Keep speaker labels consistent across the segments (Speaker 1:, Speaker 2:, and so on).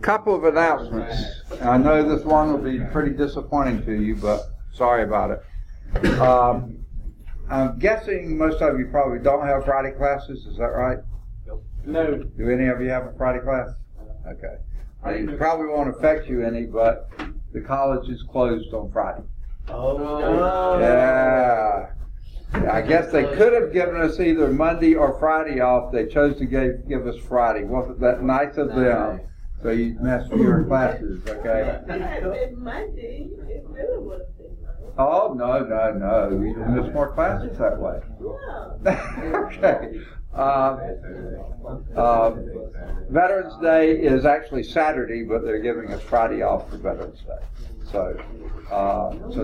Speaker 1: Couple of announcements. I know this one will be pretty disappointing to you, but sorry about it. I'm guessing most of you probably don't have Friday classes. Is that right?
Speaker 2: No.
Speaker 1: Do any of you have a Friday class? Okay. It probably won't affect you any, but the college is closed on Friday.
Speaker 2: Oh.
Speaker 1: Yeah. I guess they could have given us either Monday or Friday off. They chose to give us Friday. Wasn't that nice of them? So you messed with your classes, okay?
Speaker 3: It had been Monday. It really would have been nice.
Speaker 1: Oh, no. You can miss more classes that way.
Speaker 3: Yeah.
Speaker 1: Okay. Veterans Day is actually Saturday, but they're giving us Friday off for Veterans Day. So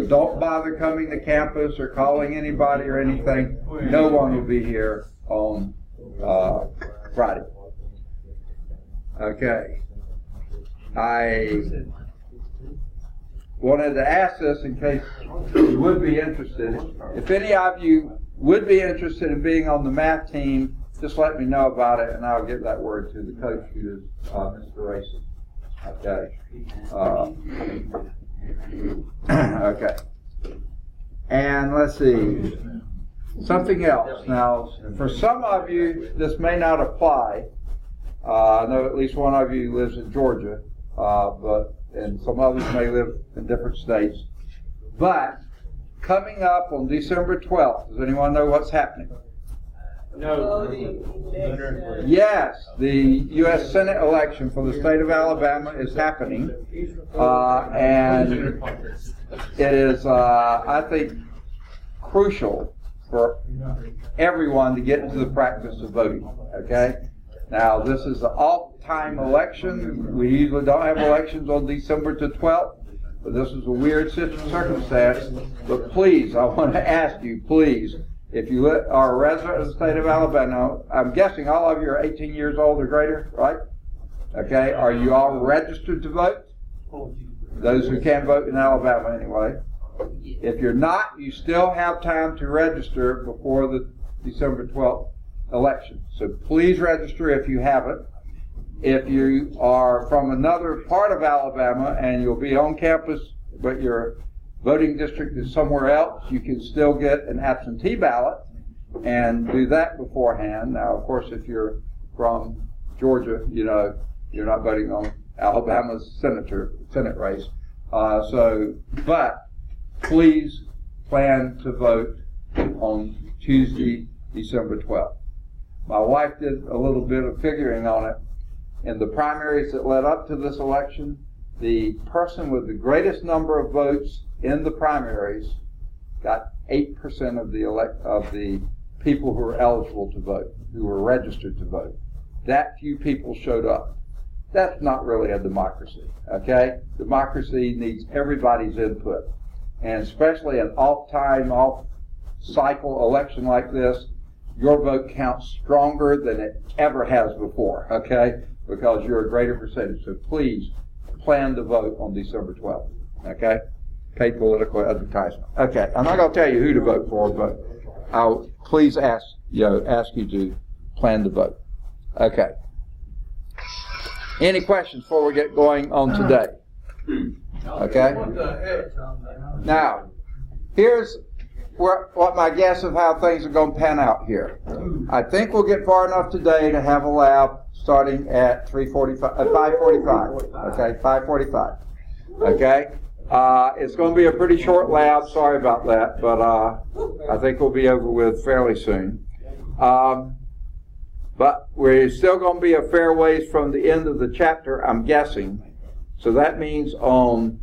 Speaker 1: don't bother coming to campus or calling anybody or anything. No one will be here on Friday. Okay. I wanted to ask this in case you would be interested. If any of you would be interested in being on the math team, just let me know about it, and I'll give that word to the coach, who is Mr. Racy. Okay. Okay. And let's see. Something else. Now, for some of you, this may not apply. I know at least one of you lives in Georgia, and some others may live in different states. But coming up on December 12th, does anyone know what's happening?
Speaker 2: No.
Speaker 1: Yes, the U.S. Senate election for the state of Alabama is happening, and it is, I think, crucial for everyone to get into the practice of voting, okay? Now, this is an off-time election. We usually don't have elections on December the 12th, but this is a weird circumstance. But please, I want to ask you, please, if you are a resident of the state of Alabama, I'm guessing all of you are 18 years old or greater, right? Okay, are you all registered to vote? Those who can vote in Alabama anyway. If you're not, you still have time to register before the December 12th election. So please register if you haven't. If you are from another part of Alabama and you'll be on campus, but your voting district is somewhere else, you can still get an absentee ballot and do that beforehand. Now, of course, if you're from Georgia, you know, you're not voting on Alabama's Senate race. But please plan to vote on Tuesday, December 12th. My wife did a little bit of figuring on it. In the primaries that led up to this election, the person with the greatest number of votes in the primaries got 8% of the people who were eligible to vote, who were registered to vote. That few people showed up. That's not really a democracy, okay? Democracy needs everybody's input. And especially an off-time, off-cycle election like this, your vote counts stronger than it ever has before, okay? Because you're a greater percentage. So please plan to vote on December 12th, okay? Paid political advertisement. Okay, I'm not going to tell you who to vote for, but I'll please ask you to plan to vote. Okay. Any questions before we get going on today? Okay? Now, here's what my guess of how things are going to pan out here. I think we'll get far enough today to have a lab starting at 5:45. Okay, 5:45. Okay? It's going to be a pretty short lab. Sorry about that, but I think we'll be over with fairly soon. But we're still going to be a fair ways from the end of the chapter, I'm guessing. So that means on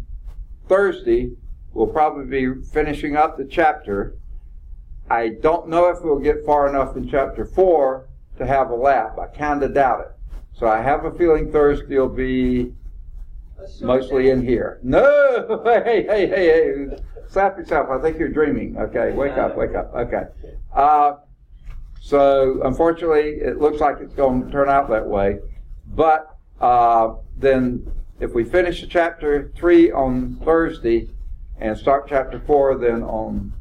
Speaker 1: Thursday, we'll probably be finishing up the chapter. I don't know if we'll get far enough in chapter 4 to have a lab. I kind of doubt it. So I have a feeling Thursday will be mostly in here. No! Hey. Slap yourself. I think you're dreaming. Okay, wake up. Okay. So, unfortunately, it looks like it's going to turn out that way. But then, if we finish chapter 3 on Thursday and start chapter 4, then on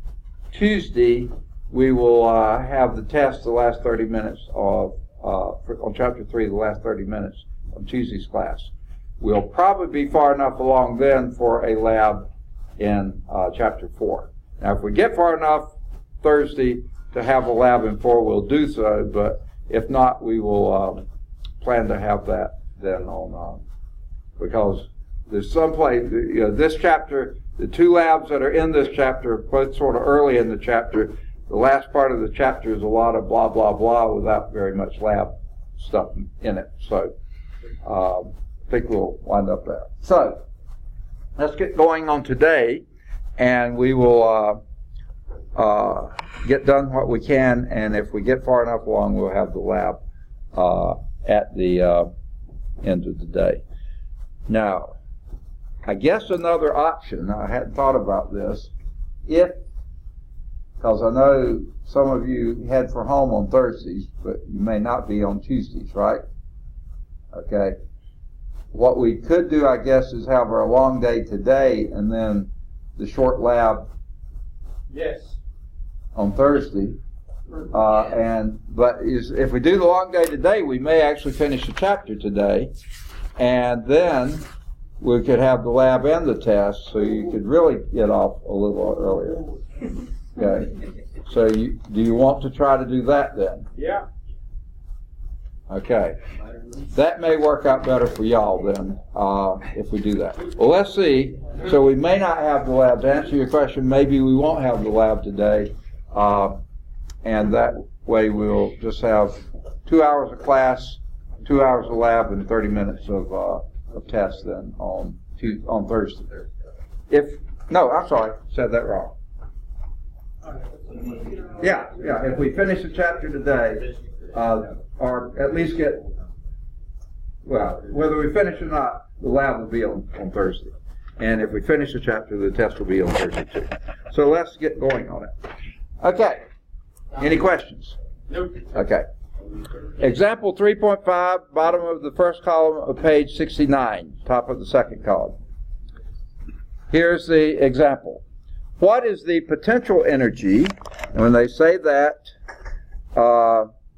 Speaker 1: Tuesday, we will have the test the last 30 minutes of on Chapter 3, the last 30 minutes of Tuesday's class. We'll probably be far enough along then for a lab in Chapter 4. Now, if we get far enough Thursday to have a lab in 4, we'll do so, but if not, we will plan to have that then on, because there's some place, this chapter, the 2 labs that are in this chapter, both sort of early in the chapter. The last part of the chapter is a lot of blah, blah, blah without very much lab stuff in it. So I think we'll wind up there. So let's get going on today, and we will get done what we can, and if we get far enough along, we'll have the lab at the end of the day. Now, I guess another option, I hadn't thought about this, because I know some of you head for home on Thursdays, but you may not be on Tuesdays, right? Okay. What we could do, I guess, is have our long day today and then the short lab
Speaker 2: Yes.
Speaker 1: on Thursday. If we do the long day today, we may actually finish the chapter today, and then we could have the lab and the test, so you could really get off a little earlier. Okay. So do you want to try to do that then?
Speaker 2: Yeah.
Speaker 1: Okay. That may work out better for y'all then, if we do that. Well, let's see. So we may not have the lab. To answer your question, maybe we won't have the lab today, and that way we'll just have 2 hours of class, 2 hours of lab, and 30 minutes of tests then on Thursday. No, I'm sorry, said that wrong. Yeah. If we finish the chapter today, or at least whether we finish or not, the lab will be on Thursday. And if we finish the chapter, the test will be on Thursday too. So let's get going on it. Okay. Any questions?
Speaker 2: Nope.
Speaker 1: Okay. Example 3.5, bottom of the first column of page 69, top of the second column. Here's the example. What is the potential energy? And when they say that,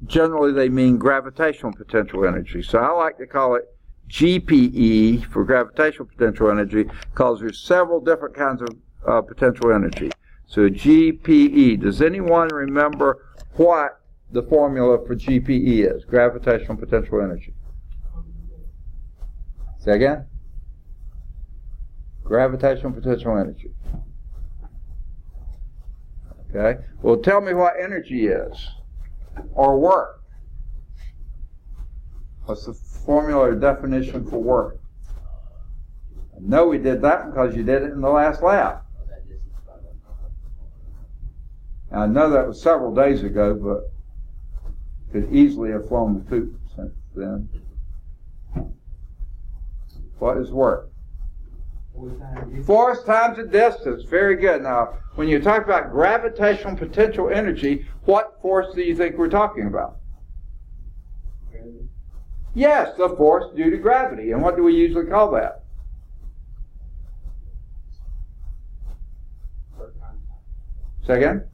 Speaker 1: generally they mean gravitational potential energy. So I like to call it GPE for gravitational potential energy, because there's several different kinds of potential energy. So GPE. Does anyone remember what the formula for GPE is? Gravitational potential energy. Say again? Gravitational potential energy. Okay. Well, tell me what energy is, or work. What's the formula or definition for work? I know we did that because you did it in the last lab. I know that was several days ago, but could easily have flown the coop since then. What is work? Force times the distance. Very good. Now, when you talk about gravitational potential energy, what force do you think we're talking about? Yes, the force due to gravity. And what do we usually call that? Say again?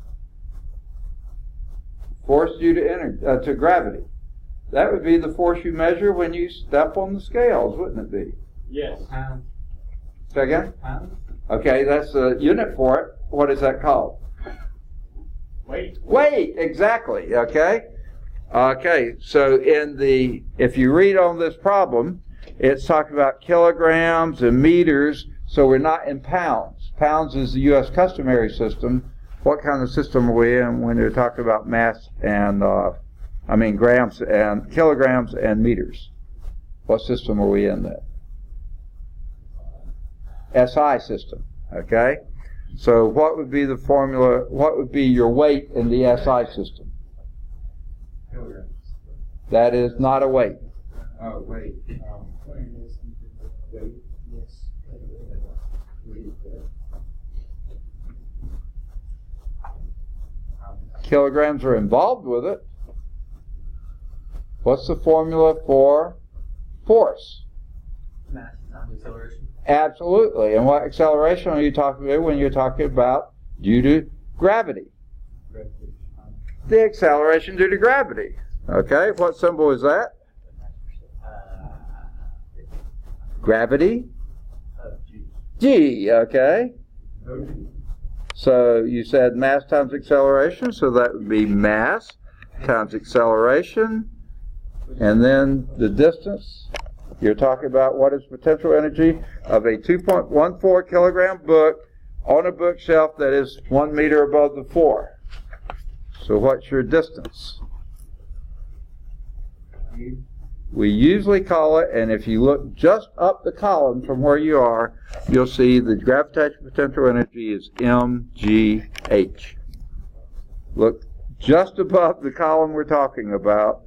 Speaker 1: Force due to gravity. That would be the force you measure when you step on the scales, wouldn't it be?
Speaker 2: Yes.
Speaker 1: Say again? Okay, that's the unit for it. What is that called?
Speaker 2: Weight.
Speaker 1: Weight, exactly. Okay. Okay, so if you read on this problem, it's talking about kilograms and meters, so we're not in pounds. Pounds is the U.S. customary system. What kind of system are we in when they're talking about mass and, grams and kilograms and meters? What system are we in then? SI system, okay? So what would be the formula, what would be your weight in the SI system?
Speaker 4: Kilograms.
Speaker 1: That is not a weight.
Speaker 4: Oh, weight. Weight.
Speaker 1: Kilograms are involved with it. What's the formula for force?
Speaker 5: Mass times acceleration.
Speaker 1: Absolutely. And what acceleration are you talking about when you're talking about due to gravity? The acceleration due to gravity. Okay, what symbol is that? Gravity? G, okay. So you said mass times acceleration, so that would be mass times acceleration. And then the distance, you're talking about what is potential energy of a 2.14 kilogram book on a bookshelf that is 1 meter above the floor. So what's your distance? We usually call it, and if you look just up the column from where you are, you'll see the gravitational potential energy is mgh. Look just above the column we're talking about.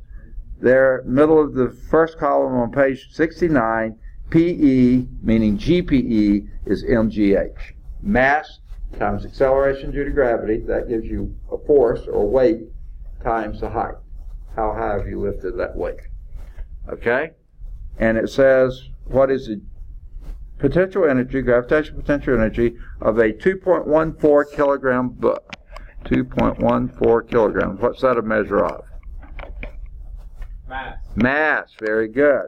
Speaker 1: There, middle of the first column on page 69, PE, meaning GPE, is mgh. Mass times acceleration due to gravity, that gives you a force or weight, times the height. How high have you lifted that weight? Okay? And it says, what is the potential energy, gravitational potential energy, of a 2.14 kilogram book? 2.14 kilograms. What's that a measure of?
Speaker 2: Mass.
Speaker 1: Mass, very good.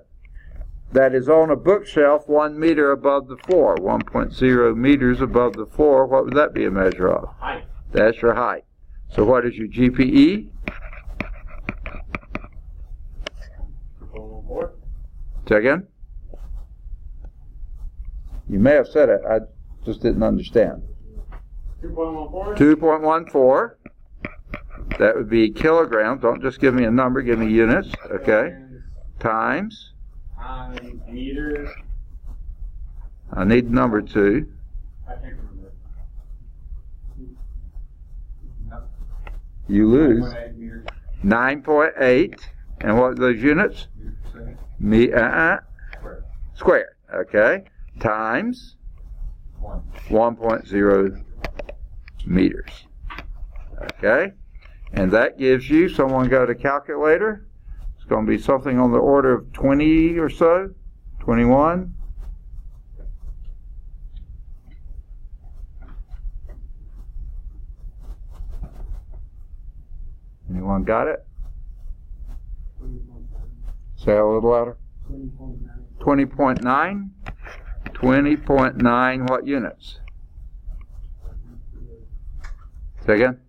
Speaker 1: That is on a bookshelf 1 meter above the floor. 1.0 meters above the floor. What would that be a measure of?
Speaker 2: Height.
Speaker 1: That's your height. So what is your GPE?
Speaker 2: 2.14.
Speaker 1: Say again? You may have said it. I just didn't understand.
Speaker 2: 2.14.
Speaker 1: 2.14. That would be kilograms. Don't just give me a number. Give me units. Okay. Times.
Speaker 2: Meters.
Speaker 1: I need number 2.
Speaker 2: I can't remember.
Speaker 1: You lose.
Speaker 2: 9.8 meters.
Speaker 1: 9.8. And what are those units? Squared. Okay. Times 1.0 meters. Okay. And that gives you, someone got a calculator. It's going to be something on the order of 20 or so. 21. Anyone got it? Say it a little louder. 20.9. 20.9 what units? Say again?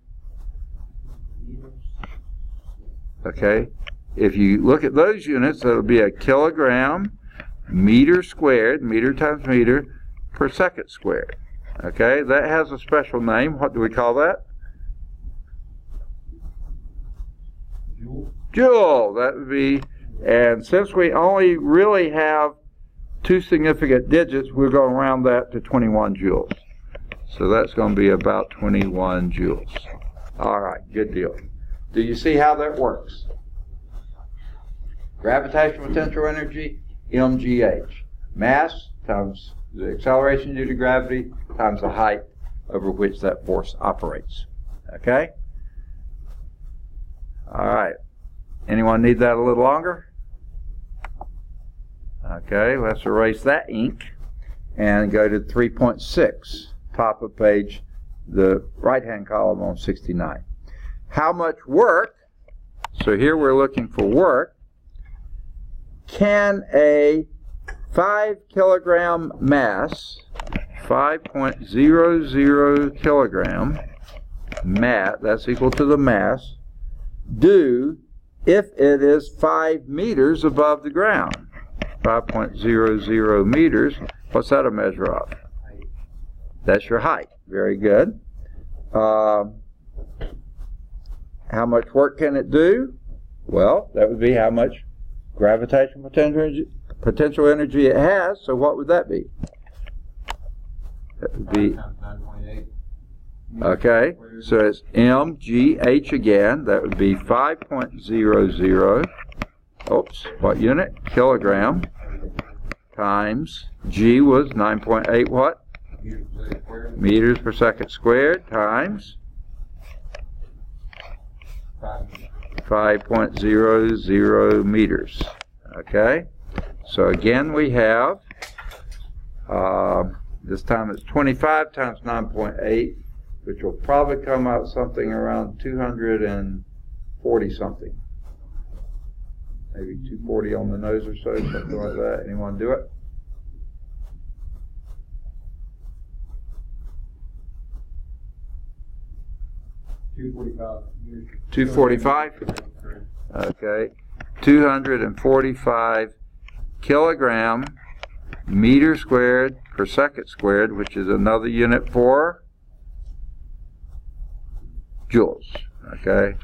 Speaker 1: Okay. If you look at those units, that'll be a kilogram, meter squared, meter times meter, per second squared. Okay, that has a special name. What do we call that? Joule. That would be, and since we only really have 2 significant digits, we're going to round that to 21 joules. So that's going to be about 21 joules. All right, good deal. Do you see how that works? Gravitational potential energy, mgh. Mass times the acceleration due to gravity times the height over which that force operates. Okay? All right. Anyone need that a little longer? Okay, let's erase that ink and go to 3.6, top of page, the right-hand column on 69. How much work, so here we're looking for work, can a 5 kilogram mass, 5.00 kilogram mass, that's equal to the mass, do if it is 5 meters above the ground? 5.00 meters, what's that a measure of? That's your height. Very good. How much work can it do? Well, that would be how much gravitational potential energy it has. So what would that be? That would be,
Speaker 4: 9.8.
Speaker 1: okay, so it's mgh again. That would be 5.00, oops, what unit? Kilogram, times G was 9.8 what? Meters per second squared, times 5.00 meters. Okay, so again we have, this time it's 25 times 9.8, which will probably come out something around 240 something. maybe 240 on the nose or so, something like that. Anyone do it? $245? Okay. 245 kilogram meter squared per second squared, which is another unit for joules. Okay.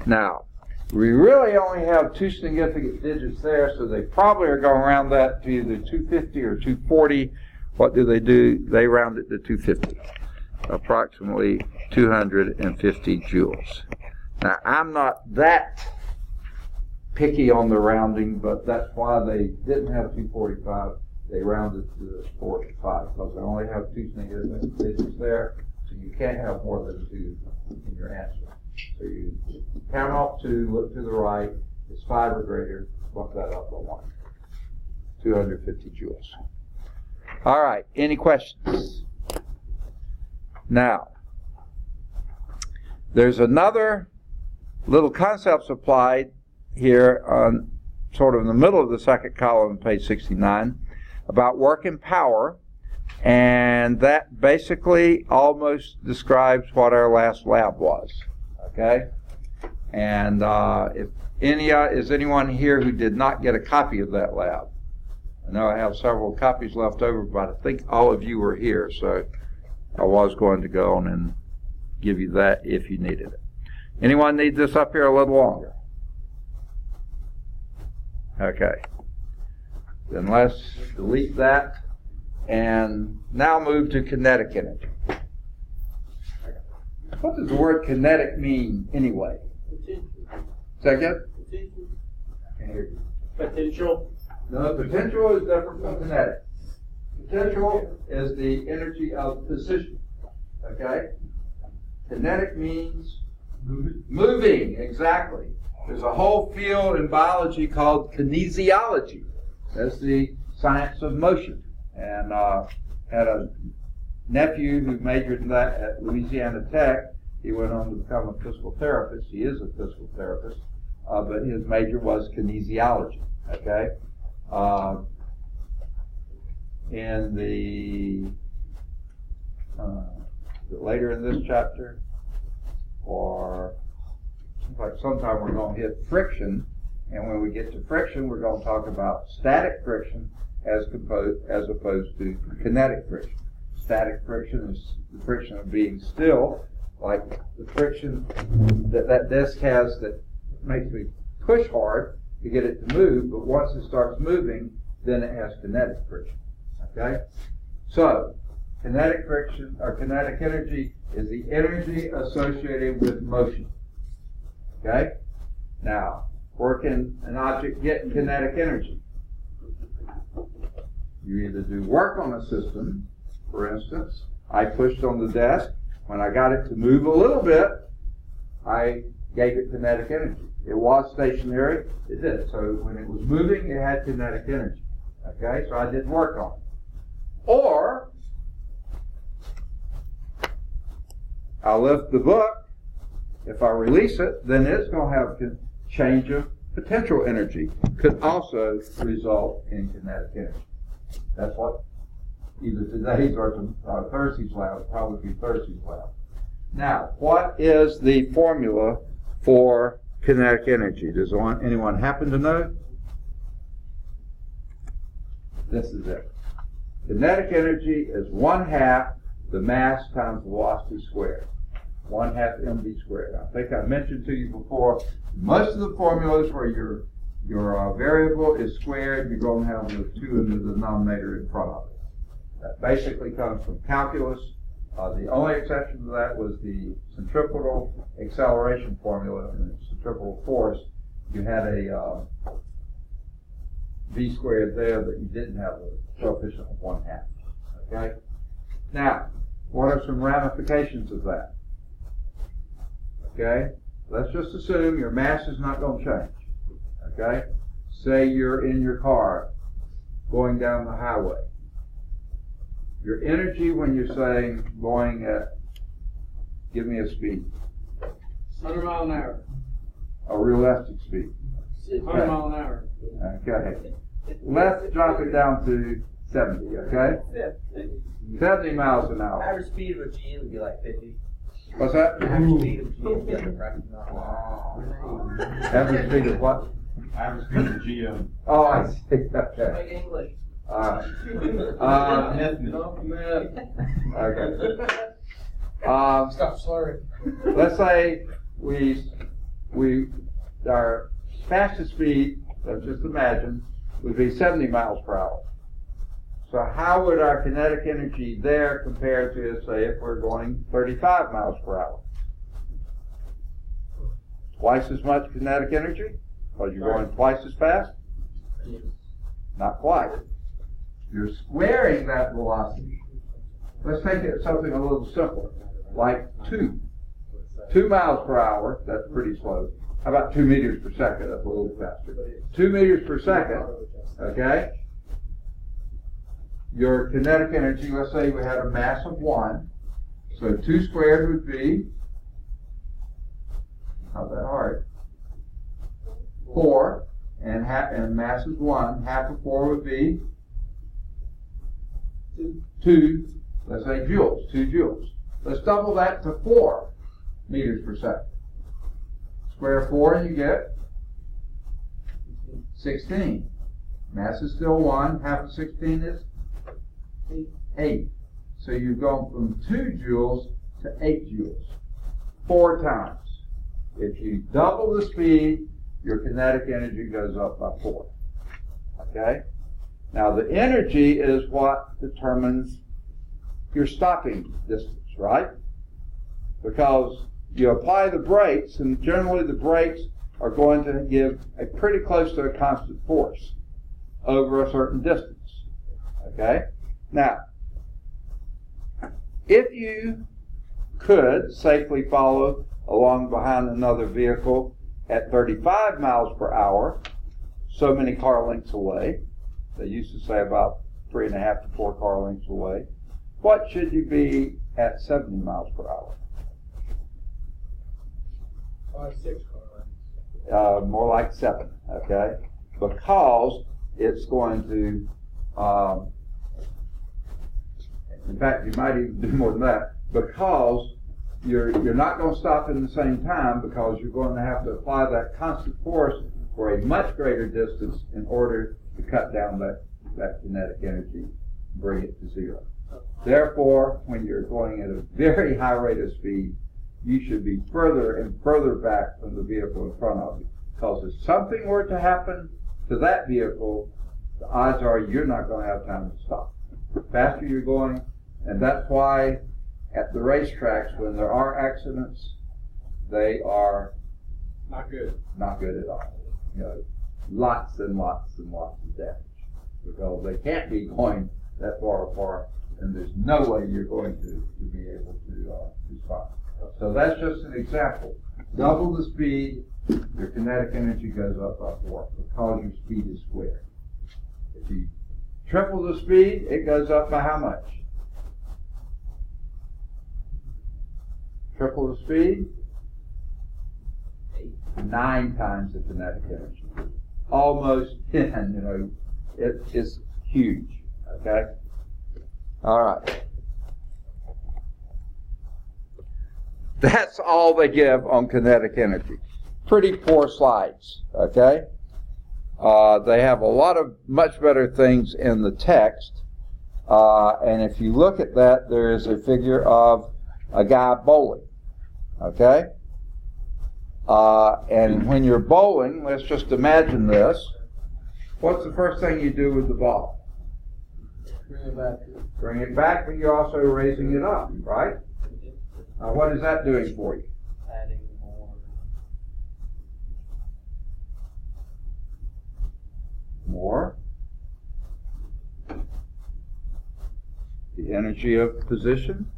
Speaker 1: Now, we really only have two significant digits there, so they probably are going to round that to either 250 or 240. What do? They round it to 250. Approximately 250 joules. Now, I'm not that picky on the rounding, but that's why they didn't have 245. They rounded to 45 because they only have two significant digits there, so you can't have more than two in your answer. So you count off 2, look to the right, it's 5 or greater, bump that up by 1. 250 joules. All right, any questions? Now, there's another little concept applied here on sort of in the middle of the second column, page 69, about work and power, and that basically almost describes what our last lab was. Okay? And if is anyone here who did not get a copy of that lab? I know I have several copies left over, but I think all of you were here, so I was going to go on and give you that if you needed it. Anyone need this up here a little longer? Okay. Then let's delete that and now move to kinetic energy. What does the word kinetic mean anyway? Second?
Speaker 2: Potential.
Speaker 1: No, potential is different from kinetic. Potential is the energy of position. Okay? Kinetic means moving, exactly. There's a whole field in biology called kinesiology. That's the science of motion. And had a nephew who majored in that at Louisiana Tech. He went on to become a physical therapist. He is a physical therapist, but his major was kinesiology. Okay, in the later in this chapter, or like sometime we're going to hit friction, and when we get to friction, we're going to talk about static friction as opposed to kinetic friction. Static friction is the friction of being still, like the friction that disc has that makes me push hard to get it to move, but once it starts moving, then it has kinetic friction. Okay? So, kinetic friction, or kinetic energy, is the energy associated with motion. Okay? Now, where can an object get kinetic energy? You either do work on a system. For instance, I pushed on the desk. When I got it to move a little bit, I gave it kinetic energy. It was stationary, it did. So when it was moving, it had kinetic energy. Okay, so I did work on it. Or, I'll lift the book. If I release it, then it's going to have a change of potential energy. Could also result in kinetic energy. That's what either today's or Thursday's lab would probably be Thursday's lab. Now, what is the formula for kinetic energy? Does anyone happen to know? This is it. Kinetic energy is 1/2 the mass times velocity squared. 1/2 mv squared. I think I mentioned to you before, most of the formulas where your variable is squared, you're going to have the 2 in the denominator in front of it. That basically comes from calculus. The only exception to that was the centripetal acceleration formula and the centripetal force. You had a v squared there, but you didn't have a coefficient of 1/2. Okay? Now, what are some ramifications of that? Okay? Let's just assume your mass is not going to change. Okay? Say you're in your car going down the highway. Your energy when you're saying going at, give me a speed.
Speaker 2: 100 miles an hour.
Speaker 1: A realistic speed.
Speaker 2: 100 mile an hour.
Speaker 1: Okay. Let's drop it down to 70, okay? 70 miles an hour.
Speaker 5: Average speed of a GM would be like 50.
Speaker 1: What's that?
Speaker 5: Average speed of a GM would be like approximately mile an hour.
Speaker 1: Average speed of what?
Speaker 4: Average speed of GM.
Speaker 1: Oh, I see. Okay.
Speaker 5: Like English.
Speaker 1: Alright. Okay.
Speaker 5: Stop slurring.
Speaker 1: Let's say our fastest speed, let's just imagine, would be 70 miles per hour. So how would our kinetic energy there compare to, say, if we're going 35 miles per hour? Twice as much kinetic energy? Because you're going twice as fast? Not quite. You're squaring that velocity. Let's take it something a little simpler, like 2 miles per hour, that's pretty slow. How about 2 meters per second? That's a little faster. 2 meters per second, okay? Your kinetic energy, let's say we had a mass of 1. So 2 squared would be, not that hard, 4. And mass is 1. Half of 4 would be 2, let's say joules, 2 joules. Let's double that to 4 meters per second. Square 4 and you get 16. Mass is still 1. Half of 16 is 8. So you've gone from 2 joules to 8 joules. 4 times. If you double the speed, your kinetic energy goes up by 4. Okay? Now the energy is what determines your stopping distance, right? Because you apply the brakes, and generally the brakes are going to give a pretty close to a constant force over a certain distance. Okay? Now, if you could safely follow along behind another vehicle at 35 miles per hour, so many car lengths away, they used to say about 3.5 to 4 car lengths away, what should you be at 70 miles per hour?
Speaker 5: 6 car lengths.
Speaker 1: More like 7, okay? Because it's going to, in fact, you might even do more than that, because you're not going to stop in the same time, because you're going to have to apply that constant force for a much greater distance in order to cut down that kinetic energy, bring it to 0. Therefore, when you're going at a very high rate of speed, you should be further and further back from the vehicle in front of you. Because if something were to happen to that vehicle, the odds are you're not going to have time to stop. The faster you're going, and that's why at the racetracks, when there are accidents, they are
Speaker 2: Not good.
Speaker 1: not good at all. You know, lots and lots and lots of damage, because they can't be going that far apart, and there's no way you're going to be able to stop. So that's just an example. Double the speed, your kinetic energy goes up by 4 because your speed is squared. If you triple the speed, it goes up by how much? Triple the speed? 9 times the kinetic energy. Almost 10, you know. It is huge, okay? All right. That's all they give on kinetic energy. Pretty poor slides, okay? They have a lot of much better things in the text. And if you look at that, there is a figure of a guy bowling, okay? And when you're bowling, let's just imagine this. What's the first thing you do with the ball?
Speaker 5: Bring it back.
Speaker 1: Bring it back, but you're also raising it up, right? What is that doing for you?
Speaker 5: Adding more.
Speaker 1: More. The energy of position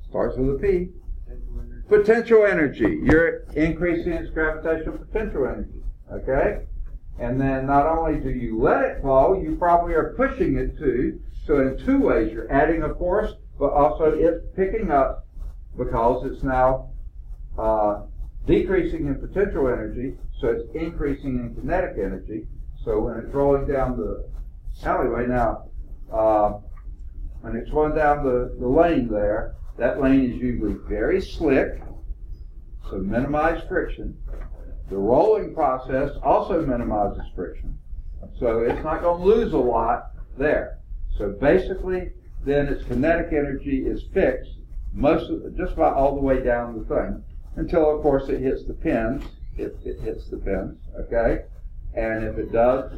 Speaker 1: starts with a P. Potential energy. You're increasing its gravitational potential energy. Okay? And then not only do you let it fall, you probably are pushing it too. So in 2 ways, you're adding a force, but also it's picking up because it's now decreasing in potential energy, so it's increasing in kinetic energy. So when it's rolling down the alleyway, now, when it's going down the lane there, that lane is usually very slick, so minimize friction. The rolling process also minimizes friction, so it's not going to lose a lot there. So basically, then its kinetic energy is fixed just about all the way down the thing, until of course it hits the pins, if it hits the pins, okay? And if it does,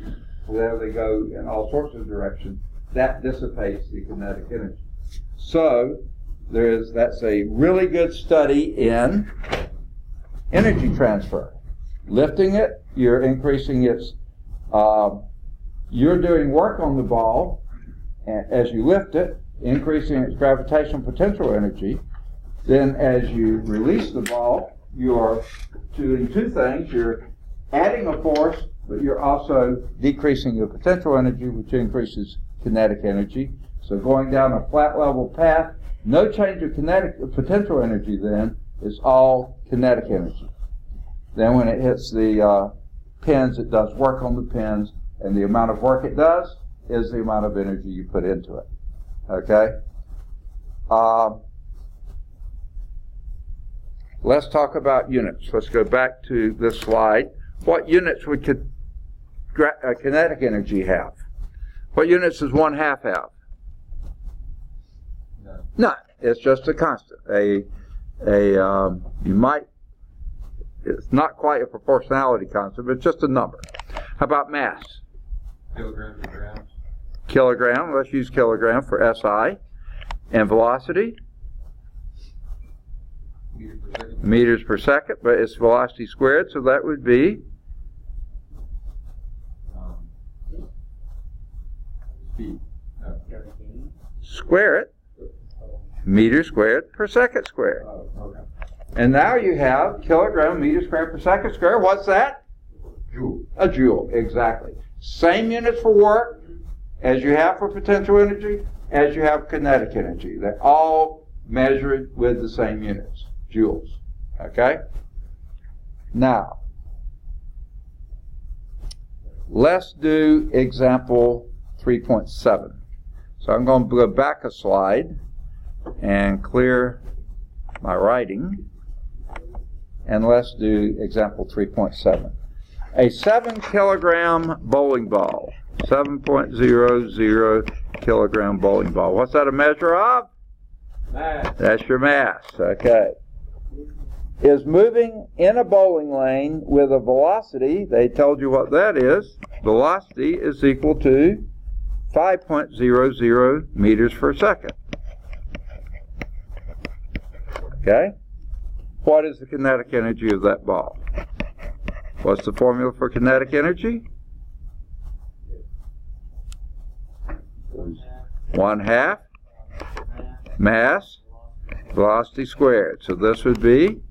Speaker 1: there they go in all sorts of directions, that dissipates the kinetic energy. So that's a really good study in energy transfer. Lifting it, you're increasing its, you're doing work on the ball as you lift it, increasing its gravitational potential energy. Then as you release the ball, you're doing two things. You're adding a force, but you're also decreasing your potential energy, which increases kinetic energy. So going down a flat level path, no change of potential energy then, is all kinetic energy. Then when it hits the pins, it does work on the pins, and the amount of work it does is the amount of energy you put into it. Okay? Let's talk about units. Let's go back to this slide. What units would kinetic energy have? What units does 1/2 have? None. It's just a constant. It's not quite a proportionality constant, but it's just a number. How about mass?
Speaker 4: Kilograms or grams?
Speaker 1: Kilogram. Let's use kilogram for SI. And velocity? Meters per second, but it's velocity squared, so that would be
Speaker 4: Speed.
Speaker 1: square it, meters squared per second squared.
Speaker 4: Oh, okay.
Speaker 1: And now you have kilogram meters squared per second squared. What's that?
Speaker 4: Joule.
Speaker 1: A joule, exactly. Same units for work as you have for potential energy, as you have kinetic energy. They're all measured with the same units, joules. Okay? Now, let's do example 3.7. So I'm going to go back a slide and clear my writing. And let's do example 3.7. A 7 kilogram bowling ball. 7.00 kilogram bowling ball. What's that a measure of?
Speaker 2: Mass.
Speaker 1: That's your mass. Okay. Is moving in a bowling lane with a velocity, they told you what that is. Velocity is equal to 5.00 meters per second. Okay? What is the kinetic energy of that ball? What's the formula for kinetic energy? 1/2 mass velocity squared. So this would be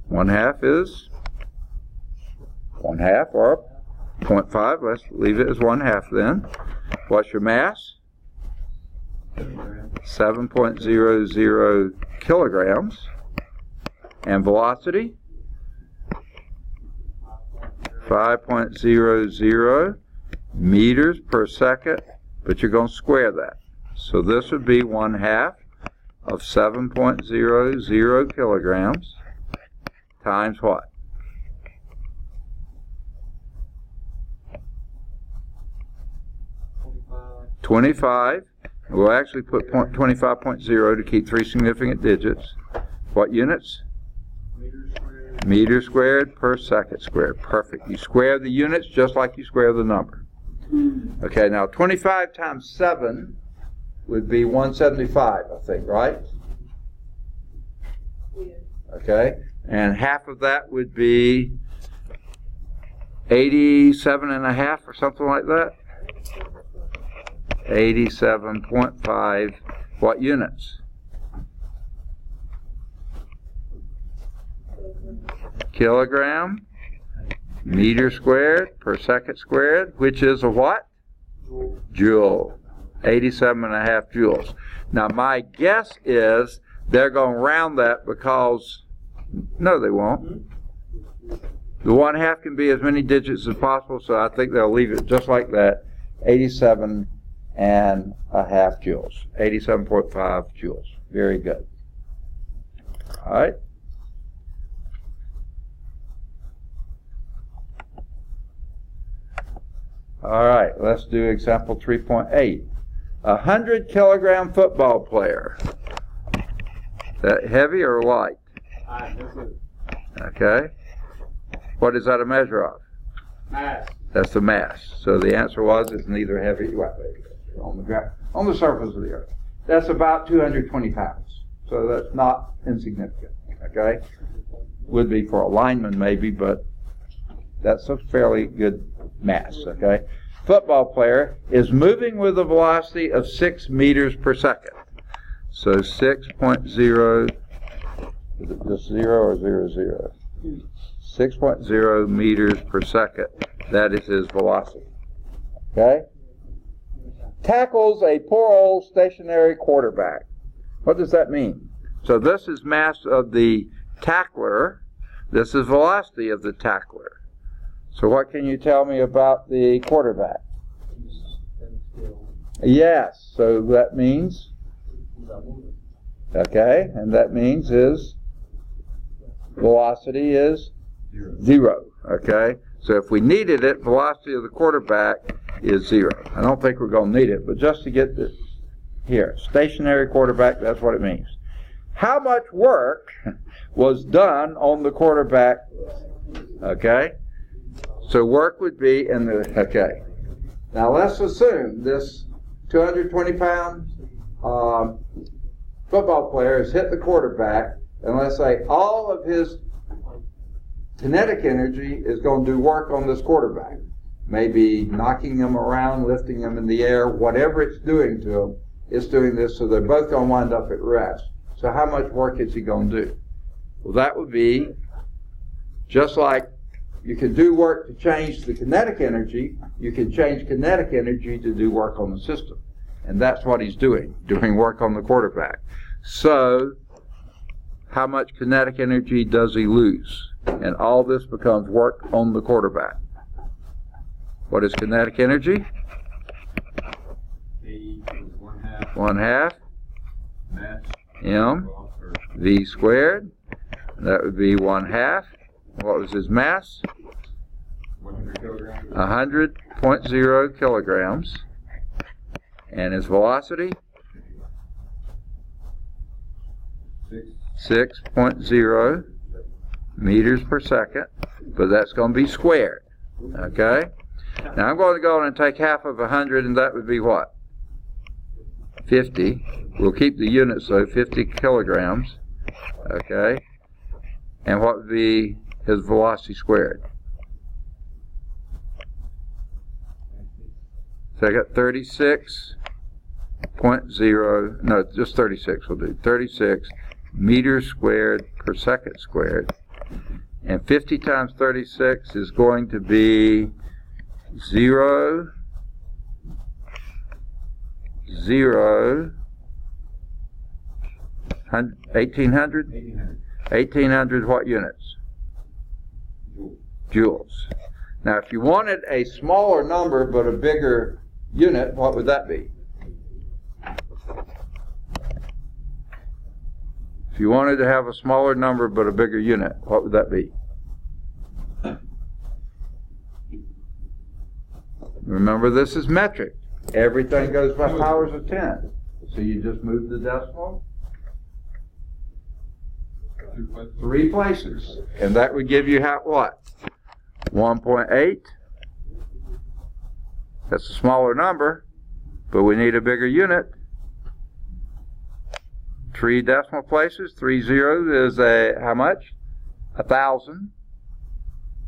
Speaker 1: 1/2 is 1/2 or 0.5. Let's leave it as 1/2 then. What's your mass? 7.00 kilograms. And velocity? 5.00 meters per second, but you're going to square that. So this would be 1/2 of 7.00 kilograms times what? 25. We'll actually put 25.0 to keep 3 significant digits. What units? Meters squared per second squared. Perfect. You square the units just like you square the number. Okay, now 25 times 7 would be 175, I think, right?
Speaker 3: Yeah.
Speaker 1: Okay, and half of that would be 87.5 or something like that. 87.5 what units? Kilogram meter squared per second squared, which is a what? Joule. 87.5 joules. Now my guess is they're going to round that because, no they won't. The 1/2 can be as many digits as possible, so I think they'll leave it just like that, 87.5 joules, 87.5 joules. Very good. All right. All right, let's do example 3.8. A 100-kilogram football player. That heavy or light? Okay. What is that a measure of?
Speaker 2: Mass.
Speaker 1: That's the mass. So the answer was it's neither heavy on the surface of the earth. That's about 220 pounds. So that's not insignificant. Okay. Would be for a lineman maybe, but that's a fairly good mass. Okay. Football player is moving with a velocity of 6 meters per second. So 6.0. Is it just 0 or 0? 6.0 meters per second. That is his velocity. Okay? Tackles a poor old stationary quarterback. What does that mean? So this is mass of the tackler. This is velocity of the tackler. So what can you tell me about the quarterback? Yes. So that means, okay, and that means his velocity is 0. Okay, so if we needed it, velocity of the quarterback is 0. I don't think we're going to need it, but just to get this here, stationary quarterback, that's what it means. How much work was done on the quarterback? Okay, so work would be in the, okay. Now let's assume this 220-pound football player has hit the quarterback, and let's say all of his kinetic energy is going to do work on this quarterback. Maybe knocking him around, lifting him in the air, whatever it's doing to him, it's doing this, so they're both going to wind up at rest. So how much work is he going to do? Well, that would be just like you can do work to change the kinetic energy, you can change kinetic energy to do work on the system. And that's what he's doing work on the quarterback. So how much kinetic energy does he lose? And all this becomes work on the quarterback. What is kinetic energy?
Speaker 4: A is 1/2.
Speaker 1: 1/2
Speaker 4: Mass.
Speaker 1: m v squared. That would be 1/2. What was his mass?
Speaker 4: 100 kilograms.
Speaker 1: 100.0 kilograms. And his velocity? 6.0 meters per second. But that's going to be squared. Okay? Now I'm going to go on and take half of 100, and that would be what? 50. We'll keep the units though, 50 kilograms. Okay? And what would be his velocity squared? So I got 36.0, no, just 36 will do. 36 meters squared per second squared. And 50 times 36 is going to be 1800? 1800 what units? Joules. Now if you wanted a smaller number but a bigger unit, what would that be? If you wanted to have a smaller number but a bigger unit, what would that be? Remember, this is metric. Everything goes by powers of 10. So you just move the decimal 3 places. And that would give you what? 1.8. That's a smaller number, but we need a bigger unit. 3 decimal places, 3 zeros is how much? 1,000.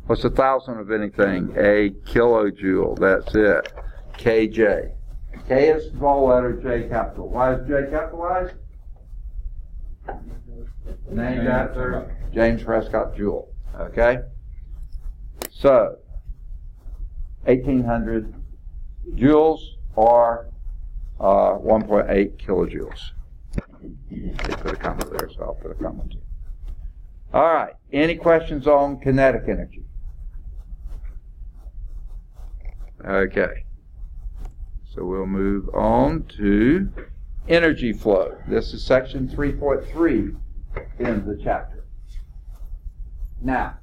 Speaker 1: What's 1,000 of anything? A kilojoule. That's it. KJ. K is small letter, J capital. Why is J capitalized? Named after James Prescott Joule. Okay? So, 1,800 joules or 1.8 kilojoules. They put a comma there, so I'll put a comma too. All right. Any questions on kinetic energy? Okay. So we'll move on to energy flow. This is section 3.3 in the chapter. Now,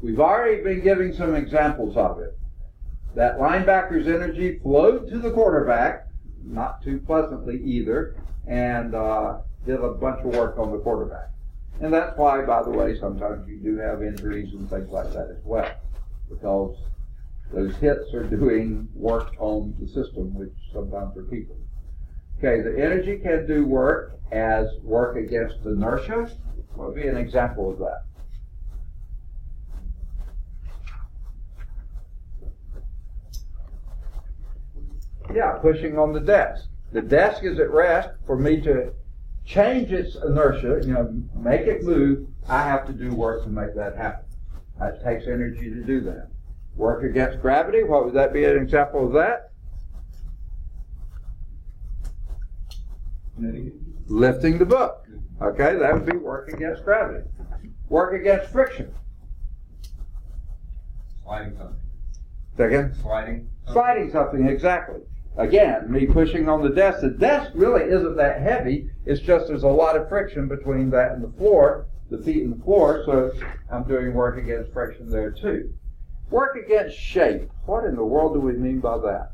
Speaker 1: we've already been giving some examples of it. That linebacker's energy flowed to the quarterback, not too pleasantly either, and did a bunch of work on the quarterback. And that's why, by the way, sometimes you do have injuries and things like that as well, because those hits are doing work on the system, which sometimes are people. Okay, the energy can do work as work against inertia. What would be an example of that? Yeah, pushing on the desk. The desk is at rest. For me to change its inertia, make it move, I have to do work to make that happen. It takes energy to do that. Work against gravity, what would that be an example of that? Lifting the book. Okay, that would be work against gravity. Work against friction.
Speaker 4: Sliding something.
Speaker 1: Second?
Speaker 4: Sliding.
Speaker 1: Sliding something, exactly. Again, me pushing on the desk. The desk really isn't that heavy. It's just there's a lot of friction between that and the floor, the feet and the floor, so I'm doing work against friction there too. Work against shape. What in the world do we mean by that?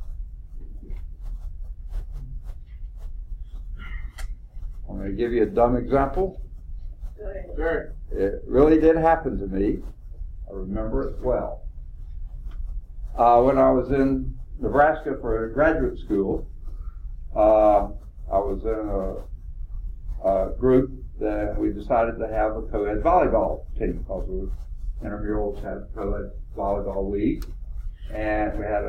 Speaker 1: I'm going to give you a dumb example.
Speaker 3: Go ahead.
Speaker 2: Sure.
Speaker 1: It really did happen to me. I remember it well. When I was in Nebraska for graduate school, I was in a group that we decided to have a co-ed volleyball team because we intramurals had a co-ed volleyball league, and we had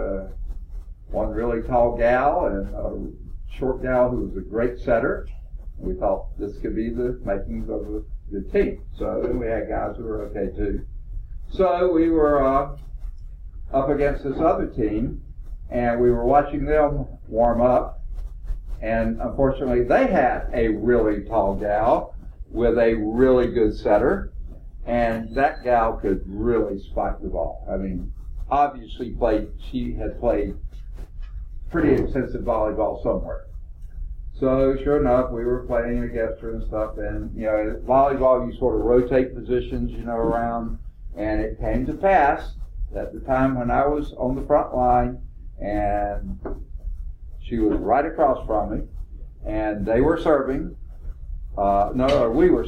Speaker 1: one really tall gal and a short gal who was a great setter. We thought this could be the makings of a good team. So we had guys who were okay too. So we were up against this other team, and we were watching them warm up, and unfortunately they had a really tall gal with a really good setter, and that gal could really spike the ball. I mean, obviously she had played pretty extensive volleyball somewhere. So sure enough, we were playing against her and stuff, and volleyball, you sort of rotate positions, around, and it came to pass at the time when I was on the front line, and she was right across from me, and they were serving. We were.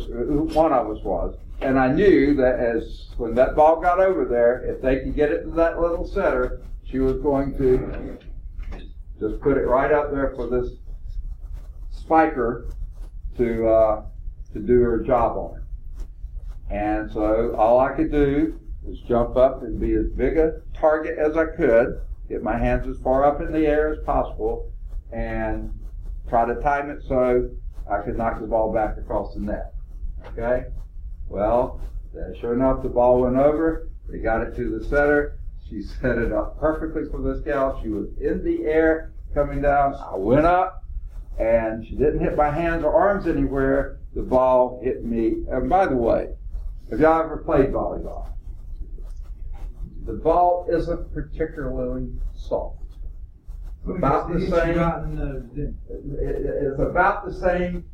Speaker 1: One of us was, and I knew that when that ball got over there, if they could get it to that little setter, she was going to just put it right up there for this spiker to do her job on it. And so all I could do was jump up and be as big a target as I could, get my hands as far up in the air as possible, and try to time it so I could knock the ball back across the net. Okay? Well, sure enough, the ball went over. They got it to the setter. She set it up perfectly for this gal. She was in the air coming down. I went up, and she didn't hit my hands or arms anywhere. The ball hit me. And by the way, have y'all ever played volleyball? The ball isn't particularly soft. About the same. It's about the same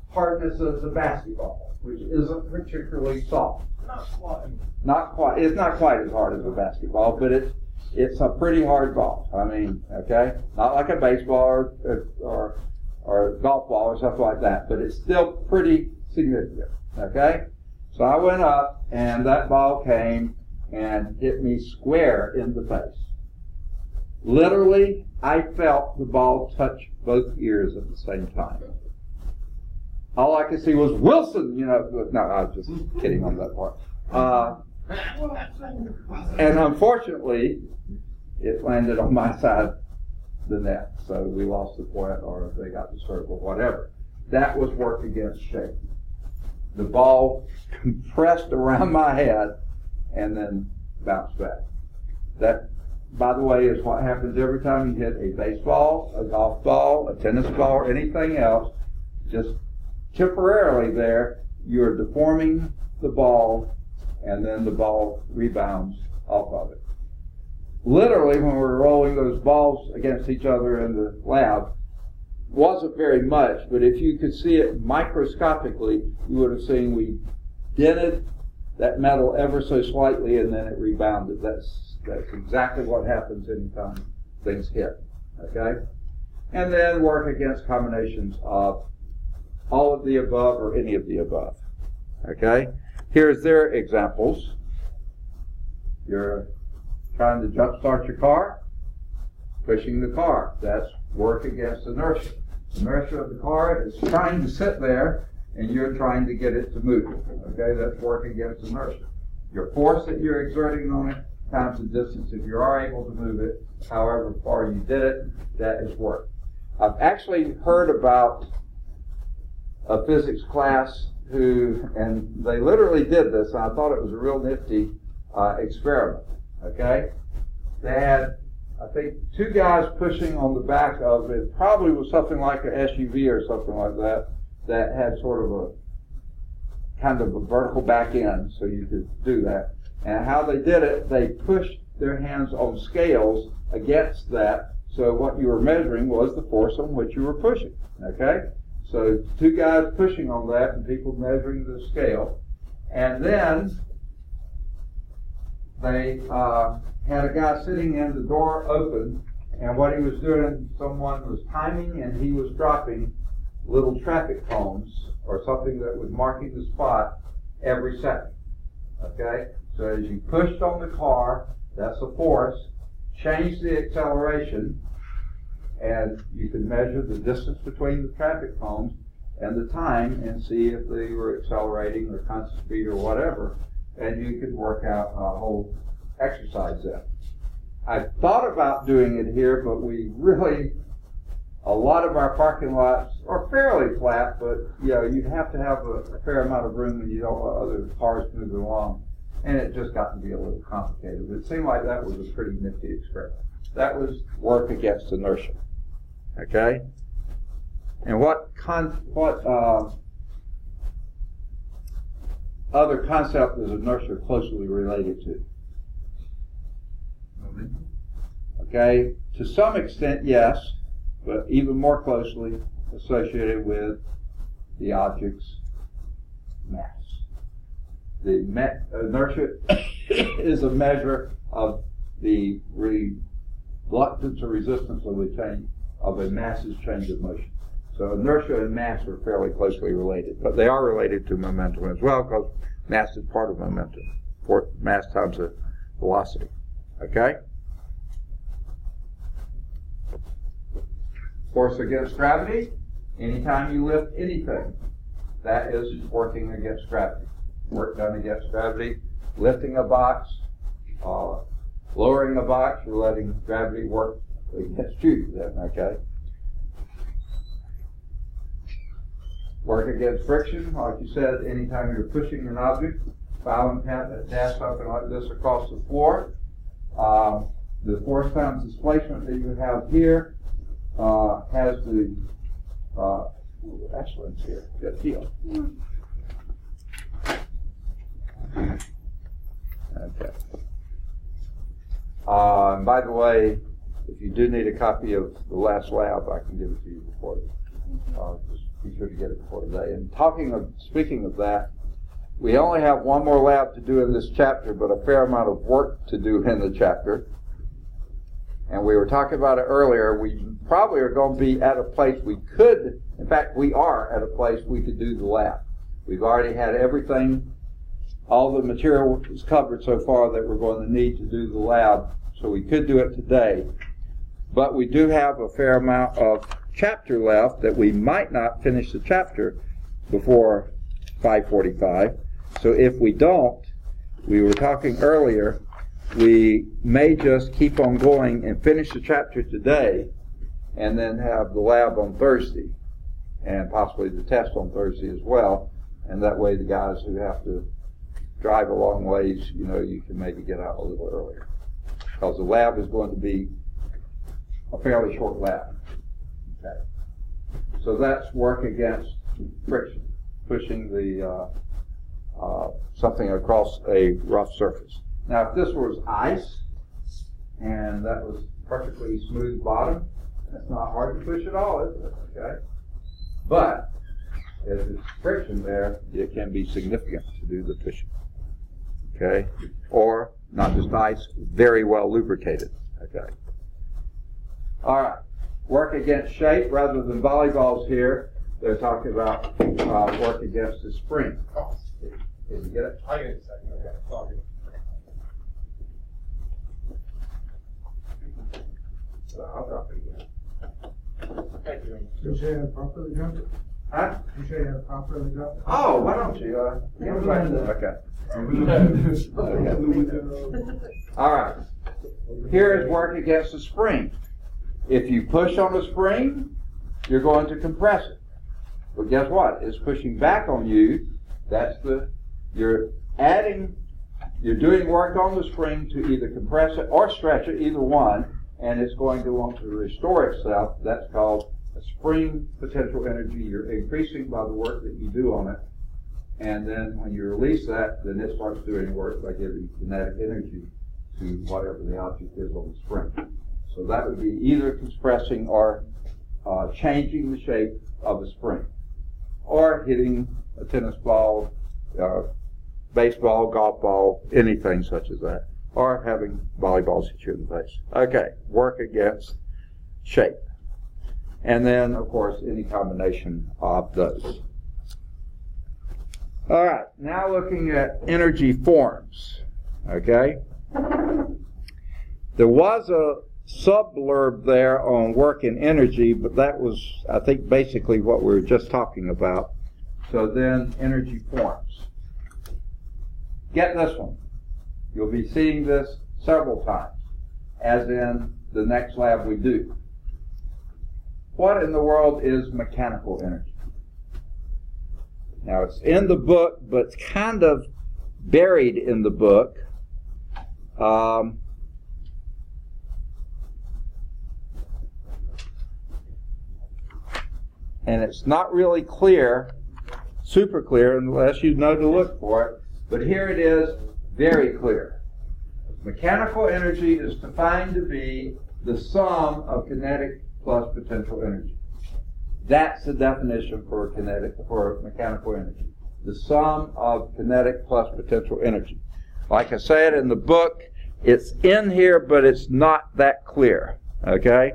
Speaker 1: hardness as a basketball, which isn't particularly soft. Not quite. It's not quite as hard as a basketball, but it's a pretty hard ball. I mean, okay, not like a baseball or a golf ball or something like that, but it's still pretty significant. Okay, so I went up, and that ball came and hit me square in the face. Literally, I felt the ball touch both ears at the same time. All I could see was Wilson, No, I was just kidding on that part. And unfortunately, it landed on my side of the net, so we lost the point, or they got the serve or whatever. That was work against shape. The ball compressed around my head and then bounced back. That, by the way, is what happens every time you hit a baseball, a golf ball, a tennis ball, or anything else. Just temporarily there, you're deforming the ball, and then the ball rebounds off of it. Literally, when we were rolling those balls against each other in the lab, wasn't very much, but if you could see it microscopically, you would have seen we dented that metal ever so slightly, and then it rebounded. That's exactly what happens anytime things hit. Okay? And then work against combinations of all of the above or any of the above. Okay? Here's their examples. You're trying to jump start your car, pushing the car. That's work against inertia. Inertia of the car is trying to sit there, and you're trying to get it to move. Okay, that's work against inertia. Your force that you're exerting on it times the distance. If you are able to move it, however far you did it, that is work. I've actually heard about a physics class and they literally did this, and I thought it was a real nifty experiment. Okay, they had, I think, two guys pushing on the back of it. Probably was something like an SUV or something like that, that had sort of a kind of a vertical back end, so you could do that. And how they did it, they pushed their hands on scales against that, so what you were measuring was the force on which you were pushing. Okay? So two guys pushing on that and people measuring the scale. And then they had a guy sitting in the door open, and what he was doing, someone was timing, and he was dropping little traffic cones or something that was marking the spot every second. Okay? So as you pushed on the car, that's a force, change the acceleration, and you can measure the distance between the traffic cones and the time and see if they were accelerating or constant speed or whatever, and you could work out a whole exercise then. I thought about doing it here, but a lot of our parking lots are fairly flat, but you'd have to have a fair amount of room when you don't want other cars moving along, and it just got to be a little complicated. But it seemed like that was a pretty nifty experiment. That was work against inertia. Okay? And what other concept is inertia closely related to? Okay? To some extent, yes, but even more closely associated with the object's mass. The inertia is a measure of the reluctance or resistance of the change of a mass's change of motion. So inertia and mass are fairly closely related, but they are related to momentum as well, because mass is part of momentum. Mass times the velocity. Okay? Force against gravity, anytime you lift anything, that is working against gravity. Work done against gravity, lifting a box, lowering a box, you're letting gravity work against you then, okay? Work against friction, like you said, anytime you're pushing an object, filing dash something like this across the floor, the force times displacement that you have here has the excellence here. Good deal. Okay. And by the way, if you do need a copy of the last lab, I can give it to you before. Just be sure to get it before today. And speaking of that, we only have one more lab to do in this chapter, but a fair amount of work to do in the chapter. And we were talking about it earlier. We probably are going to be at a place we could, in fact, we are at a place we could do the lab. We've already had everything, all the material is covered so far that we're going to need to do the lab, so we could do it today. But we do have a fair amount of chapter left that we might not finish the chapter before 5:45. So if we don't, we were talking earlier, we may just keep on going and finish the chapter today and then have the lab on Thursday and possibly the test on Thursday as well. And that way the guys who have to drive a long ways, you can maybe get out a little earlier. Because the lab is going to be a fairly short lab. Okay. So that's work against friction. pushing the something across a rough surface. Now, if this was ice and that was perfectly smooth bottom, it's not hard to push at all, is it? Okay. But if there's friction there, it can be significant to do the pushing. Okay. Or not just ice, very well lubricated. Okay. All right. Work against shape rather than volleyballs here. They're talking about work against the spring. Did you get it?
Speaker 5: I'll get it in a second. Okay. Sorry.
Speaker 1: I'll drop it again.
Speaker 5: Thank you.
Speaker 2: You say I properly dropped it?
Speaker 1: Huh?
Speaker 2: You say I properly dropped it?
Speaker 1: Oh, why don't you? Give it back to them. Okay. All right. Here is work against the spring. If you push on the spring, you're going to compress it. But guess what? It's pushing back on you. You're doing work on the spring to either compress it or stretch it, either one, and it's going to want to restore itself. That's called a spring potential energy. You're increasing by the work that you do on it. And then when you release that, then it starts doing work by giving kinetic energy to whatever the object is on the spring. So that would be either compressing or changing the shape of a spring, or hitting a tennis ball, baseball, golf ball, anything such as that, or having volleyballs hit you in the face. Okay, work against shape. And then, of course, any combination of those. All right, now looking at energy forms, okay? There was a subblurb there on work and energy, but that was, I think, basically what we were just talking about. So then, energy forms. Get this one. You'll be seeing this several times, as in the next lab we do. What in the world is mechanical energy? Now, it's in the book, but it's kind of buried in the book. And it's not really clear, super clear, unless you know to look for it. But here it is, very clear. Mechanical energy is defined to be the sum of kinetic plus potential energy. That's the definition for mechanical energy. The sum of kinetic plus potential energy. Like I said in the book, it's in here, but it's not that clear. Okay?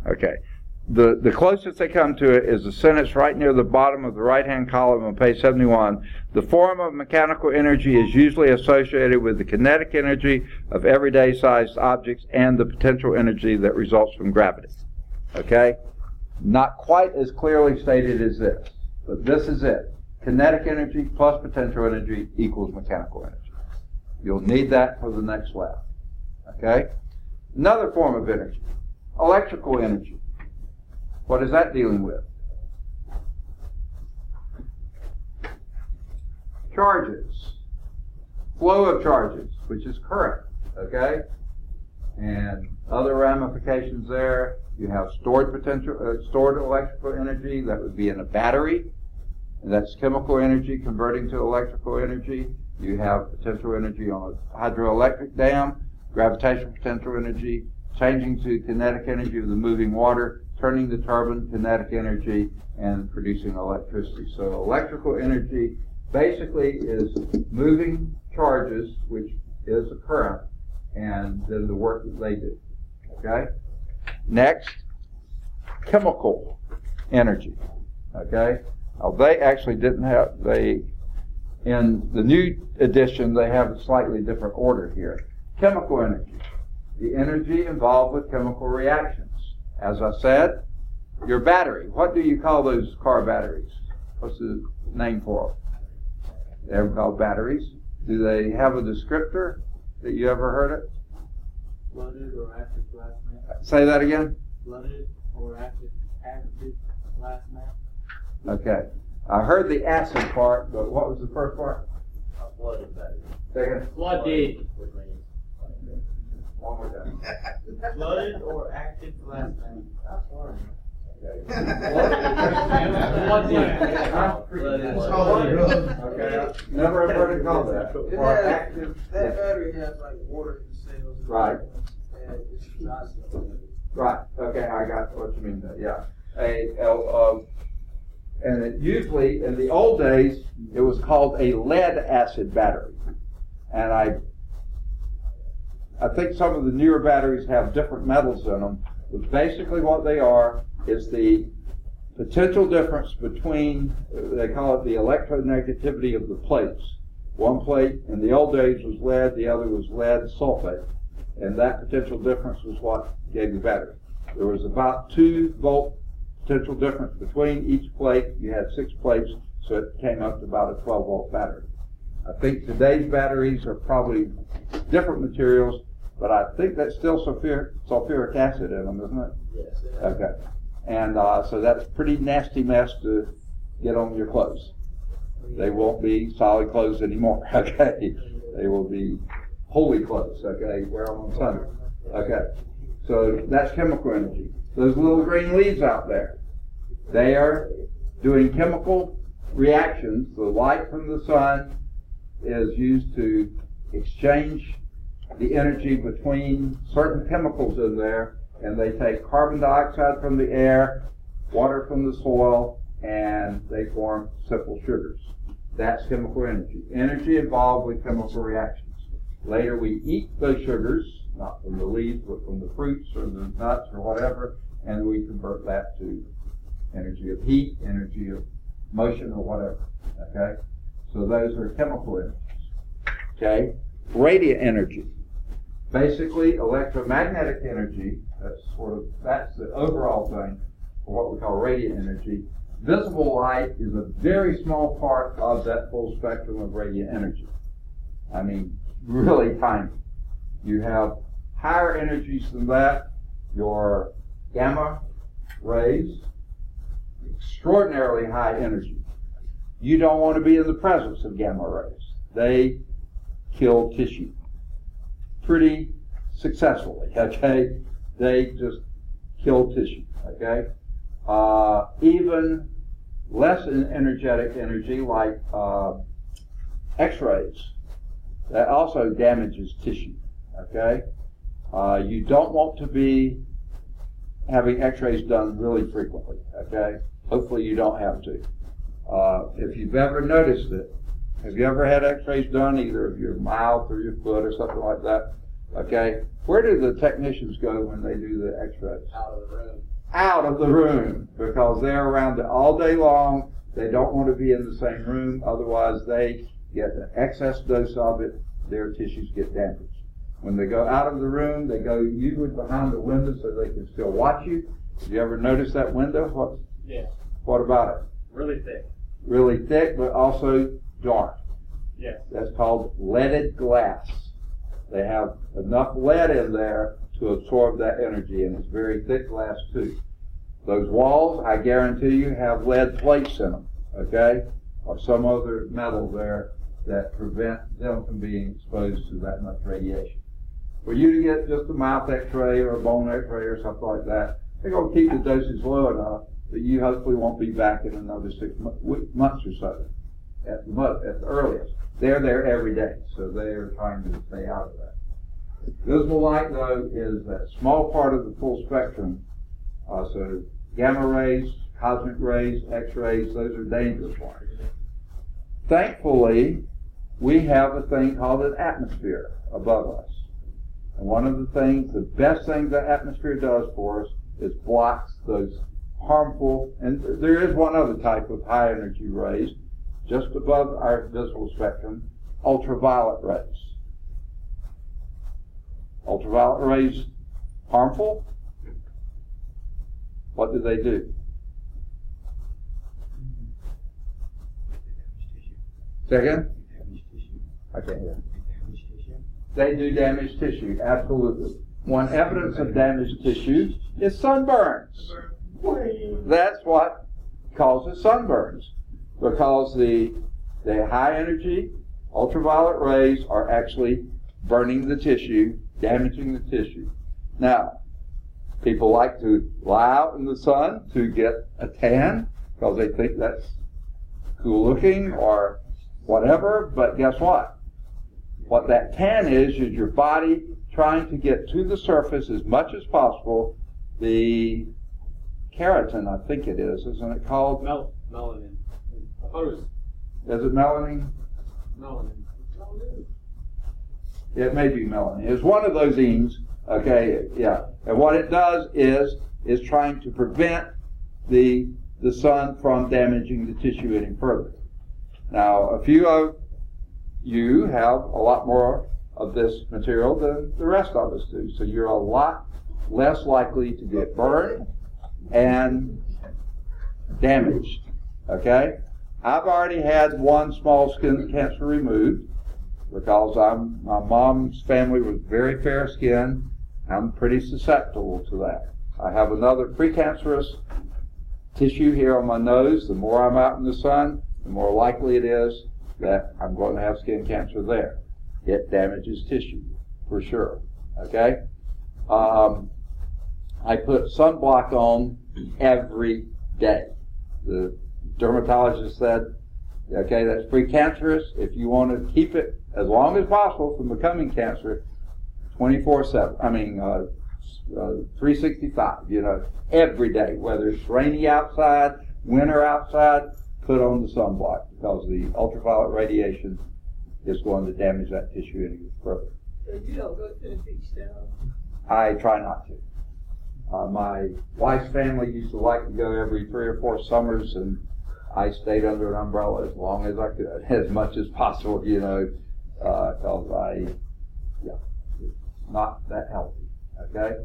Speaker 1: Okay. The closest they come to it is the sentence right near the bottom of the right-hand column on page 71. The form of mechanical energy is usually associated with the kinetic energy of everyday-sized objects and the potential energy that results from gravity. Okay? Not quite as clearly stated as this, but this is it. Kinetic energy plus potential energy equals mechanical energy. You'll need that for the next lab. Okay? Another form of energy. Electrical energy. What is that dealing with? Charges. Flow of charges, which is current. Okay? And other ramifications there. You have stored electrical energy. That would be in a battery. And that's chemical energy converting to electrical energy. You have potential energy on a hydroelectric dam. Gravitational potential energy. Changing to kinetic energy of the moving water, turning the turbine, kinetic energy, and producing electricity. So electrical energy basically is moving charges, which is a current, and then the work that they do. Okay? Next, chemical energy. Okay? Now they actually didn't have, in the new edition, they have a slightly different order here. Chemical energy. The energy involved with chemical reactions. As I said, your battery. What do you call those car batteries? What's the name for them? They're called batteries. Do they have a descriptor that you ever heard it?
Speaker 2: Flooded or acid flat.
Speaker 1: Say that again?
Speaker 2: Flooded.
Speaker 5: or active last name.
Speaker 1: Okay. I heard the acid part, but what was the first part?
Speaker 5: Flooded battery.
Speaker 1: Second?
Speaker 5: Flooded.
Speaker 1: One more time.
Speaker 5: Flooded or active last name.
Speaker 1: Okay. Never heard it called that.
Speaker 2: It
Speaker 1: Or
Speaker 2: has,
Speaker 1: active.
Speaker 2: that battery has like water in the cells.
Speaker 1: Right.
Speaker 2: And it's dry cells.
Speaker 1: Right. Okay, I got what you mean there. Yeah. And it usually, in the old days, it was called a lead acid battery. And I think some of the newer batteries have different metals in them. But basically what they are is the potential difference between, they call it the electronegativity of the plates. One plate in the old days was lead, the other was lead sulfate. And that potential difference was what gave the battery. There was about 2 volt potential difference between each plate. You had 6 plates, so it came up to about a 12 volt battery. I think today's batteries are probably different materials, but I think that's still sulfuric acid in them, isn't it?
Speaker 5: Yes.
Speaker 1: Okay. And so that's a pretty nasty mess to get on your clothes. They won't be solid clothes anymore, okay? They will be holy clothes, okay? Wear them on Sunday. Okay. So that's chemical energy. Those little green leaves out there, they are doing chemical reactions. The light from the sun is used to exchange the energy between certain chemicals in there, and they take carbon dioxide from the air, water from the soil, and they form simple sugars. That's chemical energy. Energy involved with chemical reactions. Later we eat those sugars, not from the leaves, but from the fruits or the nuts or whatever, and we convert that to energy of heat, energy of motion or whatever, okay? So those are chemical energies, okay? Radiant energy. Basically, electromagnetic energy, that's the overall thing for what we call radiant energy. Visible light is a very small part of that full spectrum of radiant energy. I mean, really tiny. You have higher energies than that. Your gamma rays, extraordinarily high energy. You don't want to be in the presence of gamma rays. They kill tissue pretty successfully, okay? They just kill tissue, okay? Even less energetic energy like X-rays, that also damages tissue, okay? You don't want to be having X-rays done really frequently, okay? Hopefully you don't have to. If you've ever noticed it, have you ever had X-rays done either of your mouth or your foot or something like that? Okay, where do the technicians go when they do the X-rays?
Speaker 5: Out of the room.
Speaker 1: Out of the room, because they're around it all day long. They don't want to be in the same room, otherwise they get an excess dose of it, their tissues get damaged. When they go out of the room, they go usually behind the window so they can still watch you. Have you ever noticed that window?
Speaker 5: Yes.
Speaker 1: What about it?
Speaker 5: Really thick.
Speaker 1: Really thick, but also dark.
Speaker 5: Yes.
Speaker 1: That's called leaded glass. They have enough lead in there to absorb that energy, and it's very thick glass too. Those walls, I guarantee you, have lead plates in them, okay? Or some other metal there that prevent them from being exposed to that much radiation. For you to get just a mouth X-ray or a bone X-ray or something like that, they're going to keep the dosage low enough that you hopefully won't be back in another 6 months or so, at the earliest. They're there every day, so they are trying to stay out of that. Visible light, though, is that small part of the full spectrum. So gamma rays, cosmic rays, X-rays, those are dangerous ones. Thankfully, we have a thing called an atmosphere above us. And one of the best things the atmosphere does for us is blocks those harmful, and there is one other type of high energy rays, just above our visible spectrum, ultraviolet rays. Ultraviolet rays harmful? What do they do? Second? I can't hear. They do damage tissue, absolutely. One evidence of damaged tissue is sunburns. That's what causes sunburns, because the high energy ultraviolet rays are actually burning the tissue, damaging the tissue. Now, people like to lie out in the sun to get a tan because they think that's cool looking or whatever, but guess what? What that tan is your body trying to get to the surface as much as possible the keratin, I think it is, isn't it called?
Speaker 5: Melanin. I thought it was
Speaker 1: Is it melanin?
Speaker 5: melanin.
Speaker 1: It may be melanin. It's one of those genes, okay, yeah. And what it does is trying to prevent the sun from damaging the tissue any further. Now, a few of you have a lot more of this material than the rest of us do, so you're a lot less likely to get burned and damaged, okay? I've already had one small skin cancer removed because my mom's family was very fair skinned. I'm pretty susceptible to that. I have another precancerous tissue here on my nose. The more I'm out in the sun, the more likely it is that I'm going to have skin cancer there. It damages tissue, for sure, okay? I put sunblock on every day. The dermatologist said, okay, that's precancerous. If you want to keep it as long as possible from becoming cancer, 24/7. 365. Every day, whether it's rainy outside, winter outside, put on the sunblock because the ultraviolet radiation is going to damage that tissue any further.
Speaker 3: So you don't go to the beach now?
Speaker 1: I try not to. My wife's family used to like to go every 3 or 4 summers, and I stayed under an umbrella as long as I could, as much as possible, because it's not that healthy, okay?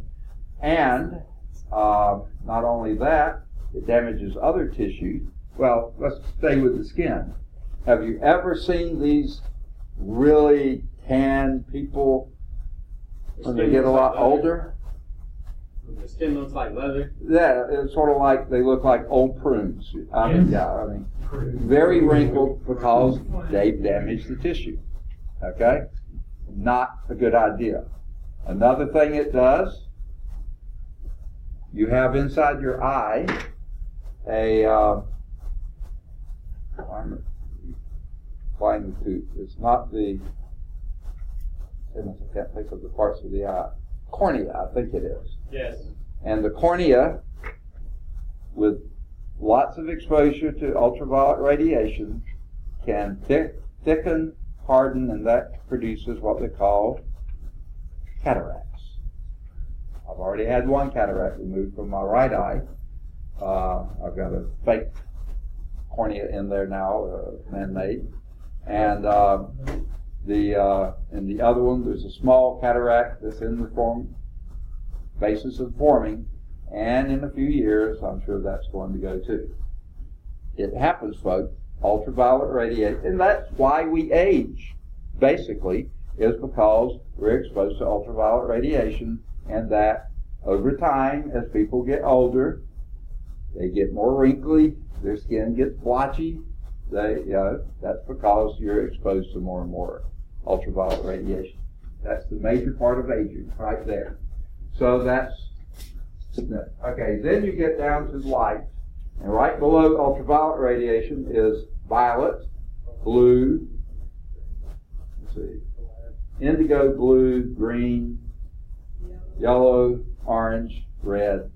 Speaker 1: And not only that, it damages other tissues. Well, let's stay with the skin. Have you ever seen these really tan people when they get a lot older?
Speaker 5: The skin looks like leather.
Speaker 1: Yeah, it's sort of like they look like old prunes. Very wrinkled because they've damaged the tissue. Okay? Not a good idea. Another thing it does, you have inside your eye I'm flying the tooth. It's not the, I can't think of the parts of the eye. Cornea, I think it is.
Speaker 5: Yes.
Speaker 1: And the cornea, with lots of exposure to ultraviolet radiation, can thicken, harden, and that produces what they call cataracts. I've already had one cataract removed from my right eye. I've got a fake cornea in there now, man-made. And in the other one, there's a small cataract that's in the basis of forming, and in a few years, I'm sure that's going to go too. It happens, folks. Ultraviolet radiation, and that's why we age, basically, is because we're exposed to ultraviolet radiation, and that over time, as people get older, they get more wrinkly, their skin gets blotchy. That's because you're exposed to more and more ultraviolet radiation. That's the major part of aging, right there. So that's, okay, then you get down to light, and right below ultraviolet radiation is violet, blue, let's see, indigo, blue, green, yellow, orange, red,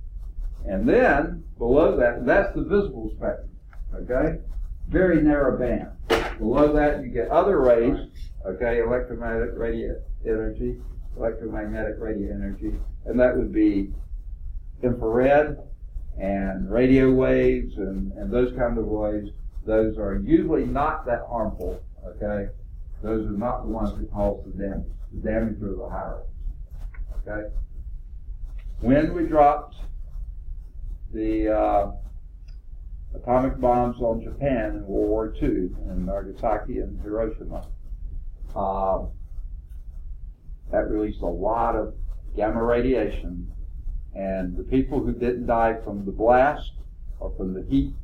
Speaker 1: and then below that, that's the visible spectrum, okay? Very narrow band. Below that you get other rays, okay, electromagnetic radio energy, and that would be infrared and radio waves and those kind of waves. Those are usually not that harmful, okay? Those are not the ones that cause the damage. The damage are the higher ones, okay? When we dropped the atomic bombs on Japan in World War II, in Nagasaki and Hiroshima, that released a lot of gamma radiation, And the people who didn't die from the blast or from the heat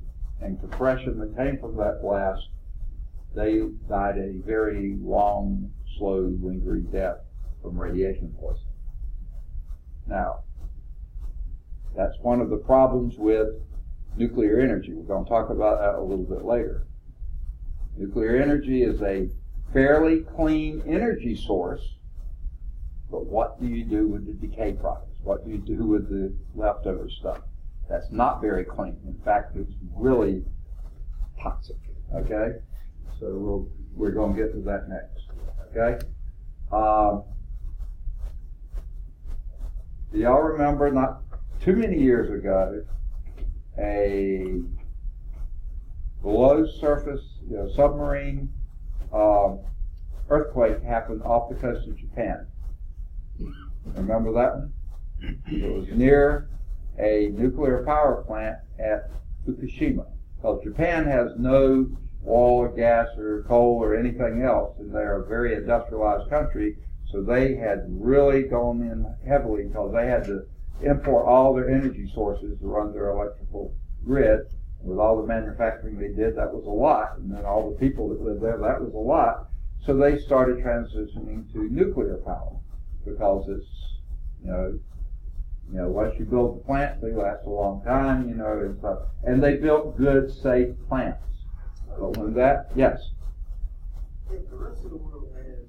Speaker 1: and compression that came from that blast, they died a very long, slow, lingering death from radiation poisoning. Now, that's one of the problems with nuclear energy. We're going to talk about that a little bit later. Nuclear energy is a fairly clean energy source, but what do you do with the decay products? What do you do with the leftover stuff? That's not very clean. In fact, it's really toxic. Okay? So we're going to get to that next. Okay? Do y'all remember not too many years ago, a below surface submarine earthquake happened off the coast of Japan? Remember that one? It was near a nuclear power plant at Fukushima. Because Japan has no oil or gas or coal or anything else, and they're a very industrialized country, so they had really gone in heavily because they had to import all their energy sources to run their electrical grid. With all the manufacturing they did, that was a lot, and then all the people that lived there, that was a lot. So they started transitioning to nuclear power because it's, once you build the plant, they last a long time, and stuff. And they built good, safe plants. But when that, yes.
Speaker 2: If the rest of the world has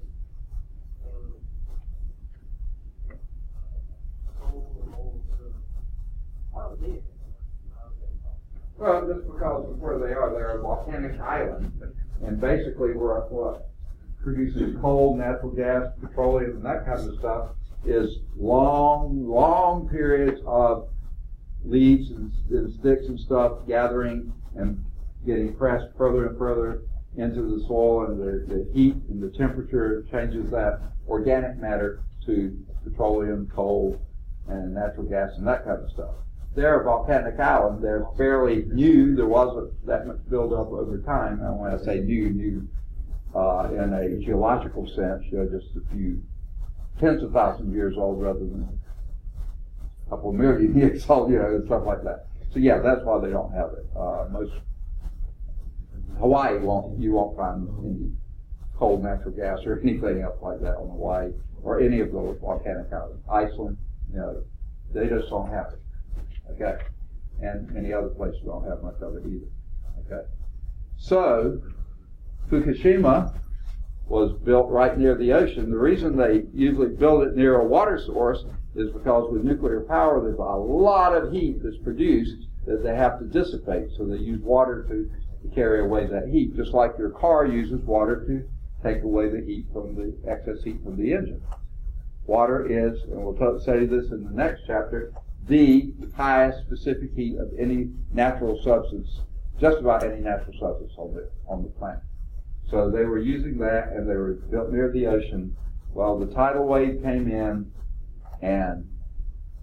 Speaker 2: coal and oil stuff, how do they?
Speaker 1: Well, just because of where they are, they're a volcanic island, and basically we're what produces coal, natural gas, petroleum, and that kind of stuff is long periods of leaves and sticks and stuff gathering and getting pressed further and further into the soil, and the heat and the temperature changes that organic matter to petroleum, coal, and natural gas and that kind of stuff. They're a volcanic island. They're fairly new. There wasn't that much buildup over time. And when I say new in a geological sense, just a few tens of thousands of years old rather than a couple of million years old, and stuff like that. So yeah, that's why they don't have it. Most Hawaii you won't find any coal, natural gas, or anything else like that on Hawaii or any of those volcanic islands. Iceland, they just don't have it. Okay, and many other places don't have much of it either. Okay, so Fukushima was built right near the ocean. The reason they usually build it near a water source is because with nuclear power, there's a lot of heat that's produced that they have to dissipate. So they use water to carry away that heat, just like your car uses water to take away the heat from the excess heat from the engine. Water is, and we'll study this in the next chapter, the highest specific heat of any natural substance, just about any natural substance on the planet. So they were using that, and they were built near the ocean. Well, the tidal wave came in and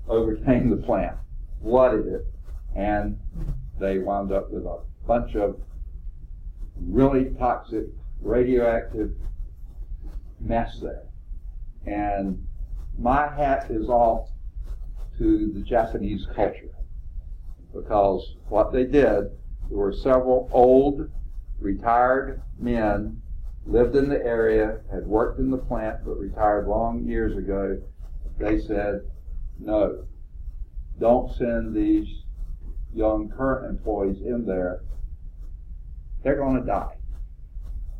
Speaker 1: overcame the plant, flooded it, and they wound up with a bunch of really toxic, radioactive mess there. And my hat is off to the Japanese culture, because what they did, there were several old, retired men, lived in the area, had worked in the plant, but retired long years ago. They said, no, don't send these young current employees in there. They're going to die.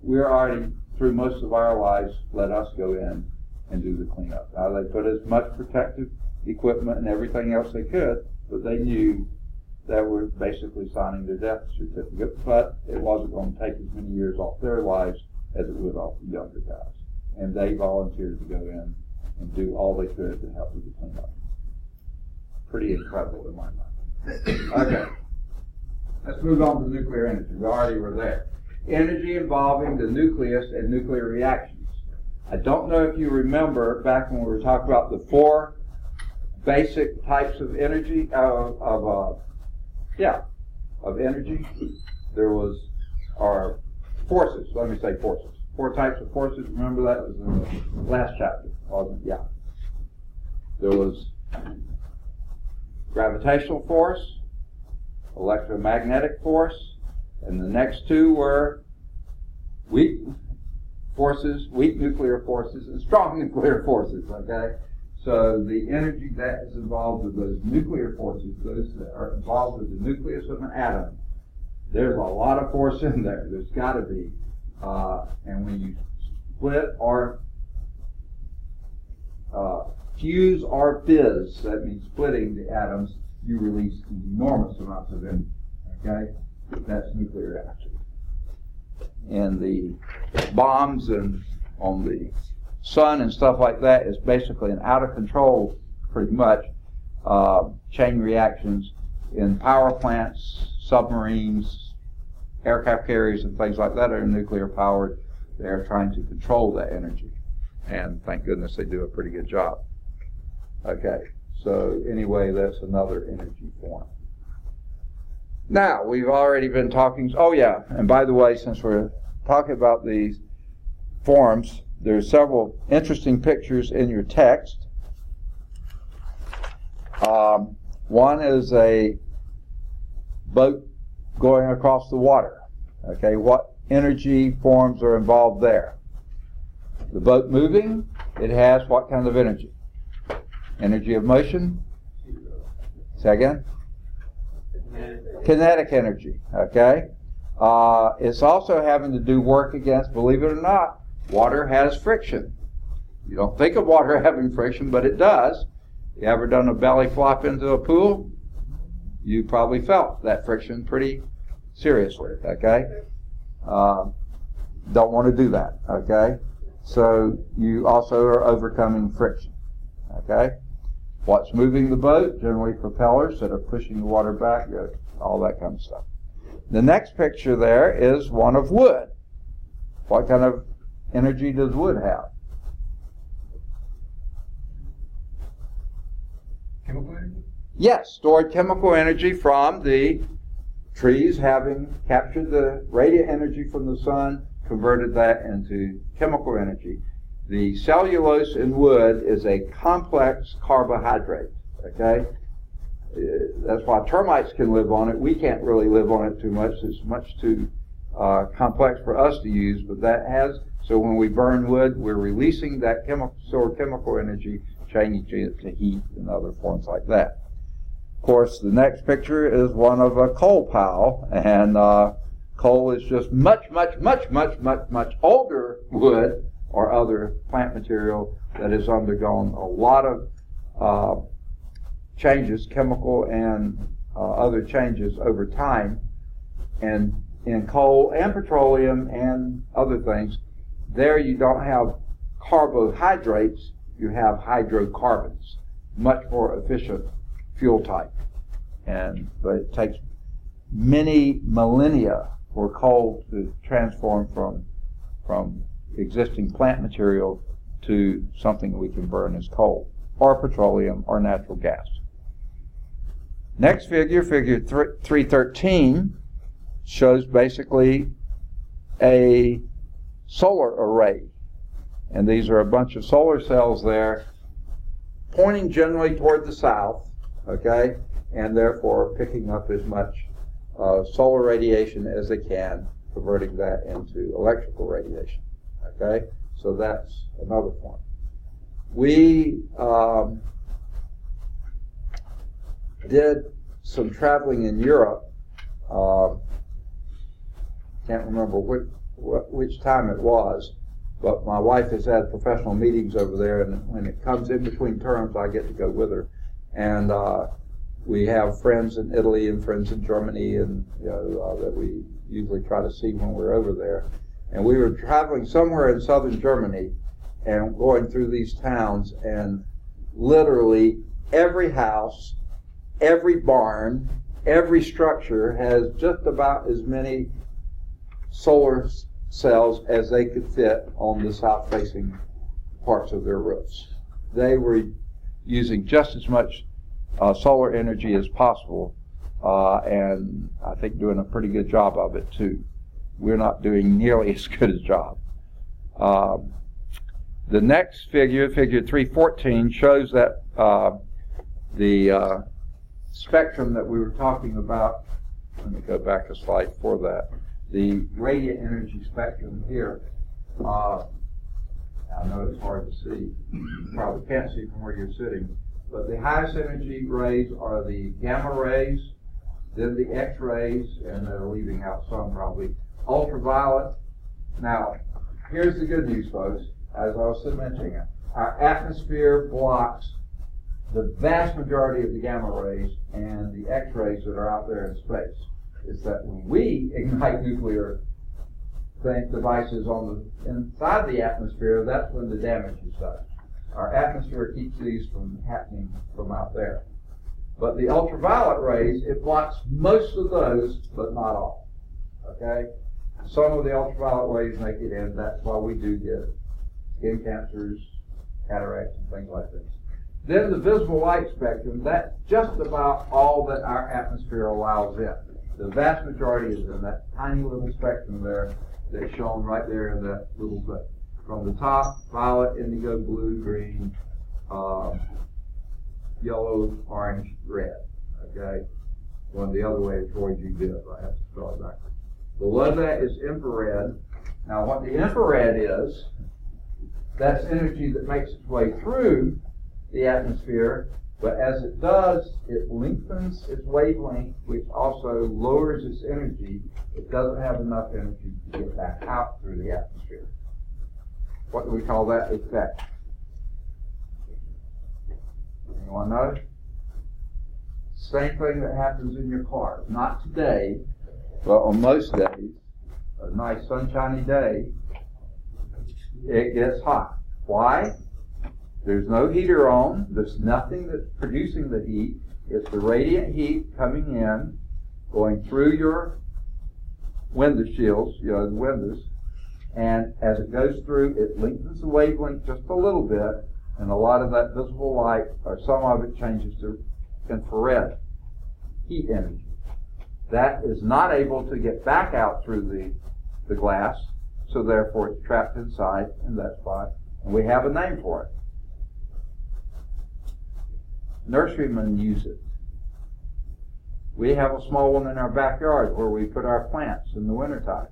Speaker 1: We're already, through most of our lives, let us go in and do the cleanup. Now, they put as much protective equipment and everything else they could, but they knew that we're basically signing their death certificate, but it wasn't going to take as many years off their lives as it would off the younger guys. And they volunteered to go in and do all they could to help with the cleanup. Pretty incredible in my mind. Okay, let's move on to nuclear energy. We already were there. Energy involving the nucleus and nuclear reactions. I don't know if you remember back when we were talking about the four basic types of energy, of energy. There was, or forces, let me say forces. 4 types of forces, remember that was in the last chapter, wasn't it? Yeah. There was gravitational force, electromagnetic force, and the next two were weak nuclear forces, and strong nuclear forces, okay? So the energy that is involved with those nuclear forces, those that are involved with the nucleus of an atom, there's a lot of force in there. There's got to be. And when you split or fuse or fizz, that means splitting the atoms, you release enormous amounts of energy, okay? That's nuclear energy. And the bombs and on the sun and stuff like that is basically an out of control, pretty much, chain reactions in power plants, submarines, aircraft carriers, and things like that are nuclear powered. They're trying to control that energy, and thank goodness they do a pretty good job. Okay, so anyway, that's another energy form. Now, we've already been talking, oh yeah, and by the way, since we're talking about these forms, there's several interesting pictures in your text. One is a boat going across the water. Okay, what energy forms are involved there? The boat moving, it has what kind of energy? Energy of motion? Say again? Kinetic energy, okay? It's also having to do work against, believe it or not, water has friction. You don't think of water having friction, but it does. You ever done a belly flop into a pool? You probably felt that friction pretty seriously, okay? Don't want to do that, okay? So you also are overcoming friction, okay? What's moving the boat? Generally propellers that are pushing the water back, all that kind of stuff. The next picture there is one of wood. What kind of energy does wood have?
Speaker 4: Chemical energy?
Speaker 1: Yes, stored chemical energy from the trees having captured the radiant energy from the sun, converted that into chemical energy. The cellulose in wood is a complex carbohydrate, okay? That's why termites can live on it. We can't really live on it too much. It's much too complex for us to use, but that has, so when we burn wood, we're releasing that stored chemical energy, changing it to heat and other forms like that. Of course, the next picture is one of a coal pile, and coal is just much older wood or other plant material that has undergone a lot of changes, chemical and other changes over time. And in coal and petroleum and other things, there you don't have carbohydrates, you have hydrocarbons, much more efficient fuel type. But it takes many millennia for coal to transform from existing plant material to something we can burn as coal, or petroleum, or natural gas. Next figure, figure 313, shows basically a solar array. And these are a bunch of solar cells there, pointing generally toward the south, okay, and therefore picking up as much solar radiation as they can, converting that into electrical radiation, okay? So that's another form. We did some traveling in Europe. Can't remember which time it was, but my wife has had professional meetings over there, and when it comes in between terms, I get to go with her. And we have friends in Italy and friends in Germany, and that we usually try to see when we're over there. And we were traveling somewhere in southern Germany and going through these towns, and literally every house, every barn, every structure has just about as many solar cells as they could fit on the south-facing parts of their roofs. They were using just as much solar energy as possible, and I think doing a pretty good job of it too. We're not doing nearly as good a job. The next figure, figure 314, shows that the spectrum that we were talking about, let me go back a slide for that, the radiant energy spectrum here. I know it's hard to see. You probably can't see from where you're sitting. But the highest energy rays are the gamma rays, then the X-rays, and they're leaving out some probably. Ultraviolet. Now, here's the good news, folks. As I was mentioning, our atmosphere blocks the vast majority of the gamma rays and the X-rays that are out there in space. It's that when we ignite nuclear devices on the inside the atmosphere, that's when the damage is done. Our atmosphere keeps these from happening from out there. But the ultraviolet rays, it blocks most of those, but not all. Okay? Some of the ultraviolet rays make it in. That's why we do get skin cancers, cataracts, and things like this. Then the visible light spectrum, that's just about all that our atmosphere allows in. The vast majority is in that tiny little spectrum there that's shown right there in that little thing. From the top, violet, indigo, blue, green, yellow, orange, red. Okay? Going the other way is Roy G. Biv. I have to spell it backwards. Below that is infrared. Now what the infrared is, that's energy that makes its way through the atmosphere, but as it does, it lengthens its wavelength, which also lowers its energy. It doesn't have enough energy to get back out through the atmosphere. What do we call that effect? Anyone know? Same thing that happens in your car. Not today, but on most days, a nice sunshiny day, it gets hot. Why? There's no heater on. There's nothing that's producing the heat. It's the radiant heat coming in, going through your window shields, the windows, and as it goes through, it lengthens the wavelength just a little bit, and a lot of that visible light, or some of it, changes to infrared heat energy. That is not able to get back out through the glass, so therefore it's trapped inside, and that's why. And we have a name for it. Nurserymen use it. We have a small one in our backyard where we put our plants in the wintertime.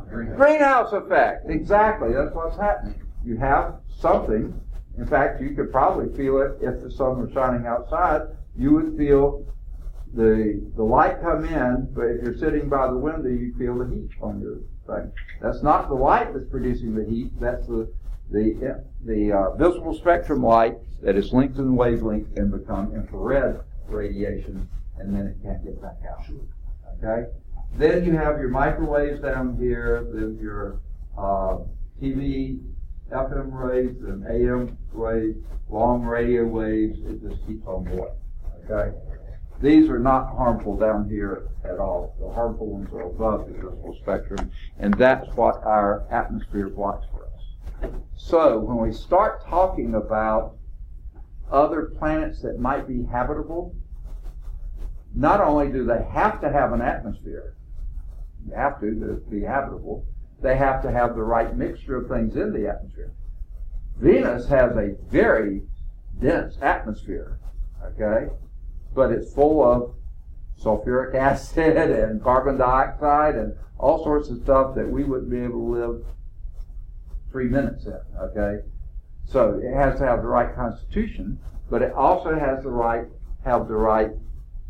Speaker 1: Greenhouse effect. Exactly. That's what's happening. You have something. In fact, you could probably feel it if the sun was shining outside. You would feel the light come in, but if you're sitting by the window, you feel the heat on your thing. That's not the light that's producing the heat. That's the visible spectrum light that is lengthened wavelength and become infrared radiation, and then it can't get back out. Okay? Then you have your microwaves down here, then your TV, FM waves, and AM waves, long radio waves. It just keeps on going. Okay? These are not harmful down here at all. The harmful ones are above the visible spectrum, and that's what our atmosphere blocks for us. So when we start talking about other planets that might be habitable, not only do they have to have an atmosphere, you have to be habitable, they have to have the right mixture of things in the atmosphere. Venus has a very dense atmosphere, okay? But it's full of sulfuric acid and carbon dioxide and all sorts of stuff that we wouldn't be able to live 3 minutes in, okay? So it has to have the right constitution, but it also has the right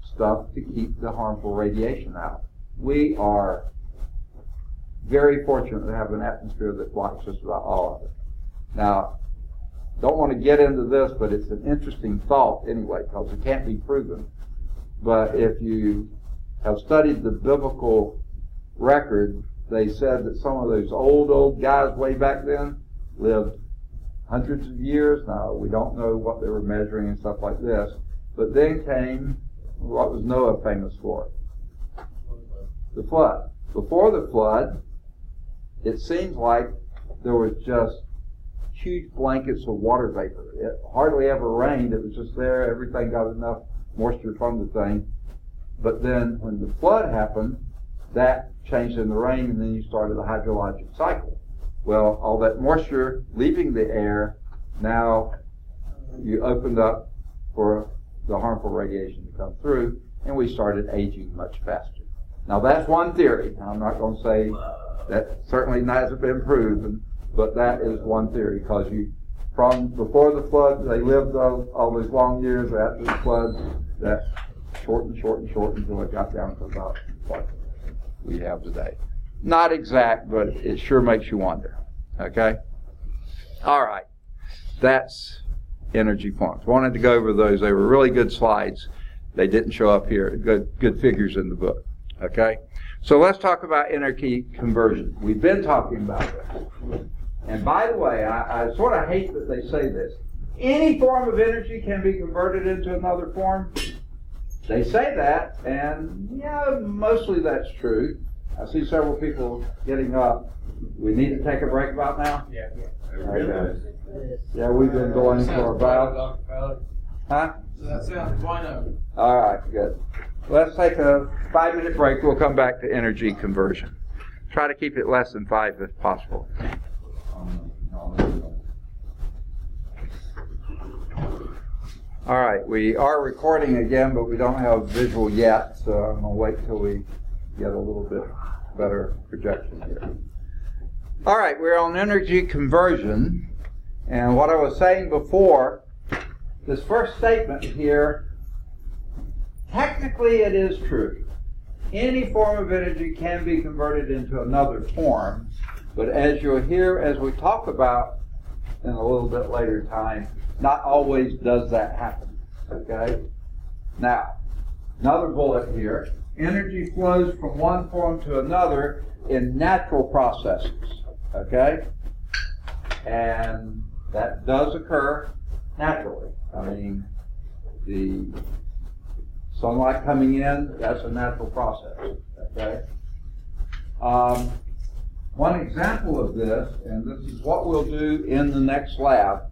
Speaker 1: stuff to keep the harmful radiation out. We are very fortunate to have an atmosphere that blocks just about all of it. Now, don't want to get into this, but it's an interesting thought anyway, because it can't be proven. But if you have studied the biblical record, they said that some of those old guys way back then lived hundreds of years. Now, we don't know what they were measuring and stuff like this. But then came, what was Noah famous for? The flood. Before the flood, it seems like there was just huge blankets of water vapor. It hardly ever rained. It was just there. Everything got enough moisture from the thing. But then when the flood happened, that changed into rain, and then you started the hydrologic cycle. Well, all that moisture leaving the air, now you opened up for the harmful radiation to come through, and we started aging much faster. Now that's one theory. I'm not going to say that certainly hasn't been proven, but that is one theory, because from before the flood, they lived all those long years. After the flood, that shortened until it got down to about what we have today. Not exact, but it sure makes you wonder. Okay? All right. That's energy forms. Wanted to go over those. They were really good slides. They didn't show up here. Good figures in the book. Okay? So let's talk about energy conversion. We've been talking about this. And by the way, I sort of hate that they say this. Any form of energy can be converted into another form. They say that, and yeah, mostly that's true. I see several people getting up. We need to take a break about now?
Speaker 5: Yeah.
Speaker 1: Okay. Yeah, we've been going for about... Huh?
Speaker 2: That sounds fine.
Speaker 1: All right, good. Let's take a 5-minute break. We'll come back to energy conversion. Try to keep it less than 5 if possible. All right, we are recording again, but we don't have visual yet, so I'm going to wait till we get a little bit better projection here. All right, we're on energy conversion, and what I was saying before, this first statement here, technically it is true. Any form of energy can be converted into another form, but as you'll hear as we talk about in a little bit later time, not always does that happen, okay? Now, another bullet here. Energy flows from one form to another in natural processes, okay? And that does occur naturally. I mean, the sunlight coming in, that's a natural process, okay? One example of this, and this is what we'll do in the next lab,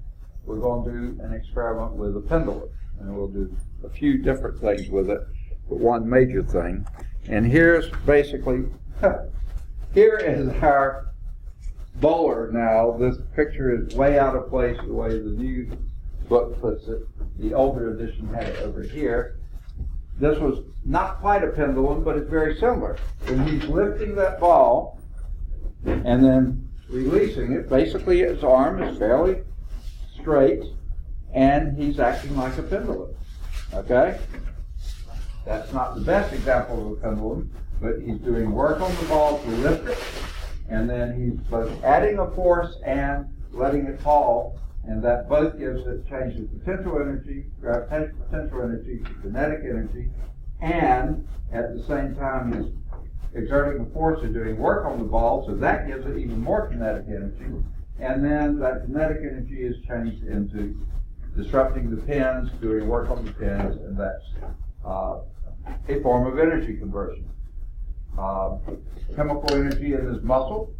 Speaker 1: we're going to do an experiment with a pendulum, and we'll do a few different things with it, but one major thing. And here's basically, here is our bowler now. This picture is way out of place the way the new book puts it. The older edition had it over here. This was not quite a pendulum, but it's very similar. When he's lifting that ball and then releasing it, basically his arm is fairly straight, and he's acting like a pendulum. Okay? That's not the best example of a pendulum, but he's doing work on the ball to lift it, and then he's both adding a force and letting it fall, and that both changes potential energy, gravitational potential energy to kinetic energy, and at the same time he's exerting a force and doing work on the ball, so that gives it even more kinetic energy. And then that kinetic energy is changed into disrupting the pins, doing work on the pins, and that's a form of energy conversion. Chemical energy in this muscle,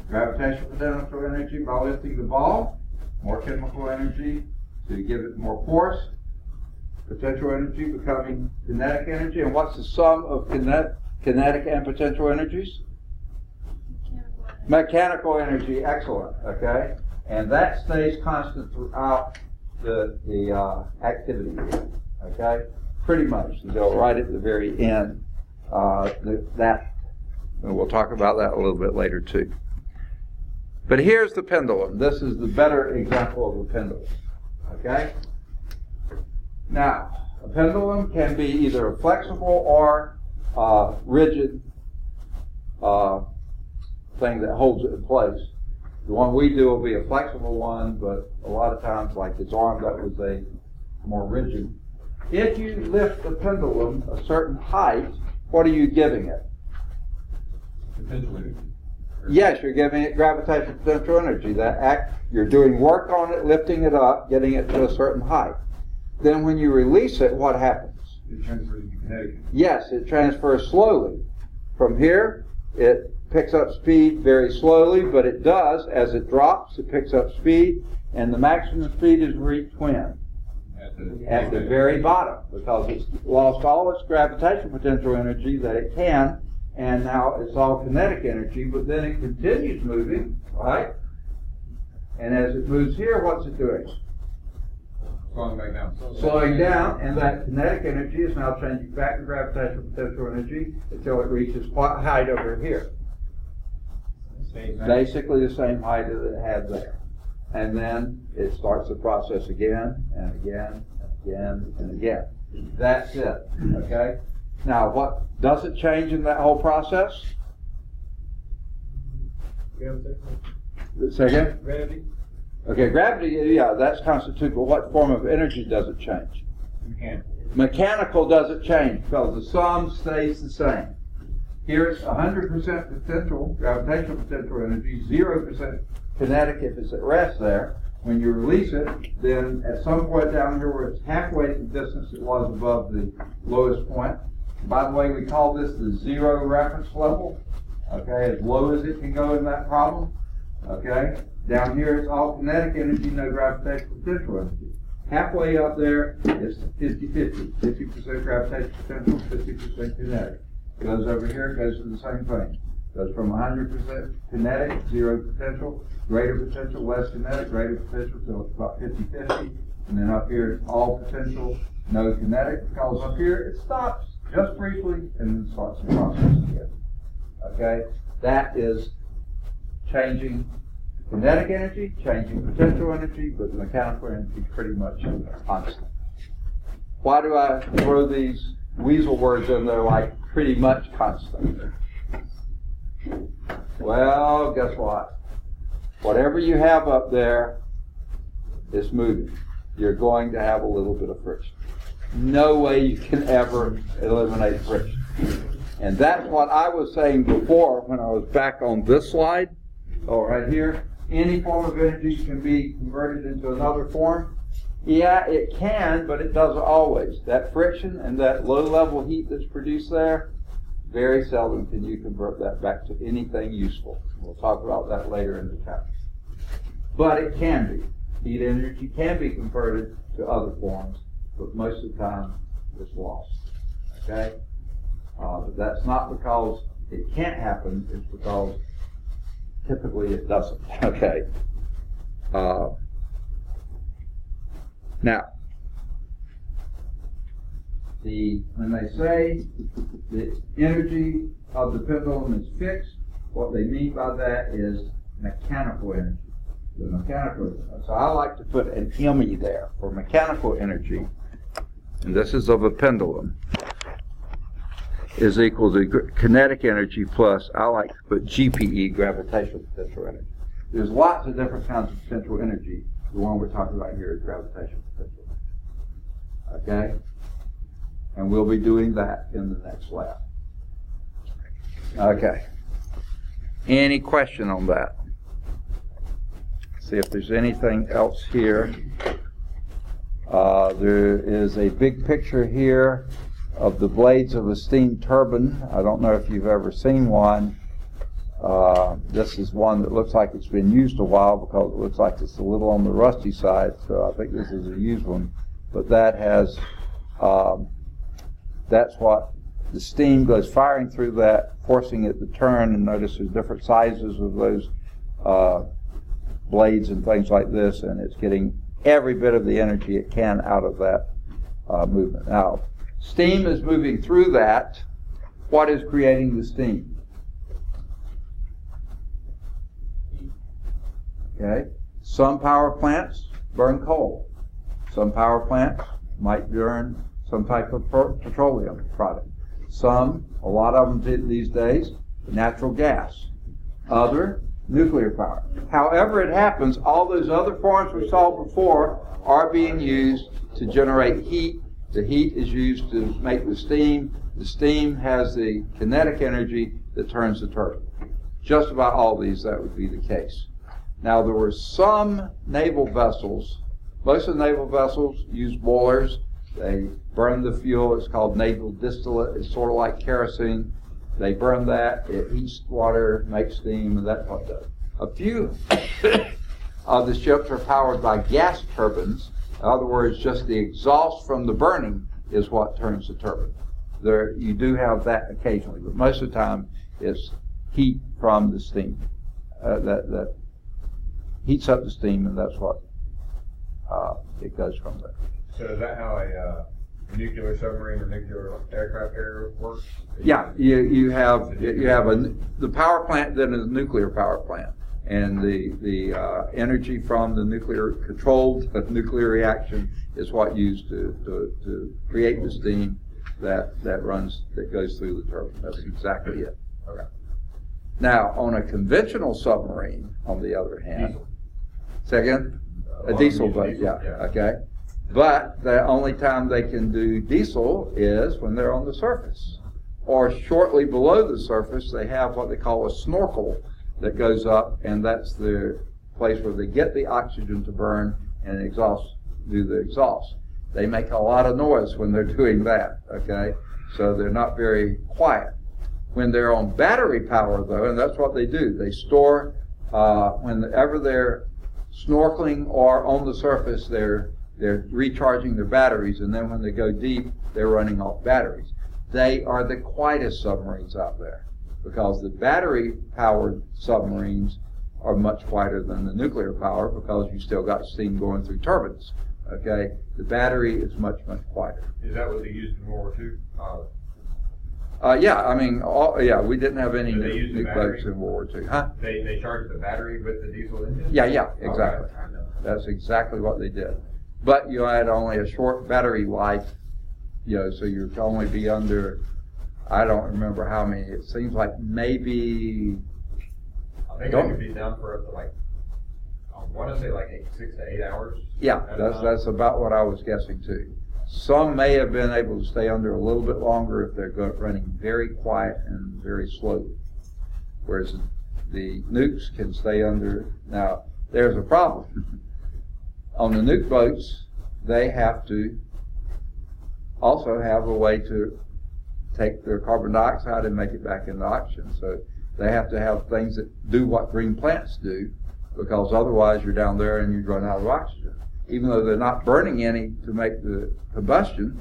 Speaker 1: gravitational potential energy by lifting the ball, more chemical energy to give it more force, potential energy becoming kinetic energy. And what's the sum of kinetic and potential energies? Mechanical energy, excellent, okay? And that stays constant throughout the activity here, okay? Pretty much, until right at the very end. And we'll talk about that a little bit later too. But here's the pendulum. This is the better example of a pendulum, okay? Now, a pendulum can be either a flexible or rigid thing that holds it in place. The one we do will be a flexible one, but a lot of times, like its arm, that was a more rigid. If you lift the pendulum a certain height, what are you giving it?
Speaker 4: Potential energy.
Speaker 1: Yes, you're giving it gravitational potential energy. You're doing work on it, lifting it up, getting it to a certain height. Then when you release it, what happens?
Speaker 4: It transfers to kinetic energy.
Speaker 1: Yes, it transfers slowly. From here, it picks up speed very slowly, but it does. As it drops, it picks up speed, and the maximum speed is reached when? At the very bottom, because it's lost all its gravitational potential energy that it can, and now it's all kinetic energy, but then it continues moving, right? And as it moves here, what's it doing?
Speaker 4: Slowing back down.
Speaker 1: slowing down, and that kinetic energy is now changing back to gravitational potential energy until it reaches what height over here? Basically the same height that it had there. And then it starts the process again and again and again and again. That's it. Okay? Now, what doesn't change in that whole process? Say again?
Speaker 5: Gravity.
Speaker 1: Okay, gravity, yeah, that's constituted, but what form of energy does it change?
Speaker 4: Mechanical.
Speaker 1: Mechanical doesn't change because the sum stays the same. Here it's 100% potential, gravitational potential energy, 0% kinetic if it's at rest there. When you release it, then at some point down here where it's halfway the distance it was above the lowest point. By the way, we call this the zero reference level. Okay, as low as it can go in that problem. Okay, down here it's all kinetic energy, no gravitational potential energy. Halfway up there is 50-50, 50% gravitational potential, 50% kinetic. Goes over here, goes to the same thing. Goes from 100% kinetic, zero potential, greater potential, less kinetic, greater potential, so it's about 50-50. And then up here it's all potential, no kinetic, because up here it stops just briefly and then starts the process again. Okay? That is changing kinetic energy, changing potential energy, but the mechanical energy is pretty much constant. Why do I throw these weasel words in there like pretty much constant? Well, guess what? Whatever you have up there is moving. You're going to have a little bit of friction. No way you can ever eliminate friction. And that's what I was saying before when I was back on this slide. Oh, right here. Any form of energy can be converted into another form. Yeah, it can, but it doesn't always. That friction and that low-level heat that's produced there, very seldom can you convert that back to anything useful. We'll talk about that later in the chapter. But it can be. Heat energy can be converted to other forms, but most of the time it's lost. Okay? But that's not because it can't happen, it's because typically it doesn't. Okay. Now, when they say the energy of the pendulum is fixed, what they mean by that is mechanical energy. The mechanical, so I like to put an ME there for mechanical energy, and this is of a pendulum, is equal to kinetic energy plus, I like to put GPE, gravitational potential energy. There's lots of different kinds of potential energy. The one we're talking about here is gravitational potential energy. Okay? And we'll be doing that in the next lab. Okay. Any question on that? See if there's anything else here. There is a big picture here of the blades of a steam turbine. I don't know if you've ever seen one. This is one that looks like it's been used a while because it looks like it's a little on the rusty side, so I think this is a used one. But that has, that's what the steam goes firing through that, forcing it to turn, and notice there's different sizes of those blades and things like this, and it's getting every bit of the energy it can out of that movement. Now, steam is moving through that. What is creating the steam? Okay. Some power plants burn coal. Some power plants might burn some type of petroleum product. Some, a lot of them these days, natural gas. Other, nuclear power. However it happens, all those other forms we saw before are being used to generate heat. The heat is used to make the steam. The steam has the kinetic energy that turns the turbine. Just about all these, that would be the case. Now, there were some naval vessels. Most of the naval vessels use boilers. They burn the fuel. It's called naval distillate. It's sort of like kerosene. They burn that. It heats water, makes steam, and that's what it does. A few of the ships are powered by gas turbines. In other words, just the exhaust from the burning is what turns the turbine. There, you do have that occasionally, but most of the time it's heat from the steam that heats up the steam, and that's what it goes from there.
Speaker 4: So is that how a nuclear submarine or nuclear aircraft carrier works?
Speaker 1: Yeah, you have the power plant, then is a nuclear power plant, and the energy from the nuclear controlled nuclear reaction is what used to create the steam that goes through the turbine. That's exactly it.
Speaker 4: Okay.
Speaker 1: Now, on a conventional submarine, on the other hand,
Speaker 4: Diesel.
Speaker 1: second, a diesel boat, yeah, okay. But the only time they can do diesel is when they're on the surface. Or shortly below the surface, they have what they call a snorkel that goes up, and that's the place where they get the oxygen to burn and do the exhaust. They make a lot of noise when they're doing that, okay? So they're not very quiet. When they're on battery power, though, and that's what they do, they store, whenever they're snorkeling or on the surface, they're recharging their batteries, and then when they go deep, they're running off batteries. They are the quietest submarines out there because the battery-powered submarines are much quieter than the nuclear power because you still got steam going through turbines. Okay, the battery is much, much quieter.
Speaker 4: Is that what they used in World War II?
Speaker 1: Yeah, I mean, we didn't have any
Speaker 4: So they used the
Speaker 1: nuke
Speaker 4: battery?
Speaker 1: boats in World War II. Huh?
Speaker 4: They charged the battery with the diesel engine?
Speaker 1: Yeah, exactly.
Speaker 4: Okay.
Speaker 1: That's exactly what they did. But you had only a short battery life, so you could only be under, I don't remember how many, it seems like maybe,
Speaker 4: I think it could be down for up to like, I want to say like 6 to 8 hours.
Speaker 1: yeah, that's about what I was guessing too. Some may have been able to stay under a little bit longer if they're running very quiet and very slowly. Whereas the nukes can stay under. Now, there's a problem. On the nuke boats, they have to also have a way to take their carbon dioxide and make it back into oxygen. So they have to have things that do what green plants do, because otherwise you're down there and you'd run out of oxygen. Even though they're not burning any to make the combustion,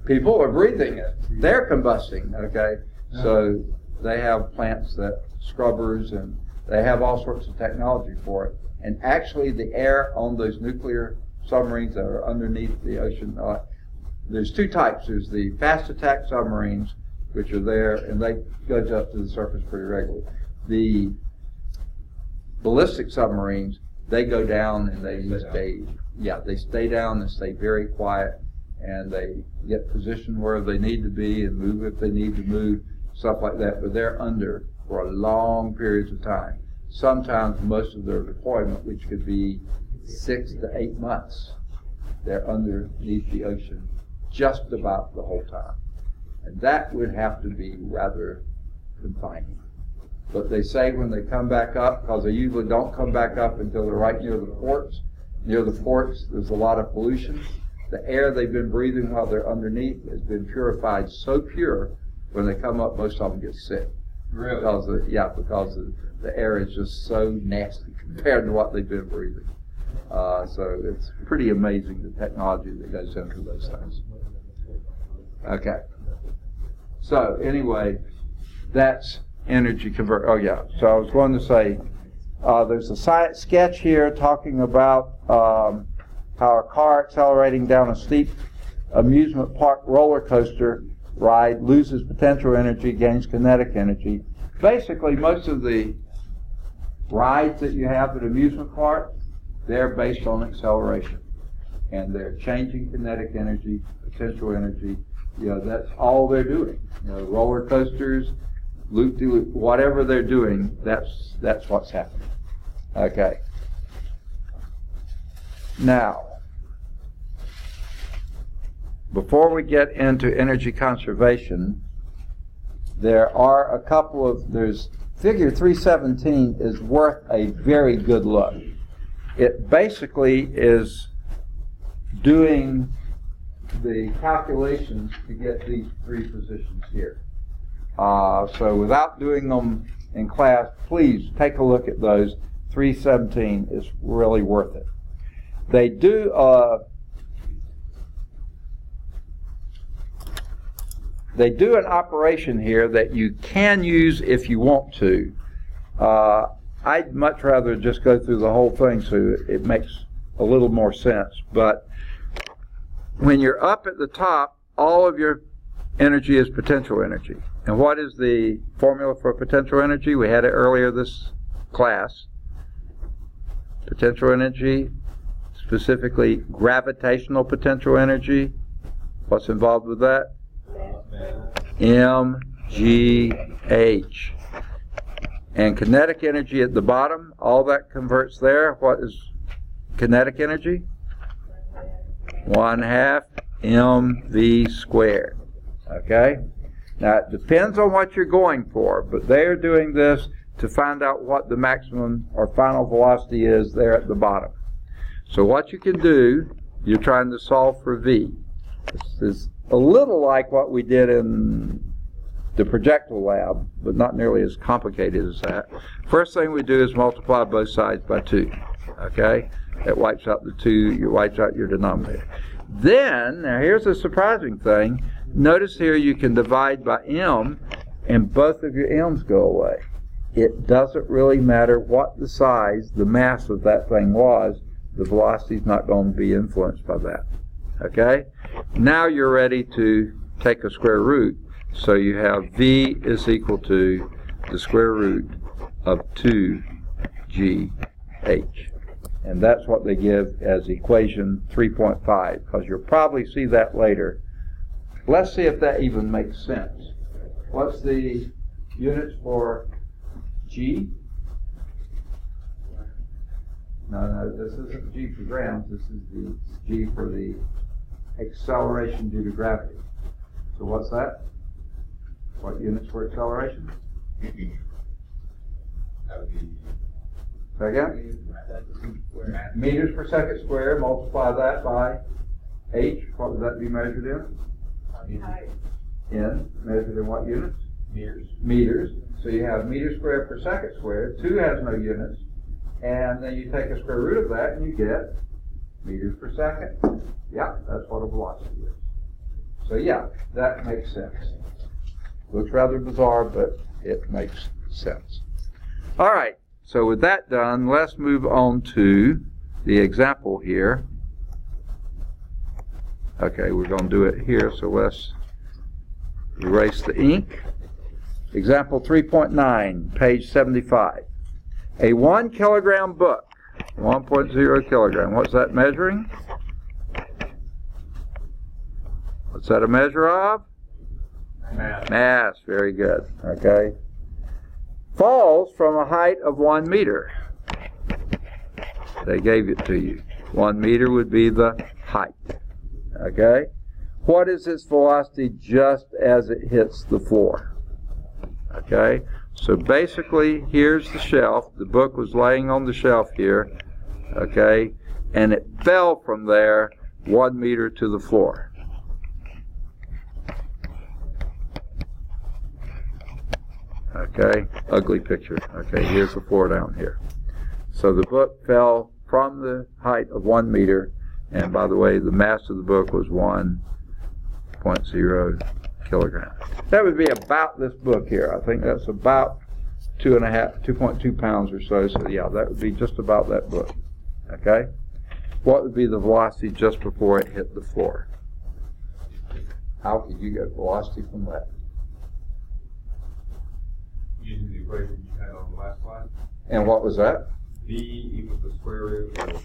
Speaker 1: people are breathing it. They're combusting, okay? So they have plants that scrubbers, and they have all sorts of technology for it. And actually the air on those nuclear submarines that are underneath the ocean, there's two types. There's the fast attack submarines, which are there, and they go up to the surface pretty regularly. The ballistic submarines, they go down and they stay down and stay very quiet, and they get positioned where they need to be and move if they need to move, stuff like that. But they're under for long periods of time. Sometimes most of their deployment, which could be 6 to 8 months, they're underneath the ocean just about the whole time. And that would have to be rather confining. But they say when they come back up, because they usually don't come back up until they're right near the ports. Near the ports, there's a lot of pollution. The air they've been breathing while they're underneath has been purified so pure, when they come up, most of them get sick.
Speaker 4: Really?
Speaker 1: Because the air is just so nasty compared to what they've been breathing. So it's pretty amazing the technology that goes into those things. Okay. So anyway, that's energy convert. Oh yeah. So I was going to say, there's a science sketch here talking about how a car accelerating down a steep amusement park roller coaster ride loses potential energy, gains kinetic energy. Basically, most of the rides that you have at amusement parks, they're based on acceleration, and they're changing kinetic energy, potential energy. That's all they're doing. Roller coasters, loop-de-loop, whatever they're doing, that's what's happening. Okay. Now, before we get into energy conservation, there are a couple of, figure 317 is worth a very good look. It basically is doing the calculations to get these three positions here. So without doing them in class, please take a look at those. 317 is really worth it. They do an operation here that you can use if you want to. I'd much rather just go through the whole thing so it makes a little more sense. But when you're up at the top, all of your energy is potential energy. And what is the formula for potential energy? We had it earlier this class. Potential energy, specifically gravitational potential energy. What's involved with that? mgh. And kinetic energy at the bottom, all that converts there. What is kinetic energy? 1/2 mv squared. Okay? Now it depends on what you're going for, but they are doing this to find out what the maximum or final velocity is there at the bottom. So what you can do, you're trying to solve for v. This is a little like what we did in the projectile lab, but not nearly as complicated as that. First thing we do is multiply both sides by 2. Okay? That wipes out the 2, it wipes out your denominator. Then, now here's a surprising thing. Notice here you can divide by m, and both of your m's go away. It doesn't really matter what the size, the mass of that thing was, the velocity is not going to be influenced by that. Okay? Now you're ready to take a square root. So you have v is equal to the square root of 2gh. And that's what they give as equation 3.5, because you'll probably see that later. Let's see if that even makes sense. What's the units for g? No, this isn't g for grams, this is the g for the acceleration due to gravity. So what's that? What units for acceleration?
Speaker 4: That would be
Speaker 1: Say again? Meters per second squared, multiply that by h. What would that be measured in? In, measured in what units?
Speaker 4: meters.
Speaker 1: Meters. So you have meters squared per second squared. 2 has no units. And then you take a square root of that and you get meters per second. Yeah, that's what a velocity is. So yeah, that makes sense. Looks rather bizarre, but it makes sense. All right, so with that done, let's move on to the example here. Okay, we're going to do it here, so let's erase the ink. Example 3.9, page 75. A 1 kilogram book, 1.0 kilogram. What's that measuring? What's that a measure of?
Speaker 4: Mass.
Speaker 1: Mass, very good. Okay. Falls from a height of 1 meter. They gave it to you. 1 meter would be the height. Okay. What is its velocity just as it hits the floor? Okay. So basically, here's the shelf. The book was laying on the shelf here. Okay. And it fell from there 1 meter to the floor. Okay, ugly picture. Okay, here's the floor down here. So the book fell from the height of 1 meter, and by the way, the mass of the book was 1.0 kilograms. That would be about this book here. I think that's about 2.2 pounds or so. So yeah, that would be just about that book. Okay? What would be the velocity just before it hit the floor? How could you get velocity from that?
Speaker 4: Using the equation you had on the last slide.
Speaker 1: And what was that?
Speaker 4: V equals the square root of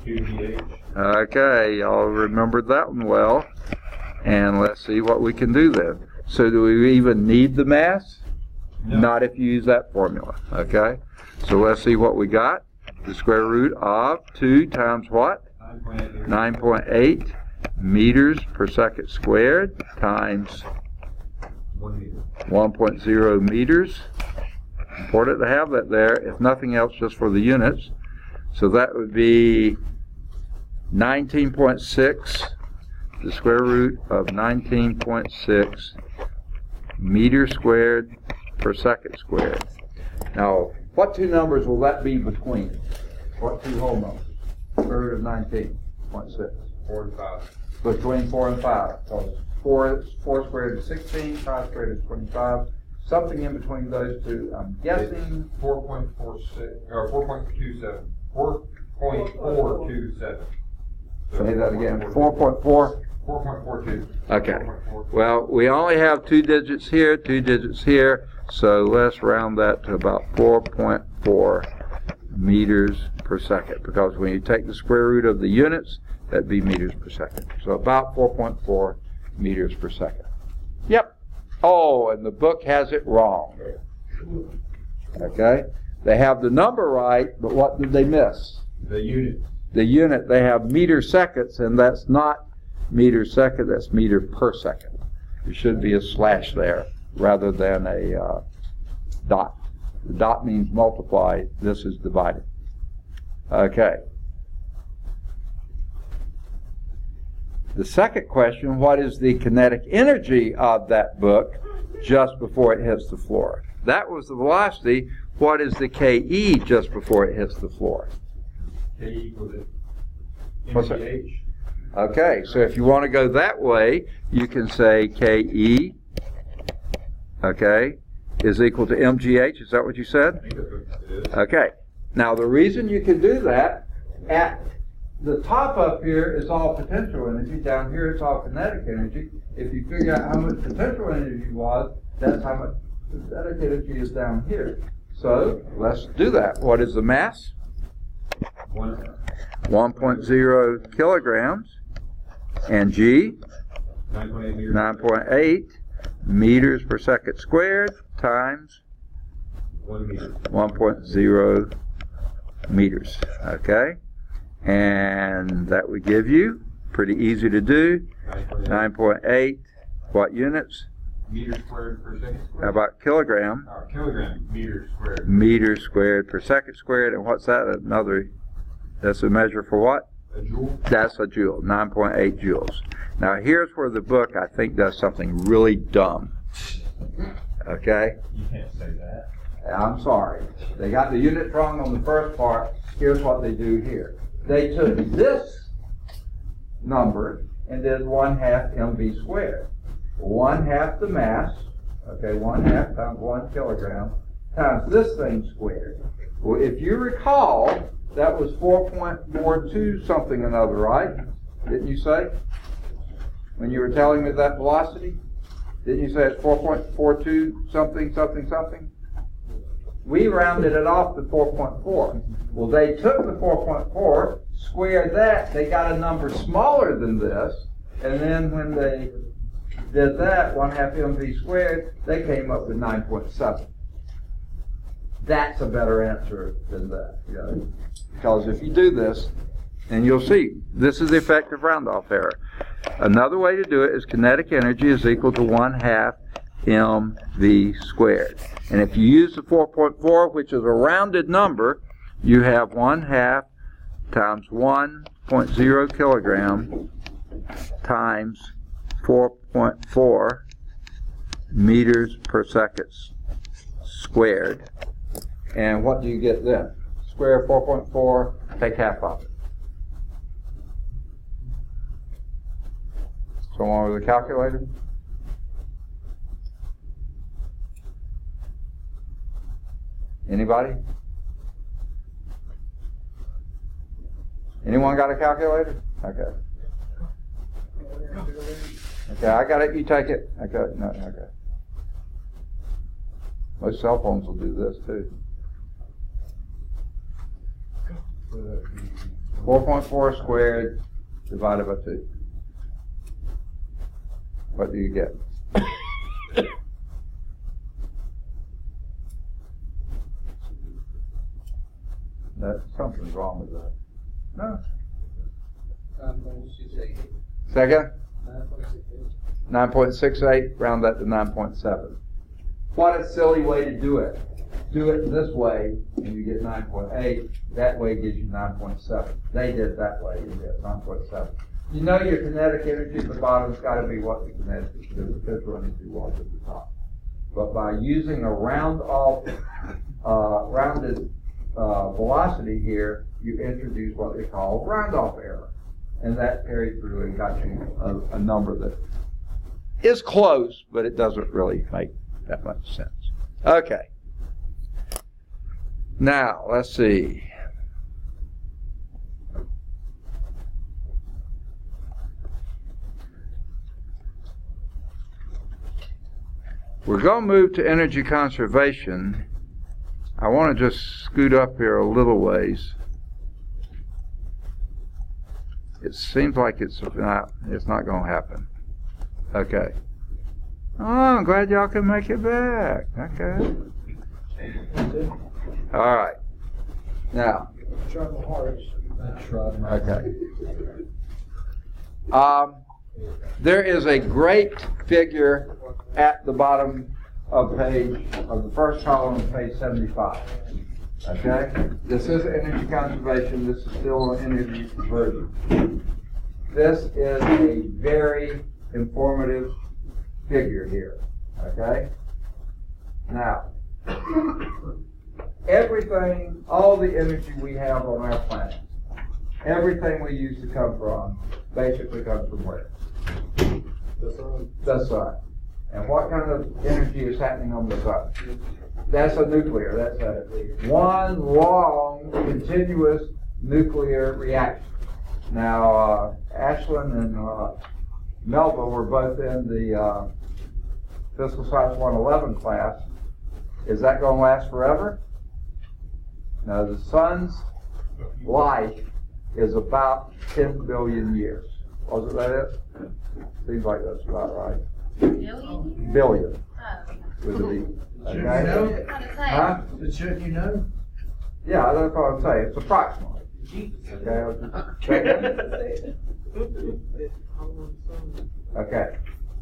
Speaker 4: 2gh.
Speaker 1: Okay, y'all remembered that one well. And let's see what we can do then. So do we even need the mass?
Speaker 4: No.
Speaker 1: Not if you use that formula. Okay? So let's see what we got. The square root of 2 times what? 9.8 meters per second squared times
Speaker 4: 1 meter.
Speaker 1: 1.0 meters. Important to have that there, if nothing else, just for the units. So that would be 19.6, the square root of 19.6 meters squared per second squared. Now, what two numbers will that be between? What two whole numbers? Square root of 19.6.
Speaker 4: 4 and 5.
Speaker 1: Between 4 and 5. So 4 squared is 16, 5 squared is 25. Something in between those two. I'm guessing
Speaker 4: 4.46 or 4.27. .427.
Speaker 1: Say that again. 4.4.
Speaker 4: 4.42.
Speaker 1: Okay.
Speaker 4: 4.42.
Speaker 1: Well, we only have 2 digits here, 2 digits here, so let's round that to about 4.4 meters per second, because when you take the square root of the units, that'd be meters per second. So about 4.4 meters per second. Yep. Oh, and the book has it wrong. Okay? They have the number right, but what did they miss?
Speaker 4: The unit.
Speaker 1: The unit, they have meter seconds, and that's not meter second, that's meter per second. There should be a slash there rather than a dot. The dot means multiply, this is divided. Okay. The second question, what is the kinetic energy of that book just before it hits the floor? That was the velocity. What is the KE just before it hits the floor?
Speaker 4: K equals
Speaker 1: What's that?
Speaker 4: MGH.
Speaker 1: Okay, so if you want to go that way, you can say KE, okay, is equal to MGH. Is that what you
Speaker 4: I
Speaker 1: said?
Speaker 4: think that's what it is.
Speaker 1: Okay. Now, the reason you can do that, at the top up here is all potential energy. Down here, it's all kinetic energy. If you figure out how much potential energy was, that's how much kinetic energy is down here. So, let's do that. What is the mass? 1.0 kilograms. And G?
Speaker 4: 9.8 meters.
Speaker 1: 9.8 meters per second squared times
Speaker 4: 1 meter.
Speaker 1: 1.0 meters. Okay? And that would give you, pretty easy to do, 9.8 what units?
Speaker 4: Meters squared per second
Speaker 1: How
Speaker 4: squared.
Speaker 1: about kilogram?
Speaker 4: Kilogram meters squared.
Speaker 1: Meters squared per second squared. And what's that? Another, that's a measure for what?
Speaker 4: A joule.
Speaker 1: That's a joule, 9.8 joules. Now here's where the book, I think, does something really dumb. Okay?
Speaker 4: You can't say that.
Speaker 1: I'm sorry. They got the units wrong on the first part. Here's what they do here. They took this number and did 1/2 mv squared. 1/2 the mass, okay, 1/2 times 1 kilogram, times this thing squared. Well, if you recall, that was 4.42 something another, right? Didn't you say? When you were telling me that velocity? Didn't you say it's 4.42 something, something, something? We rounded it off to 4.4. Well, they took the 4.4, squared that, they got a number smaller than this, and then when they did that, 1/2 mv squared, they came up with 9.7. That's a better answer than that. You know? Because if you do this, and you'll see, this is the effective round-off error. Another way to do it is kinetic energy is equal to 1/2 mv squared. And if you use the 4.4, which is a rounded number, you have 1/2 times 1.0 kilogram times 4.4 meters per second squared. And what do you get then? Square 4.4, take half of it. Someone with a calculator? Anybody? Anyone got a calculator? Okay. Okay, I got it. You take it. Okay, no, okay. Most cell phones will do this too. 4.4 squared divided by 2. What do you get? Something's wrong with that. No. Second? 9.68, round that to 9.7. What a silly way to do it. Do it this way and you get 9.8. That way gives you 9.7. They did it that way, you get 9.7. You know your kinetic energy at the bottom's got to be what the kinetic energy was at the top. But by using a rounded velocity here, you introduce what they call round-off error. And that carried through and got you a number that is close, but it doesn't really make that much sense. Okay. Now, let's see. We're going to move to energy conservation. I want to just scoot up here a little ways. It seems like it's not going to happen. Okay. Oh, I'm glad y'all can make it back. Okay. All right. Now. Okay. There is a great figure at the bottom of the first column of page 75. Okay? This is energy conservation. This is still an energy conversion. This is a very informative figure here. Okay? Now, everything, all the energy we have on our planet, everything we use to come from, basically comes from where?
Speaker 5: The sun.
Speaker 1: The sun. And what kind of energy is happening on the sun? That's a nuclear. That's a one long, continuous nuclear reaction. Now, Ashlyn and Melba were both in the Physical Science 111 class. Is that going to last forever? No, the sun's life is about 10 billion years. Wasn't that it? Seems like that's about right.
Speaker 6: Billion?
Speaker 1: Billion.
Speaker 6: Oh.
Speaker 1: With a B.
Speaker 5: Shouldn't
Speaker 1: Okay?
Speaker 5: you know?
Speaker 6: What to say?
Speaker 1: Huh?
Speaker 5: But shouldn't you know?
Speaker 1: Yeah, that's what I'm saying. It's approximately. Okay, I was just checking. Okay.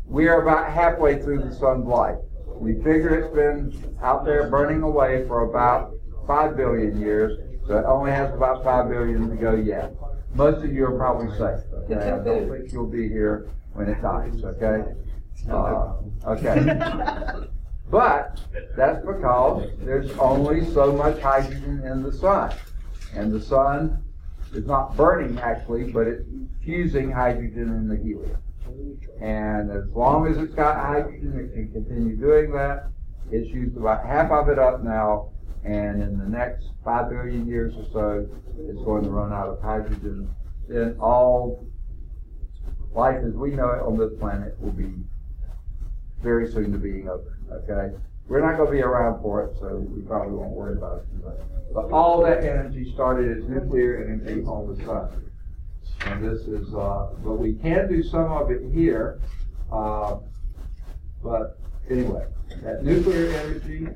Speaker 1: We are about halfway through the sun's life. We figure it's been out there burning away for about 5 billion years, so it only has about 5 billion to go yet. Most of you are probably safe, okay? I don't think you'll be here when it dies, okay? Okay. But that's because there's only so much hydrogen in the sun. And the sun is not burning actually, but it's fusing hydrogen in the helium. And as long as it's got hydrogen, it can continue doing that. It's used about half of it up now, and in the next 5 billion years or so, it's going to run out of hydrogen. Then all life as we know it on this planet will be very soon to being over, okay? We're not going to be around for it, so we probably won't worry about it too much. But all that energy started as nuclear energy on the sun. And this is, but we can do some of it here. But anyway, that nuclear energy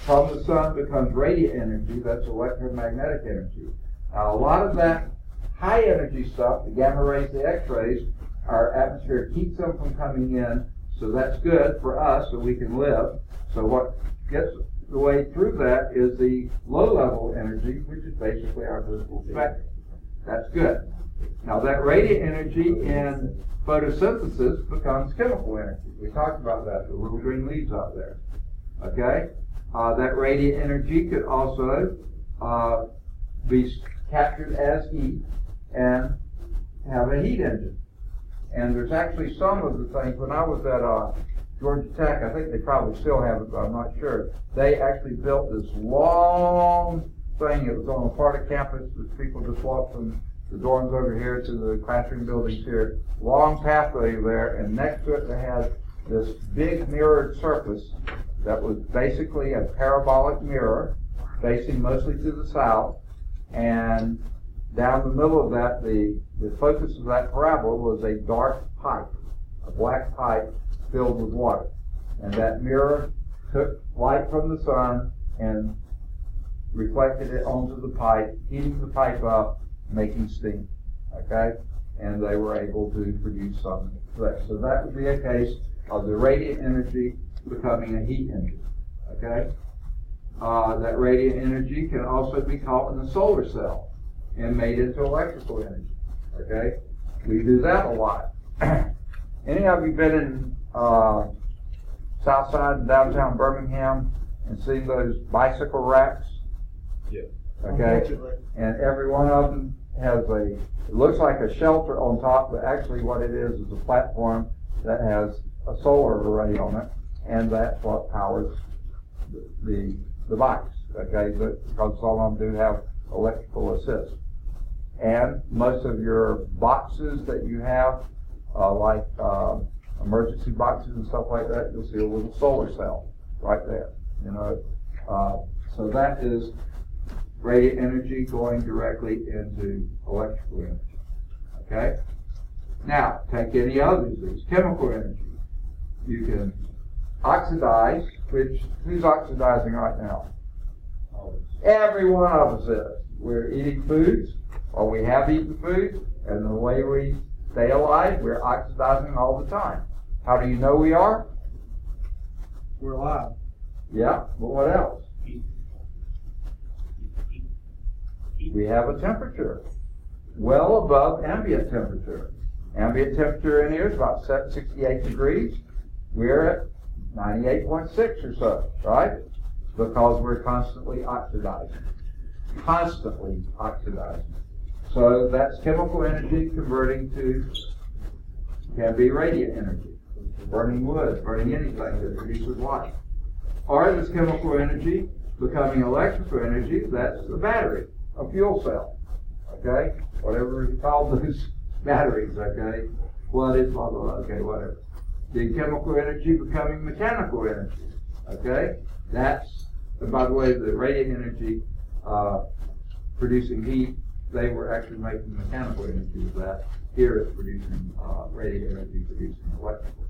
Speaker 1: from the sun becomes radiant energy. That's electromagnetic energy. Now, a lot of that high energy stuff, the gamma rays, the X-rays, our atmosphere keeps them from coming in. So that's good for us, so we can live. So what gets the way through that is the low-level energy, which is basically our visible spectrum. That's good. Now that radiant energy in photosynthesis becomes chemical energy. We talked about that, the little green leaves out there. Okay? That radiant energy could also be captured as heat and have a heat engine. And there's actually some of the things, when I was at Georgia Tech, I think they probably still have it, but I'm not sure. They actually built this long thing. It was on a part of campus that people just walked from the dorms over here to the classroom buildings here. Long pathway there, and next to it they had this big mirrored surface that was basically a parabolic mirror facing mostly to the south, and down the middle of that, the focus of that parabola was a dark pipe, a black pipe filled with water. And that mirror took light from the sun and reflected it onto the pipe, heating the pipe up, making steam. Okay? And they were able to produce some effect. So that would be a case of the radiant energy becoming a heat engine. Okay? That radiant energy can also be caught in the solar cell and made into electrical energy. Okay? We do that a lot. Any of you been in South Side and downtown Birmingham and seen those bicycle racks?
Speaker 4: Yeah.
Speaker 1: Okay? And every one of them has it looks like a shelter on top, but actually what it is a platform that has a solar array on it, and that's what powers the bikes. Okay? Because some of them do have electrical assist. And most of your boxes that you have, like emergency boxes and stuff like that, you'll see a little solar cell right there. So that is radiant energy going directly into electrical energy. Okay? Now, take any others, these chemical energy. You can oxidize, who's oxidizing right now? Every one of us is. We're eating foods, or we have eaten foods, and the way we stay alive, we're oxidizing all the time. How do you know we are?
Speaker 2: We're alive.
Speaker 1: Yeah, but what else? We have a temperature well above ambient temperature. Ambient temperature in here is about 68 degrees. We're at 98.6 or so, right? Because we're constantly oxidizing. Constantly oxidizing. So that's chemical energy converting to, can be radiant energy. Burning wood, burning anything that produces light. Or this chemical energy becoming electrical energy, that's the battery, a fuel cell. Okay? Whatever you call those batteries, okay? Flooded, blah, blah, blah, okay, whatever. The chemical energy becoming mechanical energy. Okay? That's, and by the way, the radiant energy producing heat, they were actually making mechanical energy with that. Here it's producing radiant energy producing electrical.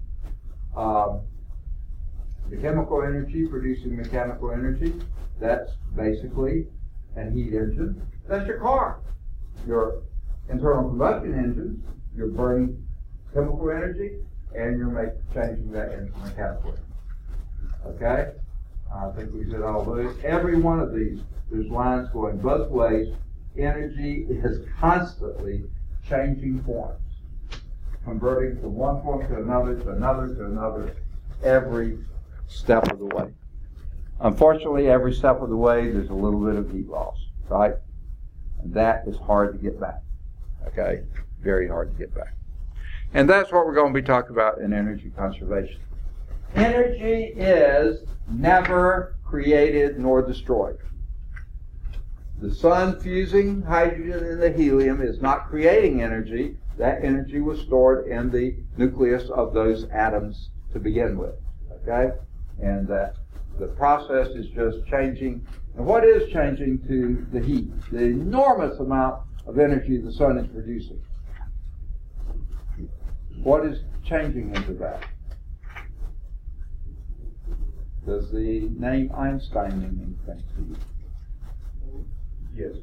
Speaker 1: The chemical energy producing mechanical energy, that's basically a heat engine. That's your car. Your internal combustion engines, you're burning chemical energy and you're changing that into mechanical energy. Okay? I think we said all those. Every one of these, there's lines going both ways. Energy is constantly changing forms, converting from one form to another, to another, to another, every step of the way. Unfortunately, every step of the way, there's a little bit of heat loss, right? And that is hard to get back, okay? Very hard to get back. And that's what we're going to be talking about in energy conservation. Energy is never created nor destroyed. The sun fusing hydrogen and the helium is not creating energy. That energy was stored in the nucleus of those atoms to begin with, okay? And that the process is just changing. And what is changing to the heat? The enormous amount of energy the sun is producing. What is changing into that? Does the name Einstein mean anything to you?
Speaker 4: Yes.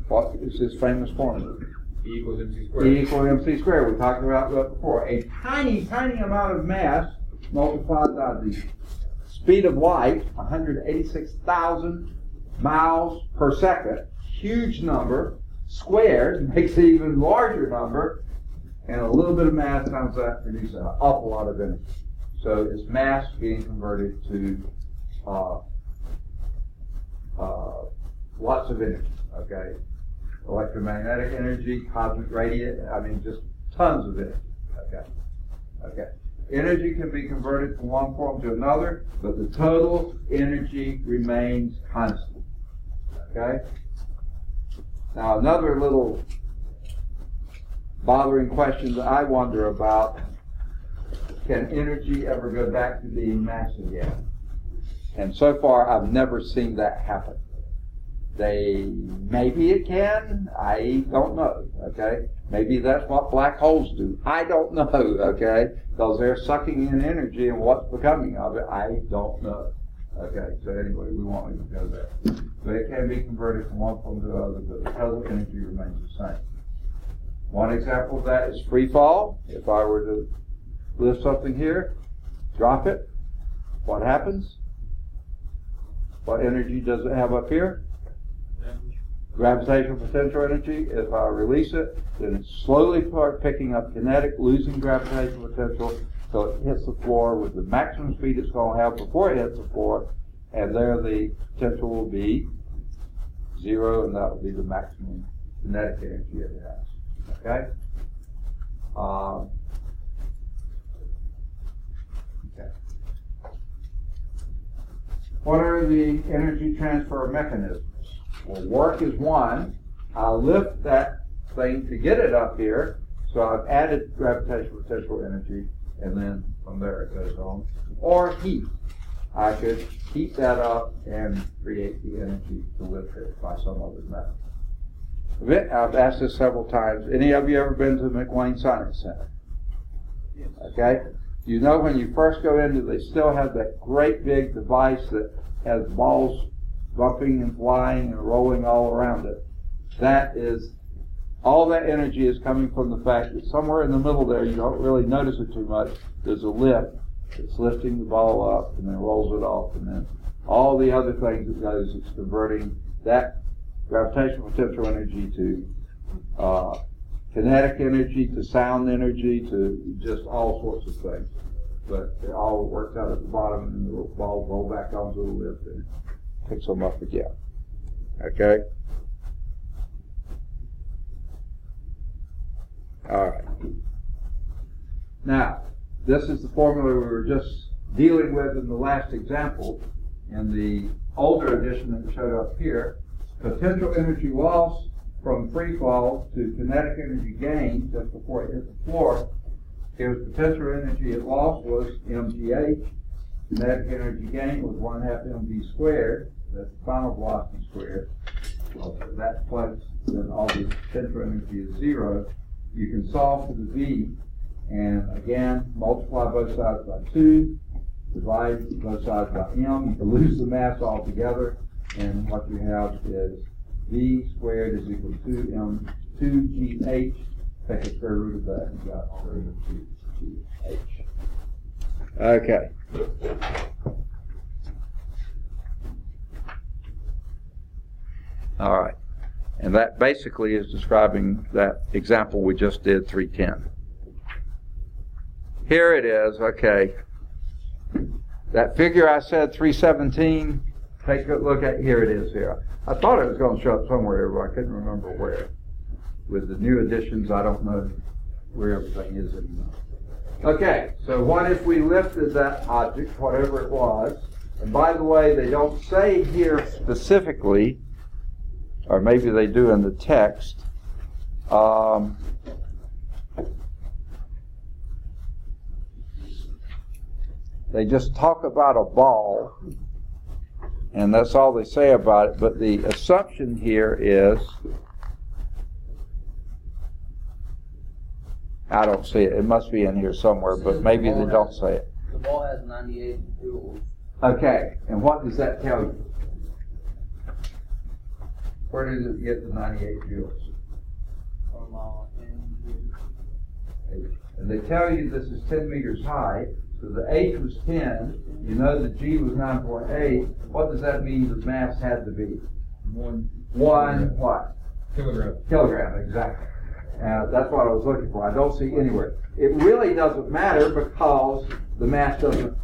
Speaker 1: What is his famous formula?
Speaker 4: E equals mc squared.
Speaker 1: E equals mc squared. We talked about that before. A tiny, tiny amount of mass multiplied by the speed of light, 186,000 miles per second, huge number, squared makes an even larger number, and a little bit of mass times that produces an awful lot of energy. So it's mass being converted to lots of energy, okay? Electromagnetic energy, cosmic radiant, just tons of energy, okay? Energy can be converted from one form to another, but the total energy remains constant, okay? Now, another little bothering question that I wonder about, can energy ever go back to being mass again? And so far, I've never seen that happen. Maybe it can, I don't know, okay? Maybe that's what black holes do. I don't know, okay? Because they're sucking in energy, and what's becoming of it, I don't know. Okay, so anyway, we won't even go there. But it can be converted from one form to the other, but the total energy remains the same. One example of that is free fall. If I were to lift something here, drop it, what happens? What energy does it have up here? Gravitational potential energy. If I release it, then it slowly starts picking up kinetic, losing gravitational potential, so it hits the floor with the maximum speed it's going to have before it hits the floor, and there the potential will be 0, and that will be the maximum kinetic energy it has. Okay? Okay. What are the energy transfer mechanisms? Well, work is one. I'll lift that thing to get it up here, so I've added gravitational potential energy, and then from there it goes on. Or heat. I could heat that up and create the energy to lift it by some other method. I've asked this several times. Any of you ever been to the McWayne Science Center?
Speaker 2: Yes.
Speaker 1: Okay? You know when you first go into, they still have that great big device that has balls bumping and flying and rolling all around it. That is, all that energy is coming from the fact that somewhere in the middle there, you don't really notice it too much, there's a lift. It's lifting the ball up and then rolls it off, and then all the other things it does, it's converting that gravitational potential energy to kinetic energy, to sound energy, to just all sorts of things. But it all works out at the bottom, and then the balls roll back onto the lift and picks them up again. Okay? All right. Now, this is the formula we were just dealing with in the last example. In the older edition that showed up here, potential energy loss from free fall to kinetic energy gain just before it hit the floor. Here's potential energy it lost was mgh. Kinetic energy gain was 1/2 mv squared. That's the final velocity squared. Well, at that place, then all the potential energy is 0. You can solve for the v, and again, multiply both sides by 2, divide both sides by m. You can lose the mass altogether, and what you have is v squared is equal to 2gh. Take the square root of that, and you got square root of 2gh. Okay. All right. And that basically is describing that example we just did, 310. Here it is, okay. That figure I said, 317, take a good look at, here it is here. I thought it was going to show up somewhere, but I couldn't remember where. With the new additions, I don't know where everything is anymore. Okay, so what if we lifted that object, whatever it was, and by the way, they don't say here specifically, or maybe they do in the text, they just talk about a ball, and that's all they say about it, but the assumption here is, I don't see it, it must be in here somewhere, but maybe they don't say it.
Speaker 5: The ball has 98 joules.
Speaker 1: Okay, and what does that tell you? Where does it get the 98 joules?
Speaker 5: From
Speaker 1: And they tell you this is 10 meters high, so the h was 10, you know the g was 9.8. What does that mean the mass had to be? One what? Kilogram, exactly. That's what I was looking for. I don't see anywhere. It really doesn't matter because the mass doesn't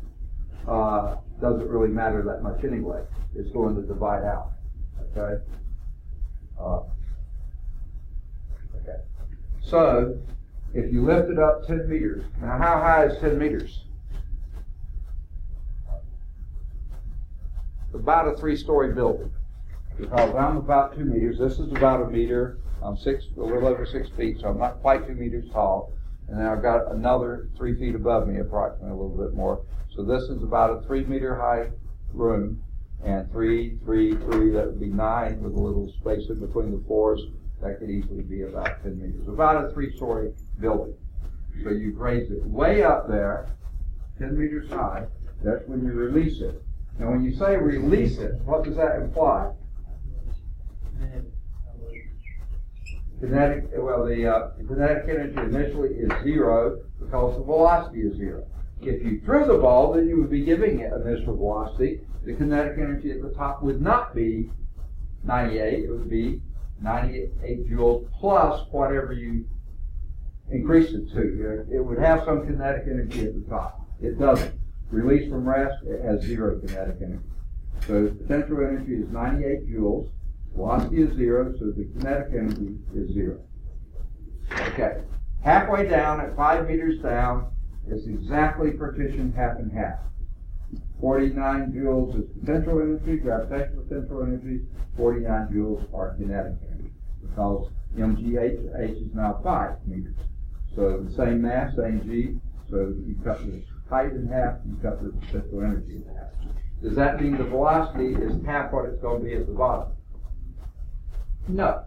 Speaker 1: really matter that much anyway. It's going to divide out. Okay. Okay. So if you lift it up 10 meters, now how high is 10 meters? About a 3-story building. Because I'm about 2 meters. This is about a meter. I'm a little over 6 feet, so I'm not quite 2 meters tall. And then I've got another 3 feet above me, approximately a little bit more. So this is about a 3 meter high room. And 3, 3, 3, that would be 9 with a little space in between the floors. That could easily be about 10 meters. About a 3-story building. So you've raised it way up there, 10 meters high. That's when you release it. Now when you say release it, what does that imply? Kinetic, well, the kinetic energy initially is 0 because the velocity is 0. If you threw the ball, then you would be giving it initial velocity. The kinetic energy at the top would not be 98. It would be 98 joules plus whatever you increase it to. It would have some kinetic energy at the top. It doesn't. Release from rest, it has 0 kinetic energy. So potential energy is 98 joules. Velocity is 0, so the kinetic energy is 0. Okay. Halfway down, at 5 meters down, it's exactly partitioned half and half. 49 joules is potential energy, gravitational potential energy. 49 joules are kinetic energy because mgh is now 5 meters. So the same mass, same g, So you cut the height in half, you cut the potential energy in half. Does that mean the velocity is half what it's going to be at the bottom? No,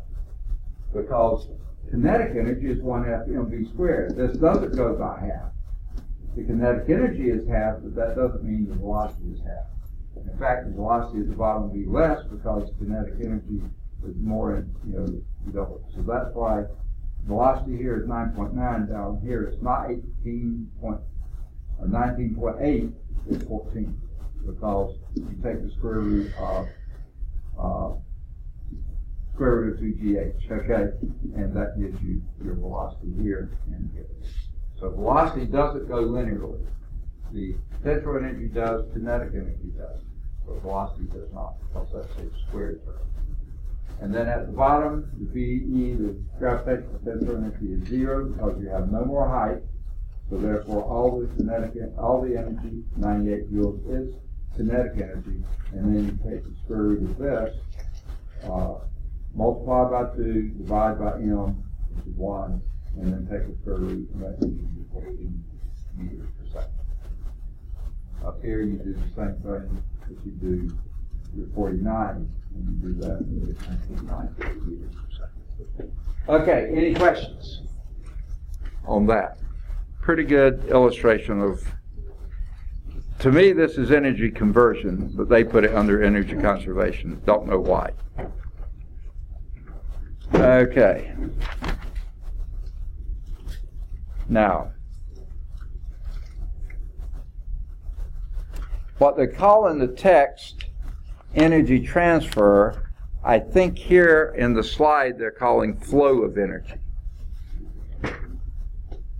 Speaker 1: because kinetic energy is 1/2 mv squared. This doesn't go by half. The kinetic energy is half, but that doesn't mean the velocity is half. In fact, the velocity at the bottom will be less because kinetic energy is more in, double. So that's why velocity here is 9.9. Down here it's not 19.8. It's 14 because you take the square root of 2gh. Okay, and that gives you your velocity here and here. So velocity doesn't go linearly. The potential energy does, kinetic energy does, but velocity does not, because that's a squared term. And then at the bottom, the VE, the gravitational potential energy is 0 because you have no more height. So therefore, all the energy, 98 joules, is kinetic energy. And then you take the square root of this, multiply by 2, divide by m, which is 1, and then take the square root, and that gives you 14 meters per second. Up here, you do the same thing that you do your 49, and you do that with 1990 meters per second. Okay, any questions on that? Pretty good illustration of, to me, this is energy conversion, but they put it under energy conservation. Don't know why. Okay. Now, what they call in the text energy transfer, I think here in the slide they're calling flow of energy.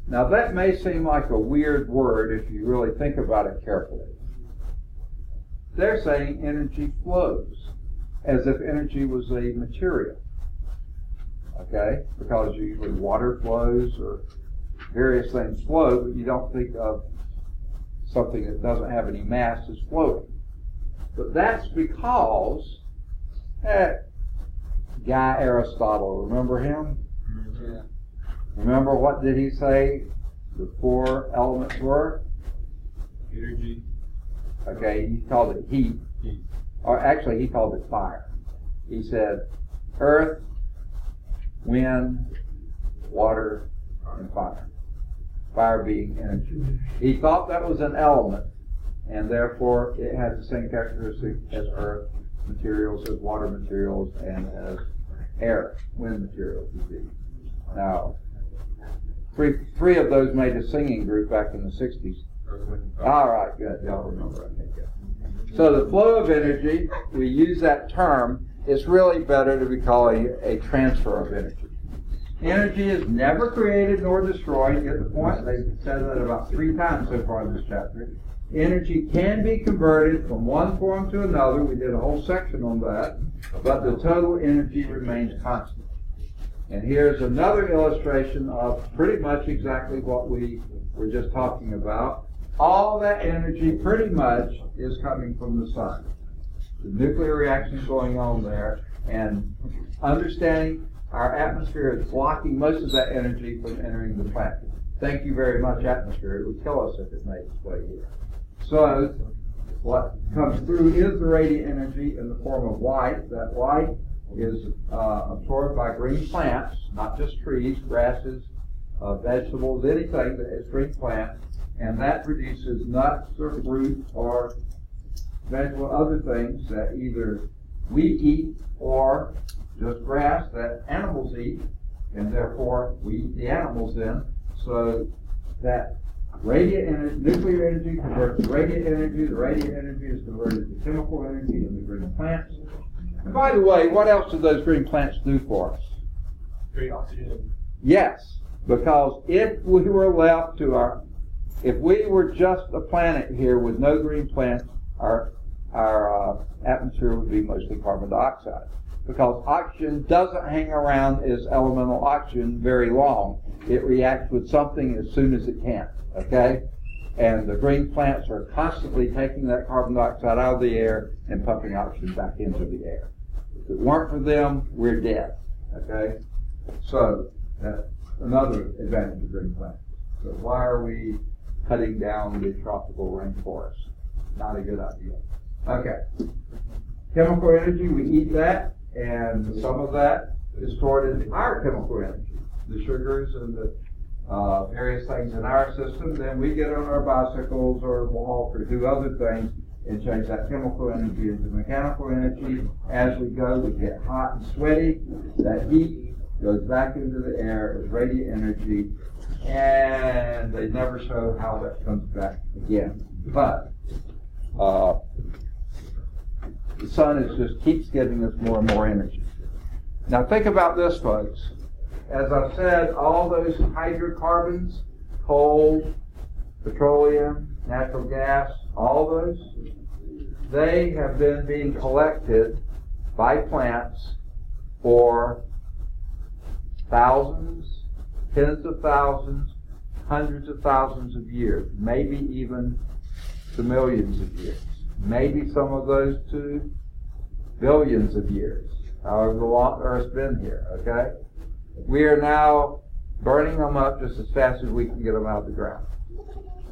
Speaker 1: Now that may seem like a weird word if you really think about it carefully. They're saying energy flows, as if energy was a material. Okay? Because usually water flows or various things flow, but you don't think of something that doesn't have any mass as floating. But that's because guy Aristotle, remember him?
Speaker 5: Yeah.
Speaker 1: Remember what did he say the 4 elements were?
Speaker 4: Energy.
Speaker 1: Okay, he called it heat. Or actually he called it fire. He said earth, wind, water, and fire. Fire being energy. He thought that was an element, and therefore it has the same characteristic as earth materials, as water materials, and as air, wind materials would be. Now, three of those made a singing group back in the 60s. All right, good. Y'all remember. Okay, good. So the flow of energy, we use that term. It's really better to be calling it a transfer of energy. Energy is never created nor destroyed. Get the point? They've said that about 3 times so far in this chapter. Energy can be converted from one form to another. We did a whole section on that. But the total energy remains constant. And here's another illustration of pretty much exactly what we were just talking about. All that energy pretty much is coming from the sun. The nuclear reaction is going on there, and understanding our atmosphere is blocking most of that energy from entering the planet. Thank you very much, atmosphere. It would kill us if it made its way here. So what comes through is the radiant energy in the form of light. That light is absorbed by green plants, not just trees, grasses, vegetables, anything that is green plant, and that produces nuts or fruit or vegetable other things that either we eat or just grass that animals eat, and therefore we eat the animals then. So that radiant energy, nuclear energy converts to radiant energy. The radiant energy is converted to chemical energy in the green plants. And by the way, what else do those green plants do for us?
Speaker 4: Create oxygen.
Speaker 1: Yes, because if we were left to if we were just a planet here with no green plants, our atmosphere would be mostly carbon dioxide. Because oxygen doesn't hang around as elemental oxygen very long. It reacts with something as soon as it can, okay? And the green plants are constantly taking that carbon dioxide out of the air and pumping oxygen back into the air. If it weren't for them, we're dead, okay? So that's another advantage of green plants. So why are we cutting down the tropical rainforest. Not a good idea. Okay. Chemical energy, we eat that, and some of that is stored in our chemical energy, the sugars and the various things in our system. Then we get on our bicycles or walk or do other things and change that chemical energy into mechanical energy. As we go, we get hot and sweaty. That heat goes back into the air as radiant energy, and they never show how that comes back again. But the sun just keeps giving us more and more energy. Now think about this, folks. As I said, all those hydrocarbons, coal, petroleum, natural gas, all those, they have been being collected by plants for thousands, tens of thousands, hundreds of thousands of years, maybe even to millions of years. Maybe some of those to billions of years, however long Earth's been here, okay? We are now burning them up just as fast as we can get them out of the ground.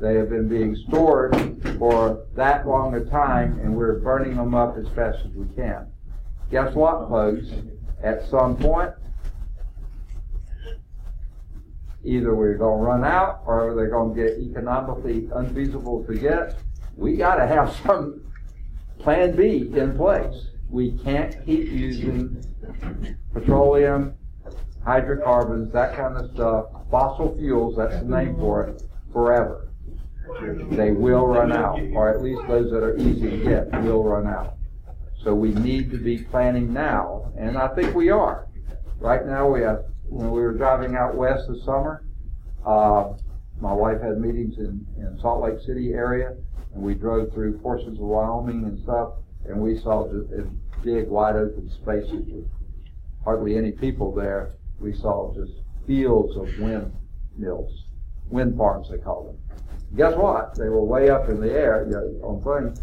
Speaker 1: They have been being stored for that long a time, and we're burning them up as fast as we can. Guess what, folks? At some point, either we're going to run out or they're going to get economically unfeasible to get. We got to have some plan B in place. We can't keep using petroleum, hydrocarbons, that kind of stuff, fossil fuels, that's the name for it, forever. They will run out, or at least those that are easy to get will run out. So we need to be planning now, and I think we are. Right now, when we were driving out west this summer, my wife had meetings in Salt Lake City area, and we drove through portions of Wyoming and stuff, and we saw just big, wide open spaces with hardly any people there. We saw just fields of windmills, wind farms they call them. Guess what? They were way up in the air, on things.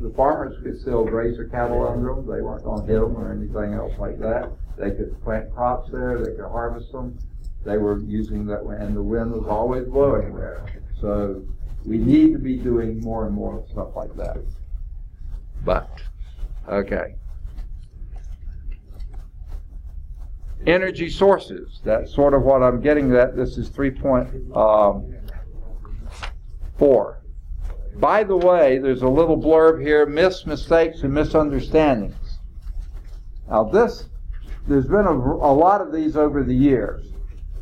Speaker 1: The farmers could still graze their cattle under them. They weren't going to hit them or anything else like that. They could plant crops there. They could harvest them. They were using that, and the wind was always blowing there. So we need to be doing more and more stuff like that. But, okay. Energy sources. That's sort of what I'm getting at. This is 3.4. By the way, there's a little blurb here, mistakes, and misunderstandings. Now there's been a lot of these over the years.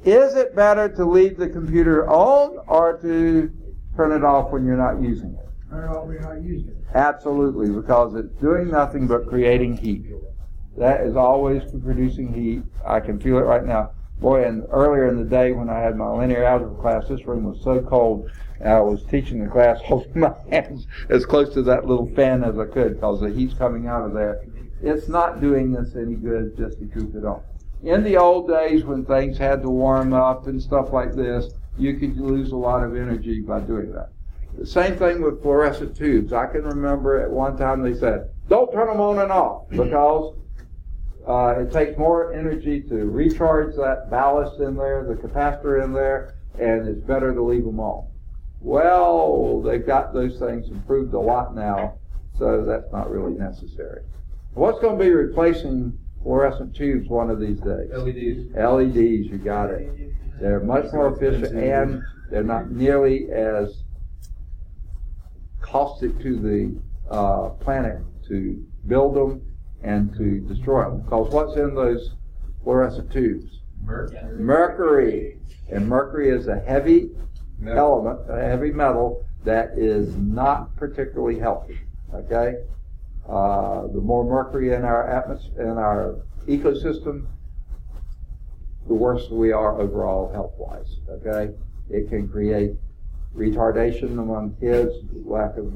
Speaker 1: Is it better to leave the computer on or to turn it off when you're not using it?
Speaker 2: Turn it off when you're not using it.
Speaker 1: Absolutely, because it's doing nothing but creating heat. That is always producing heat. I can feel it right now. Boy, and earlier in the day when I had my linear algebra class, this room was so cold, and I was teaching the class holding my hands as close to that little fan as I could because the heat's coming out of there. It's not doing us any good just to keep it on. In the old days when things had to warm up and stuff like this, you could lose a lot of energy by doing that. The same thing with fluorescent tubes. I can remember at one time they said, don't turn them on and off because it takes more energy to recharge that ballast in there, the capacitor in there, and it's better to leave them on. Well, they've got those things improved a lot now, so that's not really necessary. What's going to be replacing fluorescent tubes one of these days?
Speaker 4: LEDs.
Speaker 1: LEDs, you got it. They're much more efficient, and they're not nearly as caustic to the planet to build them and to destroy them. Because what's in those fluorescent tubes? Mercury. And mercury is a heavy element, a heavy metal that is not particularly healthy. Okay? The more mercury in our atmosphere, in our ecosystem, the worse we are overall health-wise. Okay? It can create retardation among kids, lack of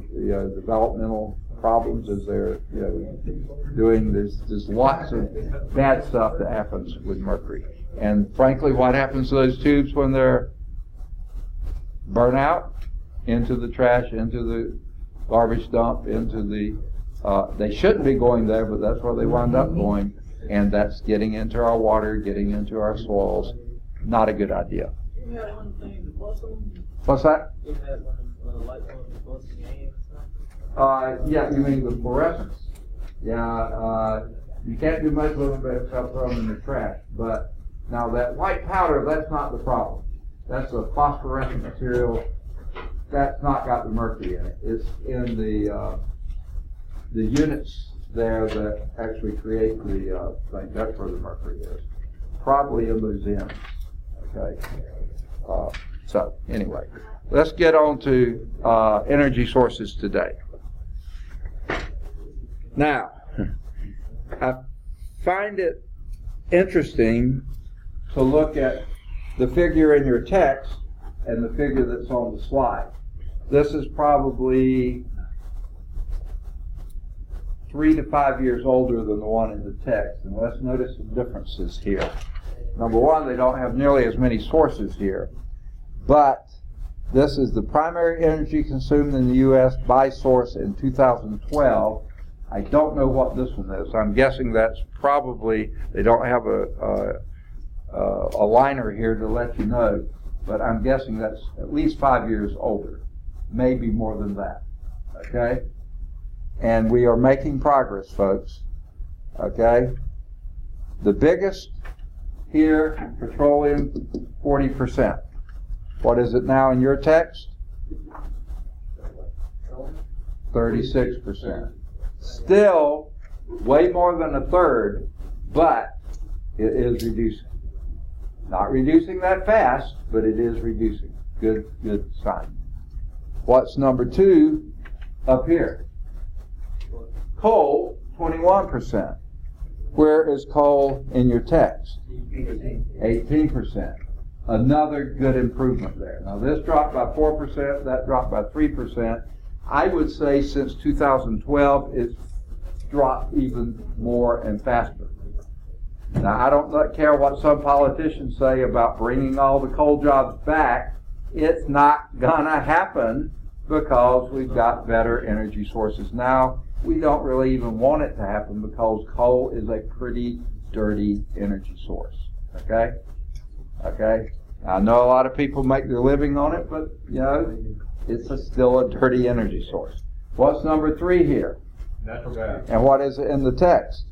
Speaker 1: developmental problems as they're doing. There's lots of bad stuff that happens with mercury. And frankly, what happens to those tubes when they're burnt out? Into the trash, into the garbage dump, into the they shouldn't be going there, but that's where they wind up going, and that's getting into our water, getting into our soils. Not a good idea.
Speaker 2: You had one thing to bust on.
Speaker 1: What's that?
Speaker 2: You had one light on to bust in your hand or something.
Speaker 1: Yeah, you mean the fluorescence? Yeah, you can't do much with it except throw them in the trash. But now that white powder, that's not the problem. That's a phosphorescent material. That's not got the mercury in it. It's in the units there that actually create the thing. That's where the mercury is. Probably in those ends. Okay. So anyway, let's get on to energy sources today. Now, I find it interesting to look at the figure in your text and the figure that's on the slide. This is probably 3 to 5 years older than the one in the text, and let's notice some differences here. Number one, they don't have nearly as many sources here, but this is the primary energy consumed in the U.S. by source in 2012. I don't know what this one is. I'm guessing that's probably, they don't have a liner here to let you know, but I'm guessing that's at least 5 years older, maybe more than that, okay? And we are making progress, folks, okay? The biggest here, petroleum, 40%. What is it now in your text? 36%. Still way more than a third, but it is reducing. Not reducing that fast, but it is reducing. Good sign. What's number two up here? Coal, 21%. Where is coal in your text? 18%. Another good improvement there. Now this dropped by 4%, that dropped by 3%. I would say since 2012 it's dropped even more and faster. Now I don't care what some politicians say about bringing all the coal jobs back. It's not gonna happen because we've got better energy sources now. We don't really even want it to happen because coal is a pretty dirty energy source. Okay? Okay? I know a lot of people make their living on it, but, you know, it's still a dirty energy source. What's number three here?
Speaker 4: Natural gas.
Speaker 1: And what is it in the text?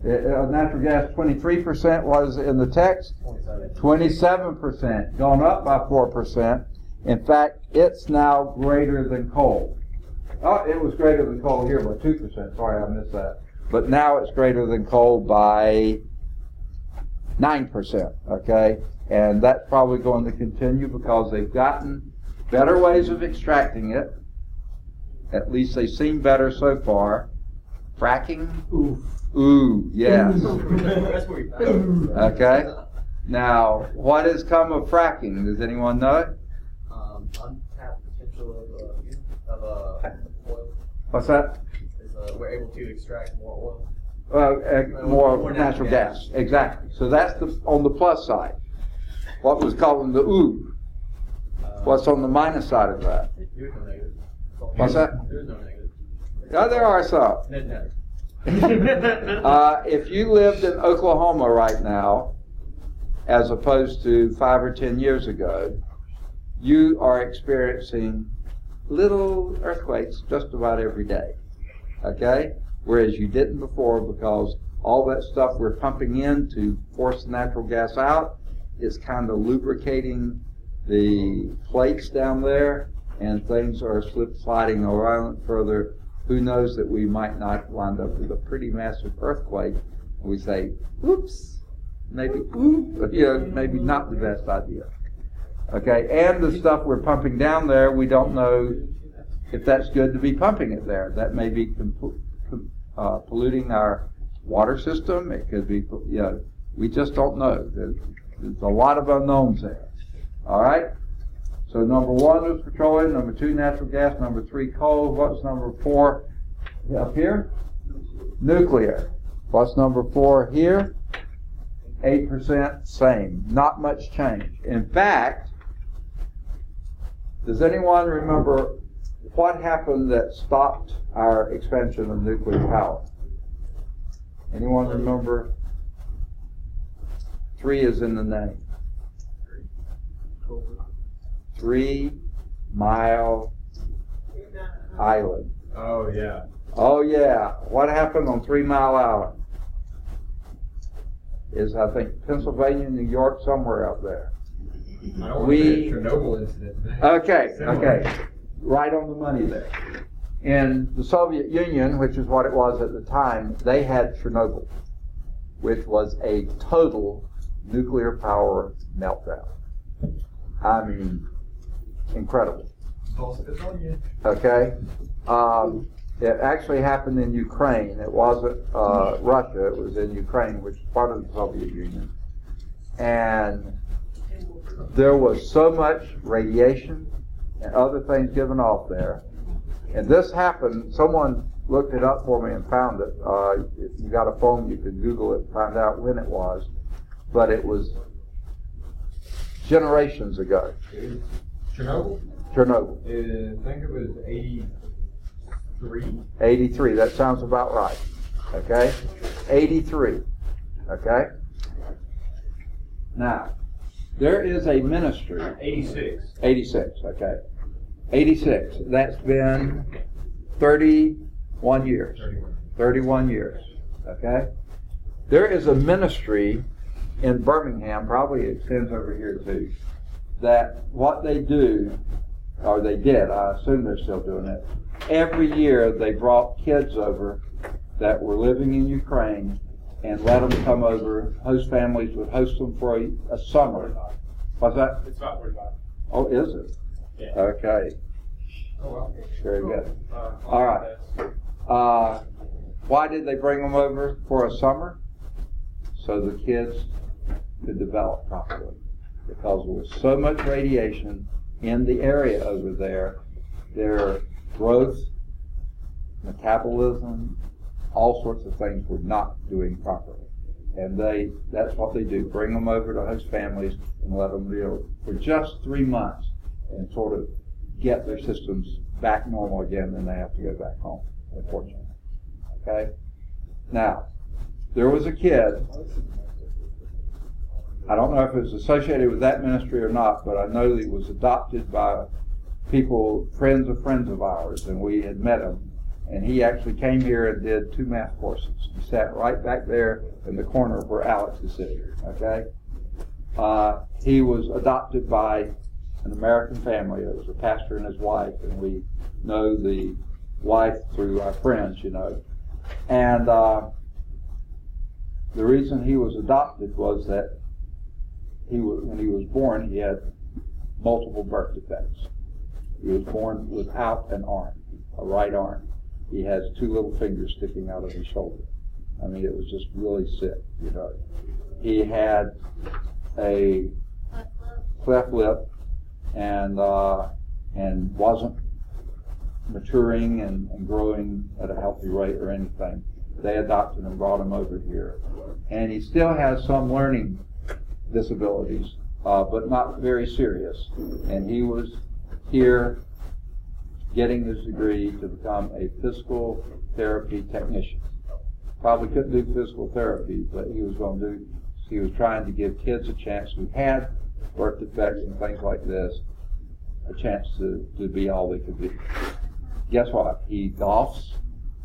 Speaker 1: Natural gas, 23%. What is it in the text? 27%. Gone up by 4%. In fact, it's now greater than coal. Oh, it was greater than coal here by 2%. Sorry, I missed that. But now it's greater than coal by 9%, okay? And that's probably going to continue because they've gotten better ways of extracting it. At least they seem better so far. Fracking? Ooh, yes. Okay? Now, what has come of fracking? Does anyone know it?
Speaker 5: Untapped potential of oil.
Speaker 1: What's that?
Speaker 5: We're able to extract more oil.
Speaker 1: More natural gas. Exactly. So that's on the plus side. What was called the ooh. What's on the minus side of that?
Speaker 5: There's no negative.
Speaker 1: What's that?
Speaker 5: There's no negative.
Speaker 1: Yeah, there are some. If you lived in Oklahoma right now, as opposed to 5 or 10 years ago, you are experiencing little earthquakes just about every day. Okay? Whereas you didn't before because all that stuff we're pumping in to force the natural gas out is kind of lubricating the plates down there, and things are sliding around further. Who knows that we might not wind up with a pretty massive earthquake, and we say, oops, maybe, maybe not the best idea. Okay, and the stuff we're pumping down there, we don't know if that's good to be pumping it there. That may be polluting our water system. It could be, we just don't know. There's a lot of unknowns there. All right? So number one was petroleum, number two natural gas, number three coal. What's number four up here? Nuclear. What's number four here? 8%, same. Not much change. In fact, does anyone remember what happened that stopped our expansion of nuclear power? Anyone remember? 3 is in the name. 3 Mile Island.
Speaker 4: Oh, yeah.
Speaker 1: Oh yeah, what happened on 3 Mile Island? Is I think Pennsylvania, New York, somewhere out there.
Speaker 4: I don't want to say a Chernobyl incident.
Speaker 1: Okay,
Speaker 4: Similar.
Speaker 1: okay, right on the money there. In the Soviet Union, which is what it was at the time, they had Chernobyl, which was a total nuclear power meltdown. I mean, incredible. Okay? It actually happened in Ukraine. It wasn't Russia, it was in Ukraine, which is part of the Soviet Union. And there was so much radiation and other things given off there. And this happened, someone looked it up for me and found it. If you got a phone, you could Google it and find out when it was. But it was generations ago.
Speaker 4: Chernobyl?
Speaker 1: Chernobyl.
Speaker 4: I think it was 83.
Speaker 1: 83, that sounds about right. Okay? 83. Okay? Now, there is a ministry.
Speaker 4: 86.
Speaker 1: 86, okay. 86. That's been 31 years. 31 years. Okay? There is a ministry in Birmingham, probably it extends over here too, that what they do, or they did, I assume they're still doing it, every year they brought kids over that were living in Ukraine and let them come over. Host families would host them for a summer. What's that?
Speaker 5: It's about 45.
Speaker 1: Oh, is it?
Speaker 5: Yeah.
Speaker 1: Okay.
Speaker 4: Oh, well.
Speaker 1: Very good. All right. Why did they bring them over for a summer? So the kids could develop properly. Because there was so much radiation in the area over there, their growth, metabolism, all sorts of things were not doing properly. And that's what they do, bring them over to host families and let them live for just 3 months and sort of get their systems back normal again, then they have to go back home, unfortunately. Okay? Now, there was a kid, I don't know if it was associated with that ministry or not, but I know that he was adopted by people, friends of ours, and we had met him. And he actually came here and did 2 math courses. He sat right back there in the corner where Alex is sitting, okay? He was adopted by an American family. It was a pastor and his wife, and we know the wife through our friends, you know. And the reason he was adopted was that when he was born, he had multiple birth defects. He was born without an arm, a right arm. He has 2 little fingers sticking out of his shoulder. I mean, it was just really sick, you know. He had a cleft lip and wasn't maturing and growing at a healthy rate or anything. They adopted him, brought him over here. And he still has some learning disabilities, but not very serious. And he was here getting his degree to become a physical therapy technician. Probably couldn't do physical therapy, but he was trying to give kids a chance who had birth defects and things like this, a chance to be all they could be. Guess what? He golfs,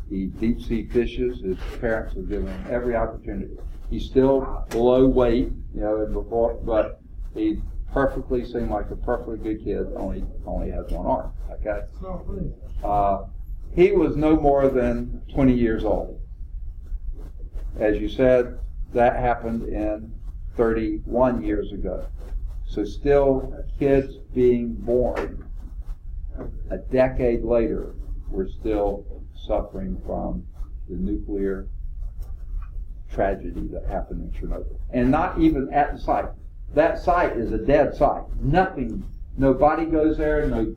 Speaker 1: he deep sea fishes, his parents have given him every opportunity. He's still below weight, you know, and before, but he perfectly seemed like a perfectly good kid, only has 1 arm, okay? He was no more than 20 years old. As you said, that happened in 31 years ago. So still kids being born a decade later were still suffering from the nuclear tragedy that happened in Chernobyl. And not even at the site. That site is a dead site. Nobody goes there, no.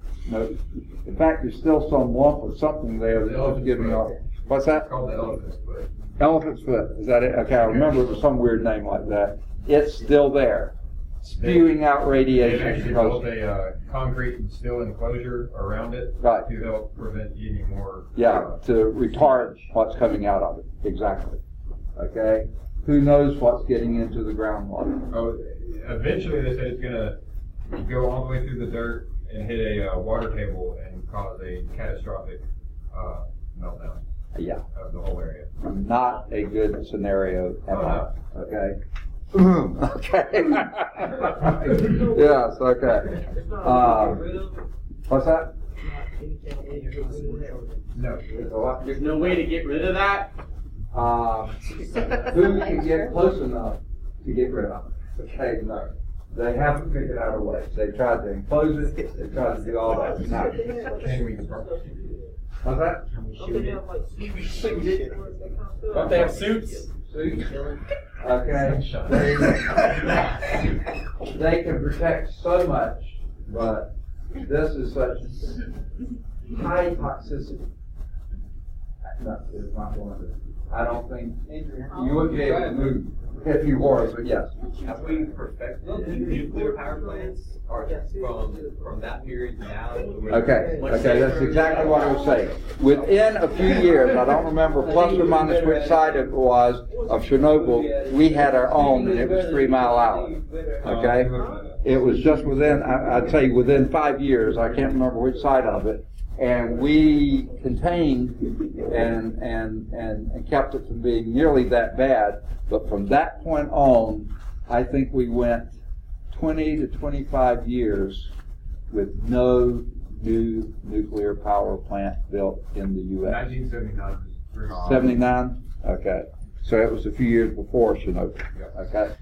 Speaker 1: In fact, there's still some lump of something there that was giving off. What's that?
Speaker 4: It's called the elephant's foot.
Speaker 1: Elephant's foot. Is that it? Okay, I remember it was some weird name like that. It's still there, spewing out
Speaker 4: They
Speaker 1: radiation.
Speaker 4: actually built a concrete and steel enclosure around it
Speaker 1: Right.
Speaker 4: to help prevent any more.
Speaker 1: Yeah, to retard what's coming out of it. Exactly. Okay? Who knows what's getting into the groundwater?
Speaker 4: Oh, eventually they said it's going to go all the way through the dirt and hit a water table and cause a catastrophic meltdown
Speaker 1: Yeah,
Speaker 4: of the whole area.
Speaker 1: not a good scenario at all, okay? Okay. Yes, okay.
Speaker 2: It's not rid of,
Speaker 1: What's that?
Speaker 2: not anything in your
Speaker 4: No.
Speaker 6: There's no way to get rid of that?
Speaker 1: Who can get close enough to get rid of it? Okay, no. They haven't figured out a way. They tried to enclose it, they tried to do all that. No.
Speaker 4: Can we start?
Speaker 1: What's that?
Speaker 2: Don't they have like
Speaker 6: Don't they have suits?
Speaker 1: Okay. They can protect so much, but this is such high toxicity. No, it's not going to. I don't think you would be able to move if you were, but yes.
Speaker 5: Have we perfected nuclear power plants, or from that period to now?
Speaker 1: Okay, that's exactly what I was saying. Within a few years, I don't remember plus or minus which side it was, of Chernobyl, we had our own and it was 3 mile out. Okay? It was just within, I'd say within 5 years, I can't remember which side of it, and we contained and kept it from being nearly that bad. But from that point on, I think we went 20 to 25 years with no new nuclear power plant built in the U.S.
Speaker 4: 1979.
Speaker 1: 79? Okay. So it was a few years before Chernobyl. Okay.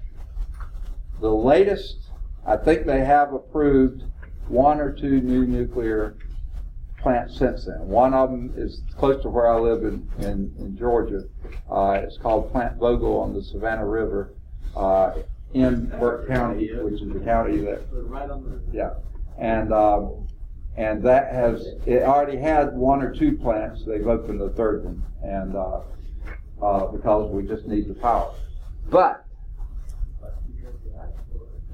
Speaker 1: The latest, I think they have approved 1 or 2 new nuclear plants since then. One of them is close to where I live in Georgia. It's called Plant Vogel on the Savannah River in Burke County, which is the county that, yeah. And that has, it already had 1 or 2 plants. They've opened the 3rd one, and because we just need the power. But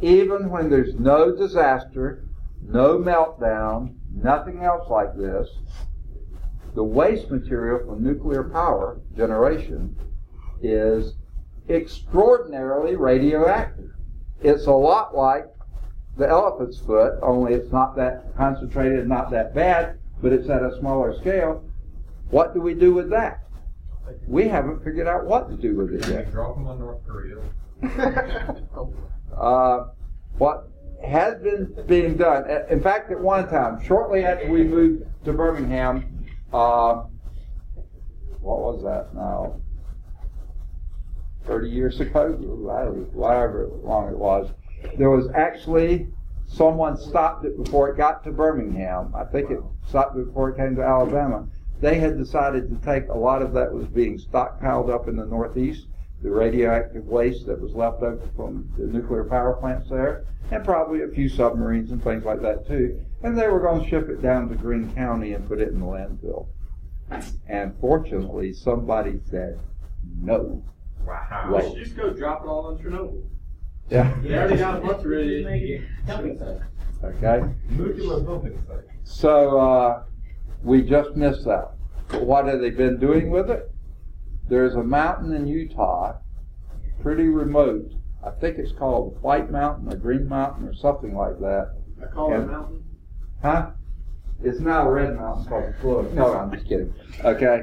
Speaker 1: even when there's no disaster, no meltdown, nothing else like this, the waste material from nuclear power generation is extraordinarily radioactive. It's a lot like the elephant's foot, only it's not that concentrated, not that bad, but it's at a smaller scale. What do we do with that? We haven't figured out what to do with it yet.
Speaker 4: Drop them on North Korea.
Speaker 1: What has been being done, in fact, at one time, shortly after we moved to Birmingham, what was that now? 30 years ago, whatever long it was, there was actually someone stopped it before it got to Birmingham. I think it stopped it before it came to Alabama. They had decided to take a lot of that was being stockpiled up in the Northeast, the radioactive waste that was left over from the nuclear power plants there, and probably a few submarines and things like that too. And they were going to ship it down to Greene County and put it in the landfill. And fortunately, somebody said no.
Speaker 4: Wow.
Speaker 1: Wait.
Speaker 6: Just go drop it all on Chernobyl.
Speaker 1: Yeah.
Speaker 6: They already got a bunch of radiation.
Speaker 1: Okay.
Speaker 4: Nuclear building site.
Speaker 1: So we just missed that. But what have they been doing with it? There's a mountain in Utah, pretty remote. I think it's called White Mountain or Green Mountain or something like that.
Speaker 6: I call it a mountain.
Speaker 1: Huh? It's now a red mountain called the Flood. No, I'm just kidding. Okay.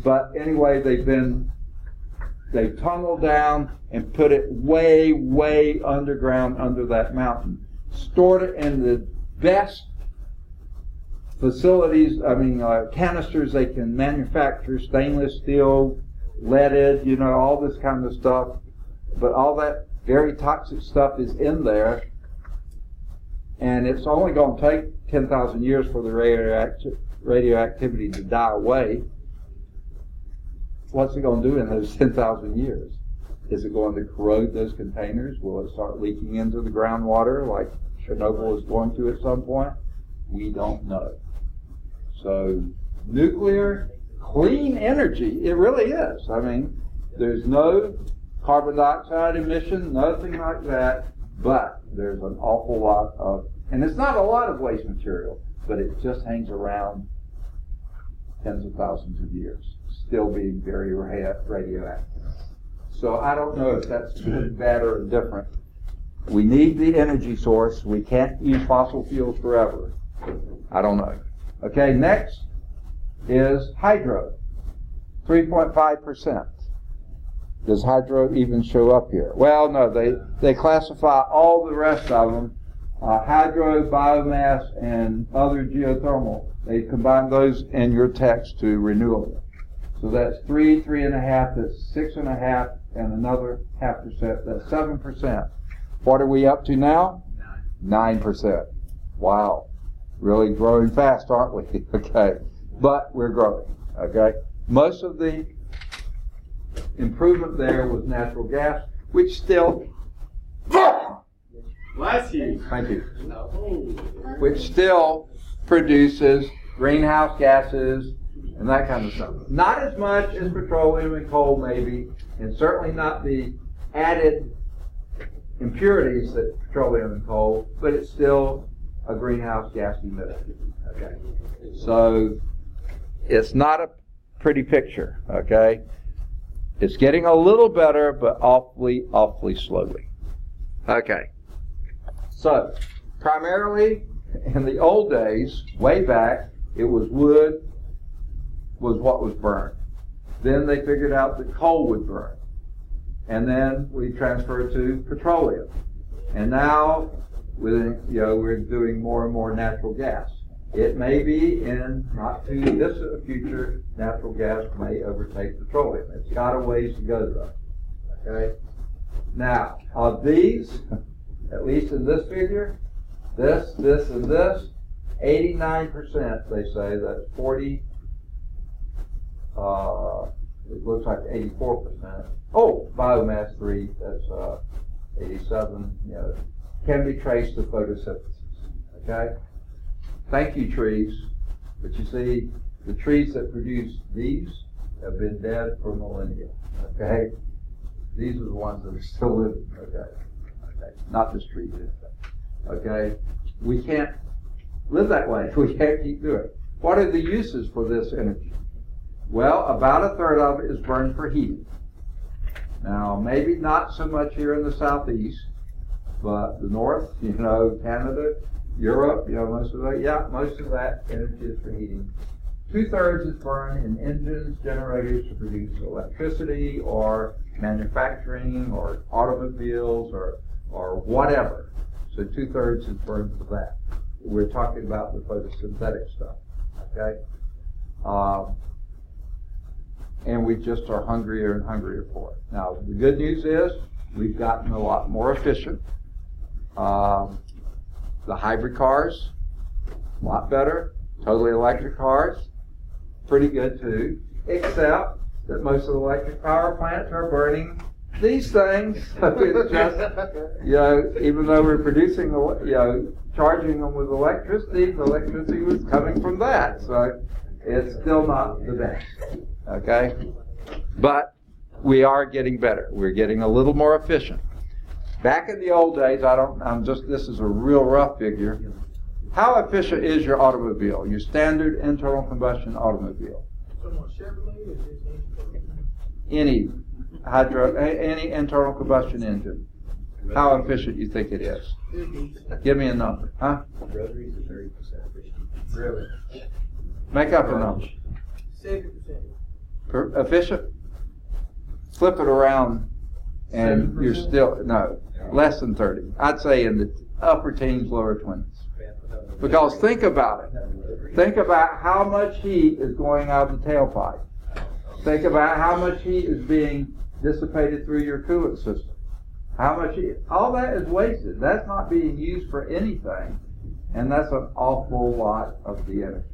Speaker 1: But anyway, they've tunneled down and put it way, way underground under that mountain. Stored it in the best facilities, canisters they can manufacture, stainless steel, leaded, all this kind of stuff. But all that very toxic stuff is in there. And it's only going to take 10,000 years for the radioactivity to die away. What's it going to do in those 10,000 years? Is it going to corrode those containers? Will it start leaking into the groundwater like Chernobyl is going to at some point? We don't know. So nuclear, clean energy, it really is. There's no carbon dioxide emission, nothing like that, but there's an awful lot of, and it's not a lot of waste material, but it just hangs around tens of thousands of years, still being very radioactive. So I don't know if that's good, bad, or indifferent. We need the energy source. We can't use fossil fuels forever. I don't know. Okay, next is hydro. 3.5%. Does hydro even show up here? Well, no, they classify all the rest of them, hydro, biomass, and other geothermal. They combine those in your text to renewable. So that's 3, 3.5, that's 6.5, and another 0.5%. That's 7%. What are we up to now? 9%. Wow. Really growing fast, aren't we? Okay. But we're growing. Okay. Most of the improvement there was natural gas, which still
Speaker 6: Bless you.
Speaker 1: thank you, which still produces greenhouse gases and that kind of stuff. Not as much as petroleum and coal maybe, and certainly not the added impurities that petroleum and coal, but it's still a greenhouse gas emitter. Okay. So it's not a pretty picture, okay? It's getting a little better, but awfully, awfully slowly. Okay. So, primarily, in the old days, way back, it was wood was what was burned. Then they figured out that coal would burn. And then we transferred to petroleum. And now, we're doing more and more natural gas. It may be in not too distant future, natural gas may overtake petroleum. It's got a ways to go though. Okay? Now, of these, at least in this figure, this, and this, 89%, they say, that's 40, it looks like 84%. Oh, biomass 3, that's 87, can be traced to photosynthesis. Okay? Thank you, trees. But you see, the trees that produce these have been dead for millennia. Okay? These are the ones that are still living. Okay? Not this tree. Okay? We can't live that way. We can't keep doing it. What are the uses for this energy? Well, about a third of it is burned for heating. Now, maybe not so much here in the southeast, but the north, Canada, Europe, most of that energy is for heating. 2/3 is burned in engines, generators to produce electricity, or manufacturing, or automobiles, or whatever. So 2/3 is burned for that. We're talking about the photosynthetic stuff. Okay? And we just are hungrier and hungrier for it. Now, the good news is we've gotten a lot more efficient. The hybrid cars, a lot better. Totally electric cars, pretty good too. Except that most of the electric power plants are burning these things. It's just, even though we're producing, charging them with electricity, the electricity was coming from that. So it's still not the best. Okay? But we are getting better. We're getting a little more efficient. Back in the old days, this is a real rough figure. How efficient is your automobile, your standard internal combustion automobile? Any internal combustion engine. How efficient do you think it is? Give me a number. Huh?
Speaker 5: Rotaries are 30% efficient.
Speaker 6: Really?
Speaker 1: Make up a number.
Speaker 3: 70%.
Speaker 1: Efficient? Flip it around and
Speaker 6: 7%?
Speaker 1: you're still, no, less than 30. I'd say in the upper teens, lower 20s. Because think about it. Think about how much heat is going out the tailpipe. Think about how much heat is being dissipated through your coolant system. How much heat? All that is wasted. That's not being used for anything. And that's an awful lot of the energy.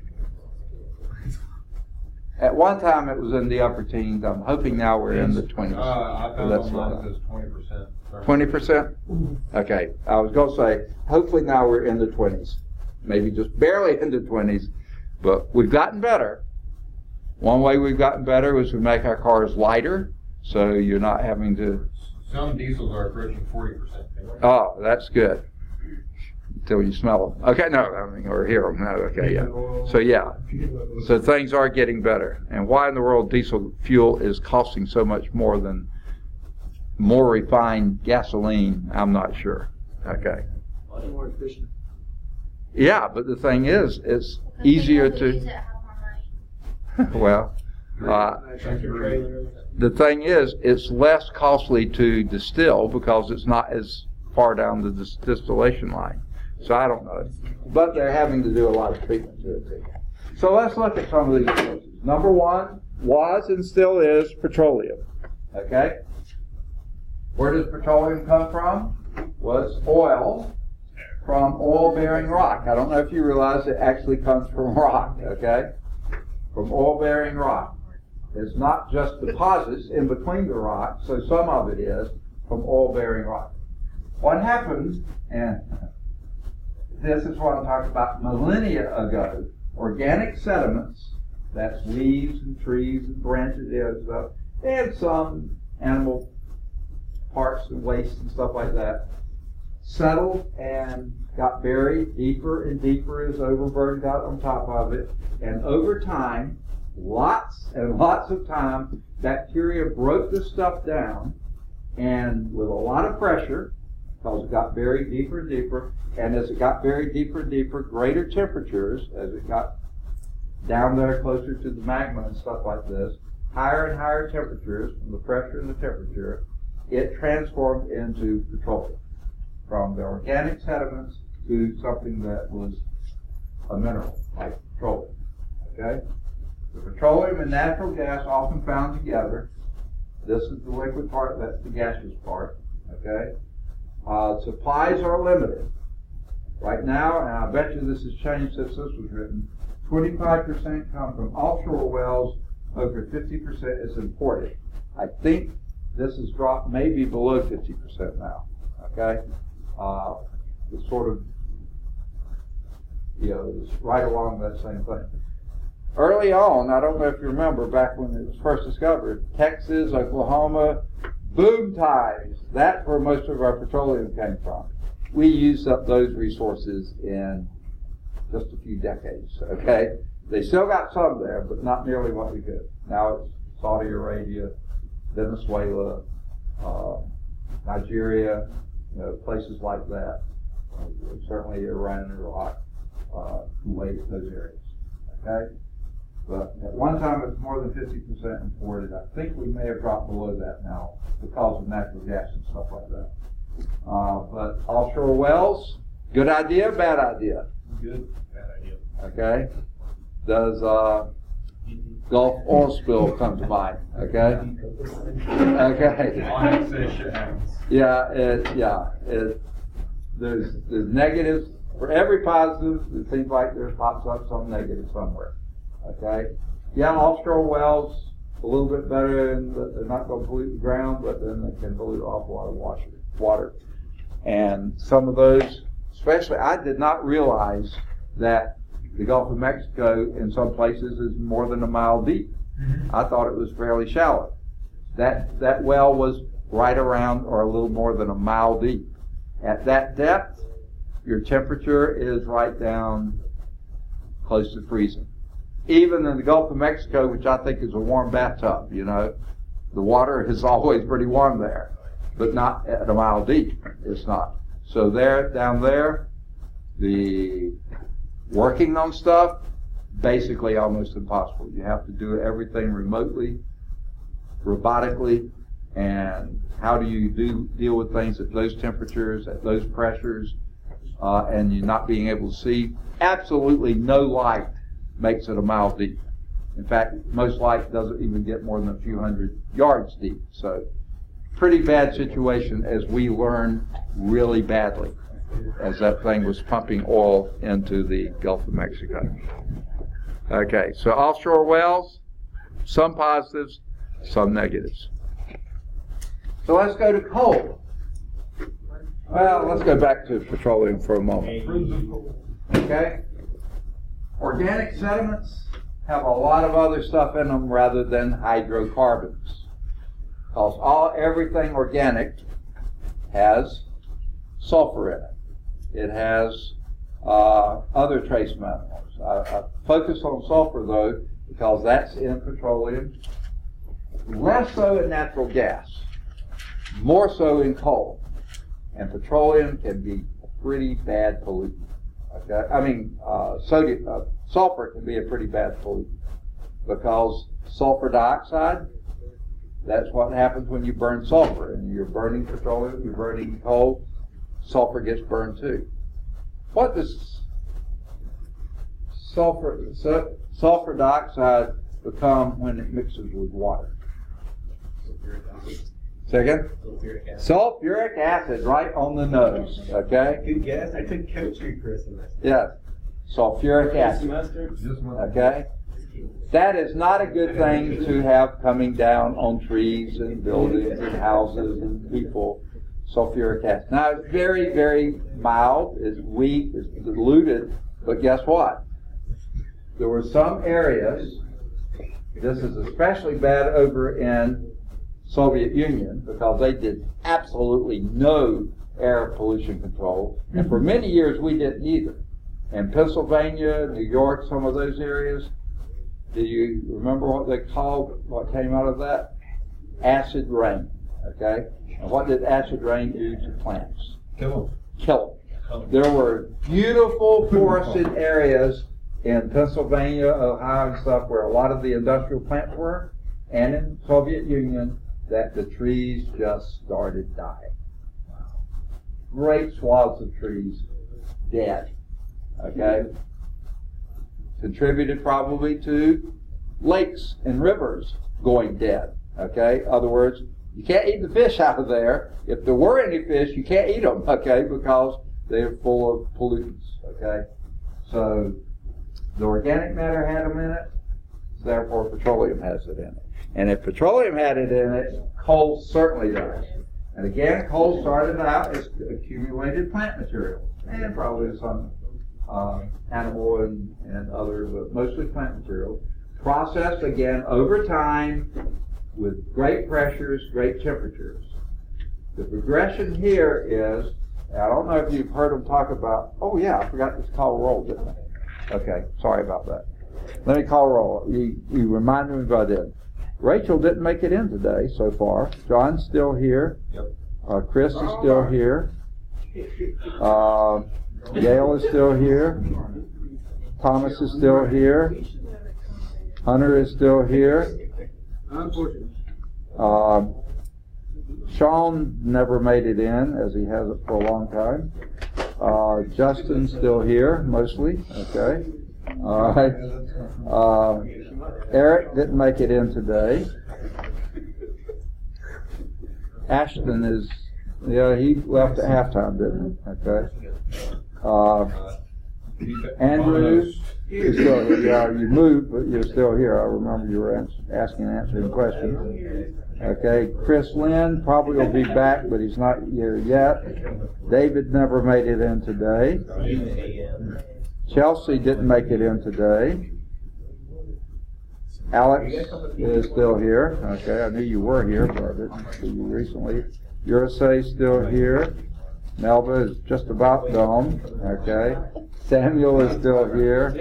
Speaker 1: At one time it was in the upper teens. I'm hoping now we're in the 20s.
Speaker 4: I found online it says 20%.
Speaker 1: 20%? Okay. I was going to say, hopefully now we're in the 20s. Maybe just barely in the 20s. But we've gotten better. One way we've gotten better was we make our cars lighter, so you're not having to...
Speaker 4: Some diesels are approaching 40%.
Speaker 1: Oh, that's good. Until you smell them. Okay, no, or hear them. No, okay, yeah. So, yeah. So things are getting better. And why in the world diesel fuel is costing so much more than more refined gasoline, I'm not sure. Okay.
Speaker 6: Much more efficient.
Speaker 1: Yeah, but the thing is, it's easier
Speaker 7: Because people who use
Speaker 1: to.
Speaker 7: it have more money.
Speaker 1: Well, the thing is, it's less costly to distill because it's not as far down the distillation line. So I don't know. But they're having to do a lot of treatment to it too. So let's look at some of these sources. Number one was and still is petroleum. Okay? Where does petroleum come from? Was oil from oil-bearing rock. I don't know if you realize it actually comes from rock, okay? From oil-bearing rock. It's not just deposits in between the rocks, so some of it is from oil-bearing rock. What happened, and this is what I'm talking about, millennia ago, organic sediments, that's leaves and trees and branches and stuff, and some animal parts and waste and stuff like that, settled and got buried deeper and deeper as overburden got on top of it. And over time, lots and lots of time, bacteria broke this stuff down, and with a lot of pressure, because it got buried deeper and deeper, and as it got buried deeper and deeper, greater temperatures, as it got down there closer to the magma and stuff like this, higher and higher temperatures, from the pressure and the temperature, it transformed into petroleum. From the organic sediments to something that was a mineral, like petroleum. Okay? The petroleum and natural gas often found together. This is the liquid part, that's the gaseous part. Okay? Supplies are limited. Right now, and I bet you this has changed since this was written, 25% come from offshore wells, over 50% is imported. I think this has dropped maybe below 50% now. Okay? It's sort of, it's right along that same thing. Early on, I don't know if you remember, back when it was first discovered, Texas, Oklahoma, boom times, that's where most of our petroleum came from. We used up those resources in just a few decades, okay? They still got some there, but not nearly what we could. Now it's Saudi Arabia, Venezuela, Nigeria, places like that. Certainly Iran and Iraq, Kuwait, those areas, okay? But at one time it was more than 50% imported. I think we may have dropped below that now because of natural gas and stuff like that. But offshore wells, good idea, bad idea?
Speaker 6: Good. Bad idea.
Speaker 1: Okay. Does Gulf oil spill come to mind? Okay. Okay. Yeah. There's negatives for every positive. It seems like there pops up some negative somewhere. Okay. Yeah, offshore wells a little bit better, and they're not going to pollute the ground, but then they can pollute an awful lot of water. And some of those, especially, I did not realize that the Gulf of Mexico in some places is more than a mile deep. I thought it was fairly shallow. That well was right around or a little more than a mile deep. At that depth, your temperature is right down close to freezing. Even in the Gulf of Mexico, which I think is a warm bathtub, the water is always pretty warm there, but not at a mile deep. It's not. So down there, the working on stuff, basically almost impossible. You have to do everything remotely, robotically, and how do you deal with things at those temperatures, at those pressures, and you not being able to see? Absolutely no light makes it a mile deep. In fact, most light doesn't even get more than a few hundred yards deep. So, pretty bad situation as we learned really badly as that thing was pumping oil into the Gulf of Mexico. Okay, so offshore wells, some positives, some negatives. So let's go to coal. Well, let's go back to petroleum for a moment. Okay? Organic sediments have a lot of other stuff in them rather than hydrocarbons. Because everything organic has sulfur in it. It has other trace minerals. I focus on sulfur though because that's in petroleum, less so in natural gas, more so in coal. and petroleum can be a pretty bad pollutant. Okay, I mean, sulfur can be a pretty bad pollutant because sulfur dioxide, that's what happens when you burn sulfur. And you're burning petroleum, you're burning coal, sulfur gets burned too. What does sulfur dioxide become when it mixes with water? Second? Sulfuric acid, right on the nose, okay?
Speaker 5: Good guess. I took chemistry, Chris.
Speaker 1: Yes, sulfuric acid, okay? That is not a good thing to have coming down on trees and buildings and houses and people, sulfuric acid. Now, it's very, very mild, it's weak, it's diluted, but guess what? There were some areas, this is especially bad over in Soviet Union, because they did absolutely no air pollution control, and for many years we didn't either. In Pennsylvania, New York, some of those areas, do you remember what they called, what came out of that? Acid rain, okay? And what did acid rain do to plants?
Speaker 4: Kill
Speaker 1: Kill them. There were beautiful forested areas in Pennsylvania, Ohio, and stuff where a lot of the industrial plants were, and in Soviet Union, that the trees just started dying. Great swaths of trees dead, okay? Contributed probably to lakes and rivers going dead, okay? In other words, you can't eat the fish out of there. If there were any fish, you can't eat them, okay, because they're full of pollutants, okay? So the organic matter had them in it, therefore petroleum has it in it. And if petroleum had it in it, coal certainly does. And again, coal started out as accumulated plant material, and probably some animal and other, but mostly plant material. Processed again over time with great pressures, great temperatures. The progression here is, I don't know if you've heard them talk about, oh yeah, I forgot to call roll, didn't I? Okay, sorry about that. Let me call roll. You reminded me if I did. Rachel didn't make it in today so far. John's still here.
Speaker 4: Yep.
Speaker 1: Chris is still here. Gail is still here. Thomas is still here. Hunter is still here.
Speaker 6: Unfortunately.
Speaker 1: Sean never made it in, as he hasn't for a long time. Justin's still here, mostly. Okay. All right. Eric didn't make it in today. Ashton is, yeah, he left at halftime, didn't he? Okay. Andrew is still here. Yeah, you moved, but you're still here. I remember you were asking and answering questions. Okay. Chris Lynn probably will be back, but he's not here yet. David never made it in today. Chelsea didn't make it in today. Alex is still here. Okay, I knew you were here, but I didn't see you recently. Urasay still here. Melba is just about gone. Okay. Samuel is still here.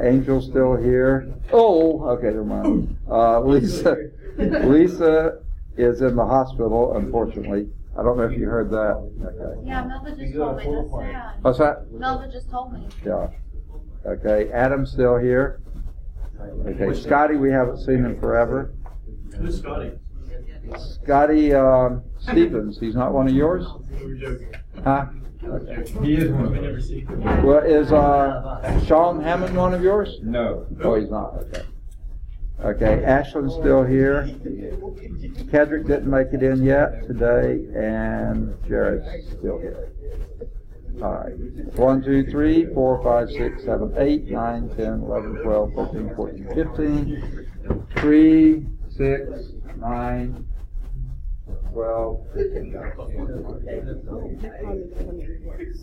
Speaker 1: Angel's still here. Oh, okay, never mind. Lisa is in the hospital, unfortunately. I don't know if you heard that. Okay.
Speaker 7: Yeah, Melba just told me. That's sad.
Speaker 1: What's that?
Speaker 7: Melba just told me.
Speaker 1: Yeah. Okay, Adam's still here. Okay, Scotty, we haven't seen him forever.
Speaker 6: Who's Scotty?
Speaker 1: Scotty Stevens, he's not one of yours?
Speaker 6: We were joking.
Speaker 1: Huh? Okay.
Speaker 4: He is one
Speaker 6: We
Speaker 4: of
Speaker 6: never
Speaker 4: those.
Speaker 6: see.
Speaker 1: Well, is Sean Hammond one of yours?
Speaker 4: No.
Speaker 1: Oh, he's not. Okay. Okay, Ashland's still here. Kedrick didn't make it in yet today, and Jared's still here. All right. 1, 2, 3, 4, 5, 6, 7, 8, 9, 10, 11, 12, 13, 14, 15. 3, 6, 9, 12.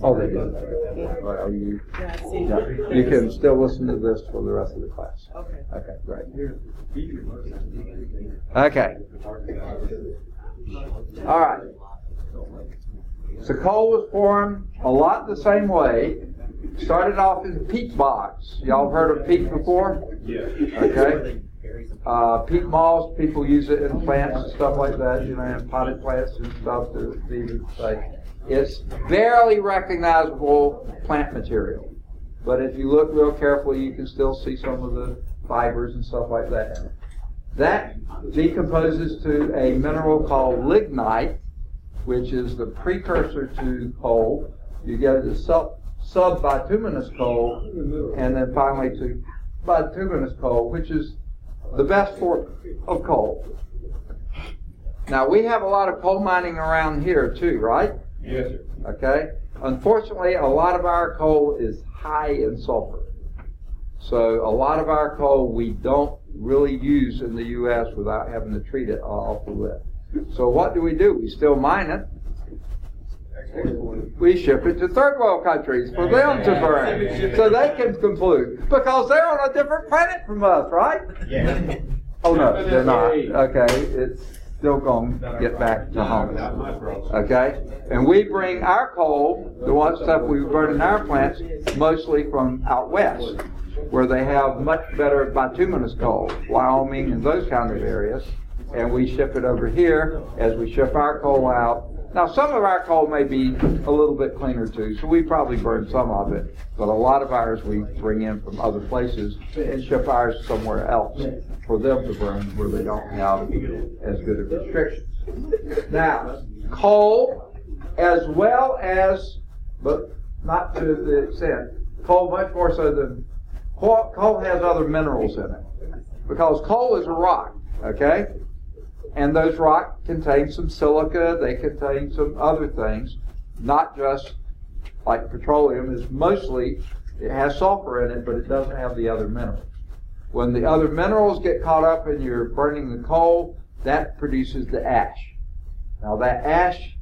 Speaker 1: Oh, they did. Well, you can still listen to this for the rest of the class. Okay, great. Okay. All right. So coal was formed a lot the same way. Started off in peat bogs. Y'all heard of peat before?
Speaker 4: Yeah.
Speaker 1: Okay. Peat moss, people use it in plants and stuff like that, you know, in potted plants and stuff to even say. It's barely recognizable plant material. But if you look real carefully, you can still see some of the fibers and stuff like that. That decomposes to a mineral called lignite, which is the precursor to coal. You get the sub-bituminous coal, and then finally to bituminous coal, which is the best form of coal. Now, we have a lot of coal mining around here too, right?
Speaker 4: Yes, sir.
Speaker 1: Okay. Unfortunately, a lot of our coal is high in sulfur. So a lot of our coal we don't really use in the U.S. without having to treat it off the list. So what do? We still mine it. We ship it to third world countries for them to burn, so they can conclude, because they're on a different planet from us, right?
Speaker 5: Yeah.
Speaker 1: Oh no, they're not. Okay, it's still going to get back to home. Okay, and we bring our coal, the one stuff we burn in our plants, mostly from out west, where they have much better bituminous coal, Wyoming and those kind of areas, and we ship it over here as we ship our coal out. Now, some of our coal may be a little bit cleaner too, so we probably burn some of it, but a lot of ours we bring in from other places and ship ours somewhere else for them to burn where they don't have as good of restrictions. Now, coal, as well as, but not to the extent, coal much more so than, coal has other minerals in it, because coal is a rock, okay? And those rocks contain some silica, they contain some other things, not just like petroleum. Is mostly, it has sulfur in it, but it doesn't have the other minerals. When the other minerals get caught up and you're burning the coal, that produces the ash. Now that ash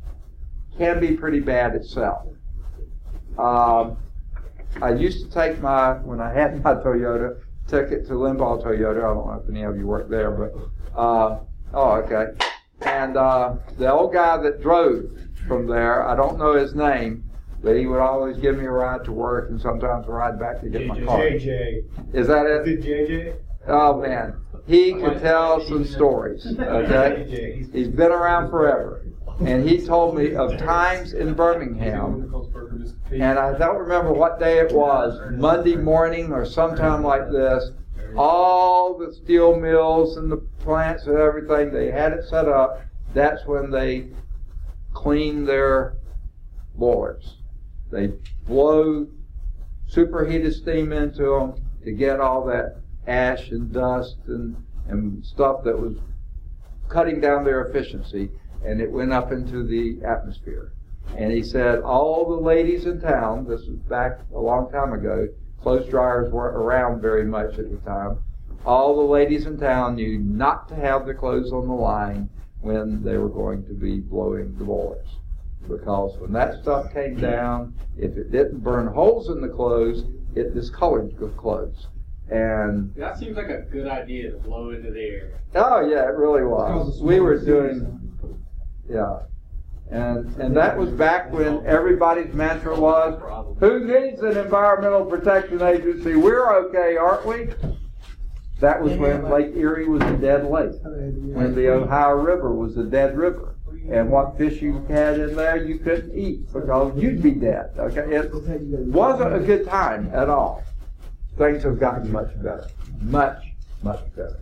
Speaker 1: can be pretty bad itself. I used to take when I had my Toyota, took it to Limbaugh Toyota. I don't know if any of you work there, but oh, okay. And the old guy that drove from there, I don't know his name, but he would always give me a ride to work and sometimes a ride back to get my car.
Speaker 6: JJ.
Speaker 1: Is that it?
Speaker 6: Is it JJ?
Speaker 1: Oh, man. He could tell some stories, okay? He's been around forever. And he told me of times in Birmingham, and I don't remember what day it was, Monday morning or sometime like this, all the steel mills and the plants and everything, they had it set up. That's when they clean their boilers. They blow superheated steam into them to get all that ash and dust and stuff that was cutting down their efficiency, and it went up into the atmosphere. And he said all the ladies in town, this was back a long time ago, clothes dryers weren't around very much at the time. All the ladies in town knew not to have their clothes on the line when they were going to be blowing the boilers. Because when that stuff came down, if it didn't burn holes in the clothes, it discolored the clothes. And
Speaker 8: that seems like a good idea to blow into the air.
Speaker 1: oh yeah, it really was. We were doing, yeah. And that was back when everybody's mantra was, who needs an environmental protection agency? We're okay, aren't we? That was when Lake Erie was a dead lake, when the Ohio River was a dead river. And what fish you had in there you couldn't eat because you'd be dead. Okay, it wasn't a good time at all. Things have gotten much better, much better.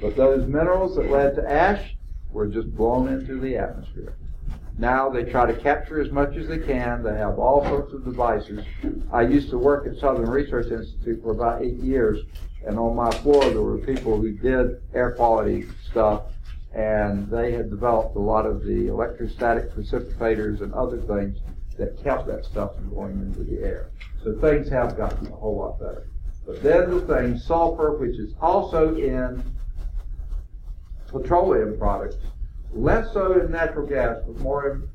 Speaker 1: But those minerals that led to ash were just blown into the atmosphere. Now they try to capture as much as they can. They have all sorts of devices. I used to work at Southern Research Institute for about 8 years, and on my floor there were people who did air quality stuff, and they had developed a lot of the electrostatic precipitators and other things that kept that stuff from going into the air. So things have gotten a whole lot better. But then the thing, sulfur, which is also in petroleum products, less so in natural gas, but more in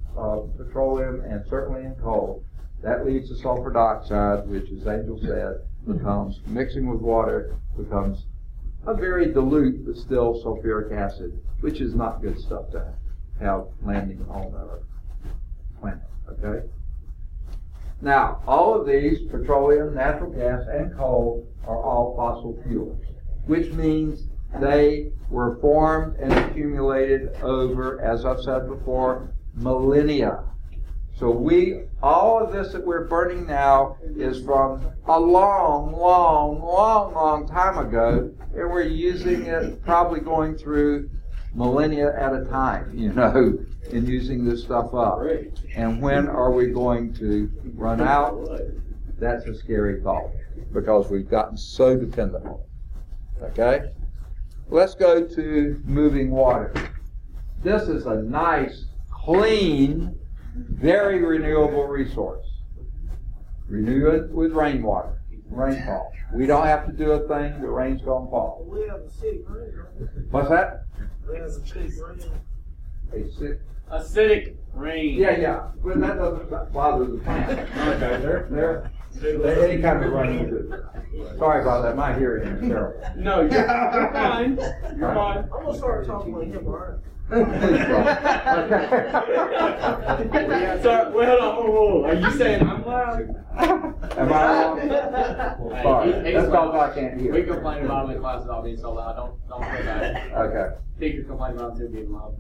Speaker 1: petroleum and certainly in coal. That leads to sulfur dioxide, which, as Angel said, becomes, mixing with water, becomes a very dilute but still sulfuric acid, which is not good stuff to have landing on our planet, okay? Now, all of these, petroleum, natural gas, and coal, are all fossil fuels, which means They were formed and accumulated over, as I've said before, millennia. So all of this that we're burning now is from a long time ago, and we're using it, probably going through millennia at a time, and using this stuff up. And when are we going to run out? That's a scary thought, because we've gotten so dependent on it. Okay? Let's go to moving water. This is a nice, clean, very renewable resource. Renew it with rainwater, rainfall. We don't have to do a thing, the rain's going to fall.
Speaker 2: We have a city rain.
Speaker 1: What's that?
Speaker 2: We have a city rain.
Speaker 8: Acidic rain.
Speaker 1: Yeah, but that doesn't bother the plant. Okay, they're any kind of rain is good. Sorry about that, my hearing is terrible.
Speaker 8: No, you're fine. You're fine.
Speaker 2: I'm gonna start talking like him, alright?
Speaker 8: Sorry, wait, hold on. Whoa. Are you saying I'm loud?
Speaker 1: Am I wrong? Sorry, that's because I can't
Speaker 8: We
Speaker 1: hear.
Speaker 8: complain about them in classes all being so loud. Don't feel bad.
Speaker 1: Okay.
Speaker 8: Teachers complain about them too being loud.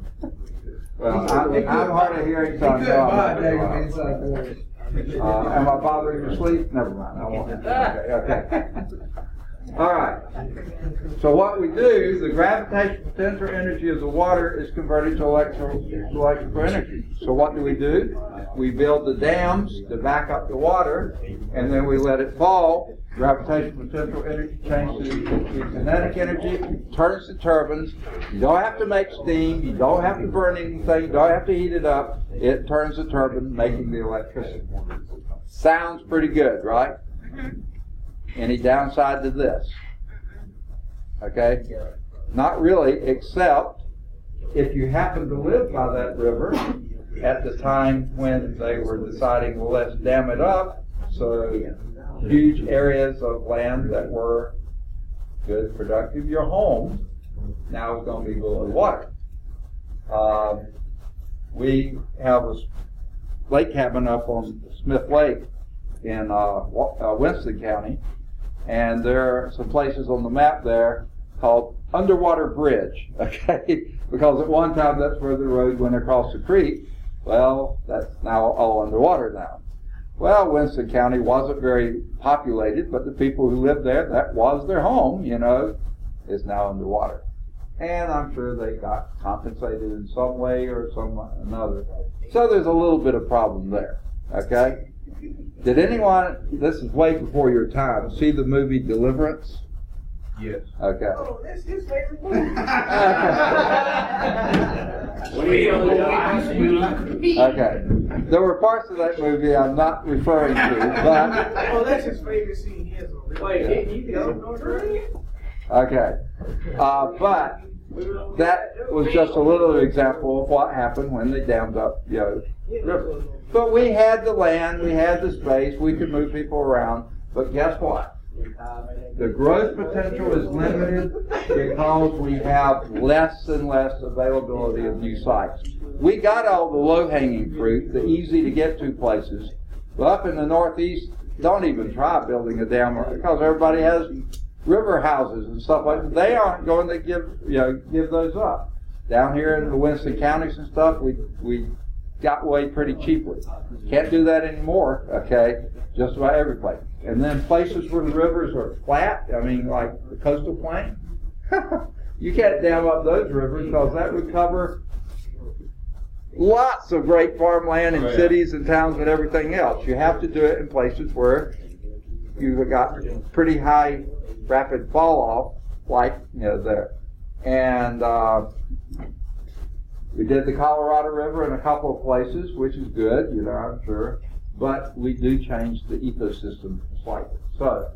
Speaker 1: Well, I'm hard of hearing, so I know I'm not very loud. Am I bothering you to sleep? Never mind, I won't. Okay. All right. So what we do, the gravitational potential energy of the water is converted to electrical energy. So what do? We build the dams to back up the water, and then we let it fall. Gravitational potential energy changes to kinetic energy, turns the turbines. You don't have to make steam, you don't have to burn anything, you don't have to heat it up. It turns the turbine, making the electricity. Sounds pretty good, right? Any downside to this? Okay? Not really, except if you happen to live by that river at the time when they were deciding, well, let's dam it up, so huge areas of land that were good, productive, your home now is going to be below water. We have a lake cabin up on Smith Lake in Winston County, and there are some places on the map there called Underwater Bridge, okay? Because at one time that's where the road went across the creek. Well, that's now all underwater now. Well, Winston County wasn't very populated, but the people who lived there, that was their home, is now underwater. And I'm sure they got compensated in some way or some another. So there's a little bit of problem there, okay? Did anyone, this is way before your time, see the movie Deliverance?
Speaker 4: Yes.
Speaker 1: Okay.
Speaker 2: Oh, that's his favorite movie.
Speaker 1: Okay. There were parts of that movie I'm not referring to, but...
Speaker 2: Oh, that's his favorite scene. He has a
Speaker 8: Wait, you go.
Speaker 1: Okay. But that was just a little example of what happened when they dammed up, river. But we had the land, we had the space, we could move people around, but guess what? The growth potential is limited because we have less and less availability of new sites. We got all the low-hanging fruit, the easy-to-get-to places, but up in the Northeast, don't even try building a dam because everybody has river houses and stuff like that. They aren't going to give those up. Down here in the Winston counties and stuff, we got away pretty cheaply. Can't do that anymore, okay? Just about every place. And then places where the rivers are flat, like the coastal plain, you can't dam up those rivers because that would cover lots of great farmland and cities and towns and everything else. You have to do it in places where you've got pretty high rapid fall off, like there. And we did the Colorado River in a couple of places, which is good, I'm sure. But we do change the ecosystem slightly. So,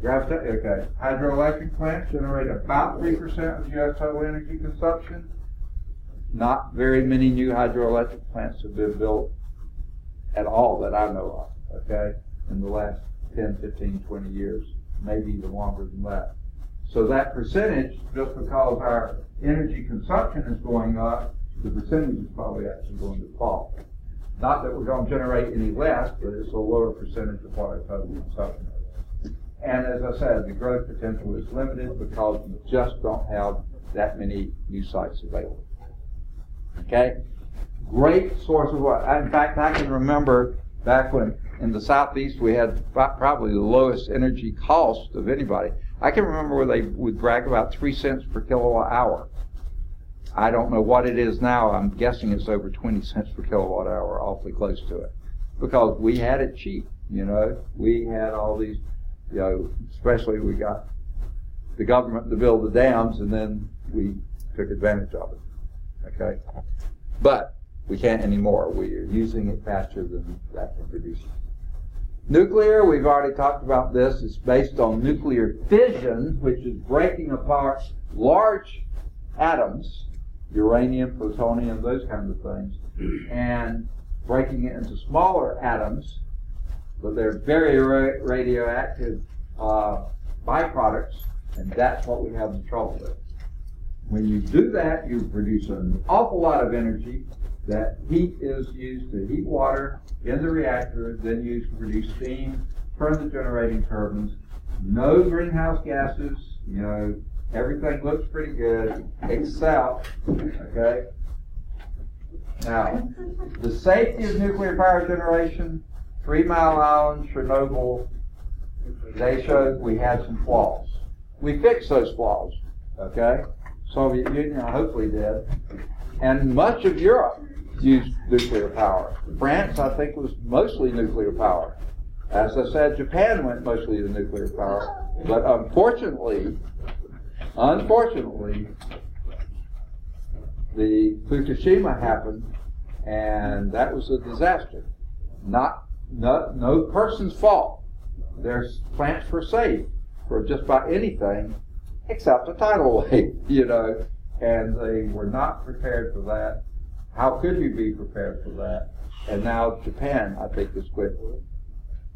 Speaker 1: hydroelectric plants generate about 3% of U.S. total energy consumption. Not very many new hydroelectric plants have been built at all that I know of, okay, in the last 10, 15, 20 years, maybe even longer than that. So that percentage, just because our energy consumption is going up, the percentage is probably actually going to fall. Not that we're going to generate any less, but it's a lower percentage of what our total consumption is. And as I said, the growth potential is limited because we just don't have that many new sites available. Okay? Great source of water. In fact, I can remember back when in the southeast we had probably the lowest energy cost of anybody. I can remember where they would brag about 3 cents per kilowatt hour. I don't know what it is now. I'm guessing it's over 20 cents per kilowatt hour, awfully close to it. Because we had it cheap, you know. We had all these, you know, especially we got the government to build the dams and then we took advantage of it. Okay? But we can't anymore. We are using it faster than that can produce it. Nuclear, we've already talked about this. It's based on nuclear fission, which is breaking apart large atoms, uranium, plutonium, those kinds of things, and breaking it into smaller atoms, but they're very radioactive byproducts, and that's what we have the trouble with. When you do that, you produce an awful lot of energy. That heat is used to heat water in the reactor, then used to produce steam, turn the generating turbines. No greenhouse gases, you know, everything looks pretty good, except, okay. Now, the safety of nuclear power generation, 3 Mile Island, Chernobyl, they showed we had some flaws. We fixed those flaws, okay? Soviet Union hopefully did. And much of Europe used nuclear power. France, I think, was mostly nuclear power. As I said, Japan went mostly to nuclear power. But unfortunately, the Fukushima happened, and that was a disaster. No person's fault. Their plants were safe for just about anything except a tidal wave, you know, and they were not prepared for that. How could you be prepared for that? And now Japan, I think, is quit.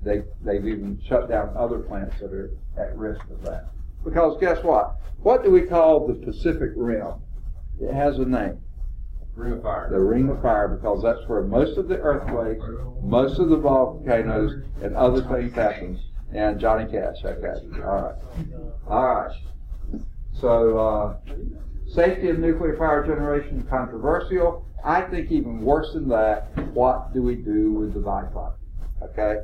Speaker 1: They've even shut down other plants that are at risk of that. Because guess what? What do we call the Pacific Rim? It has a name.
Speaker 4: Ring of Fire.
Speaker 1: The Ring of Fire, because that's where most of the earthquakes, most of the volcanoes, and other things happen. And Johnny Cash, okay. All right. So, safety of nuclear power generation, controversial. I think even worse than that, what do we do with the byproduct? Okay?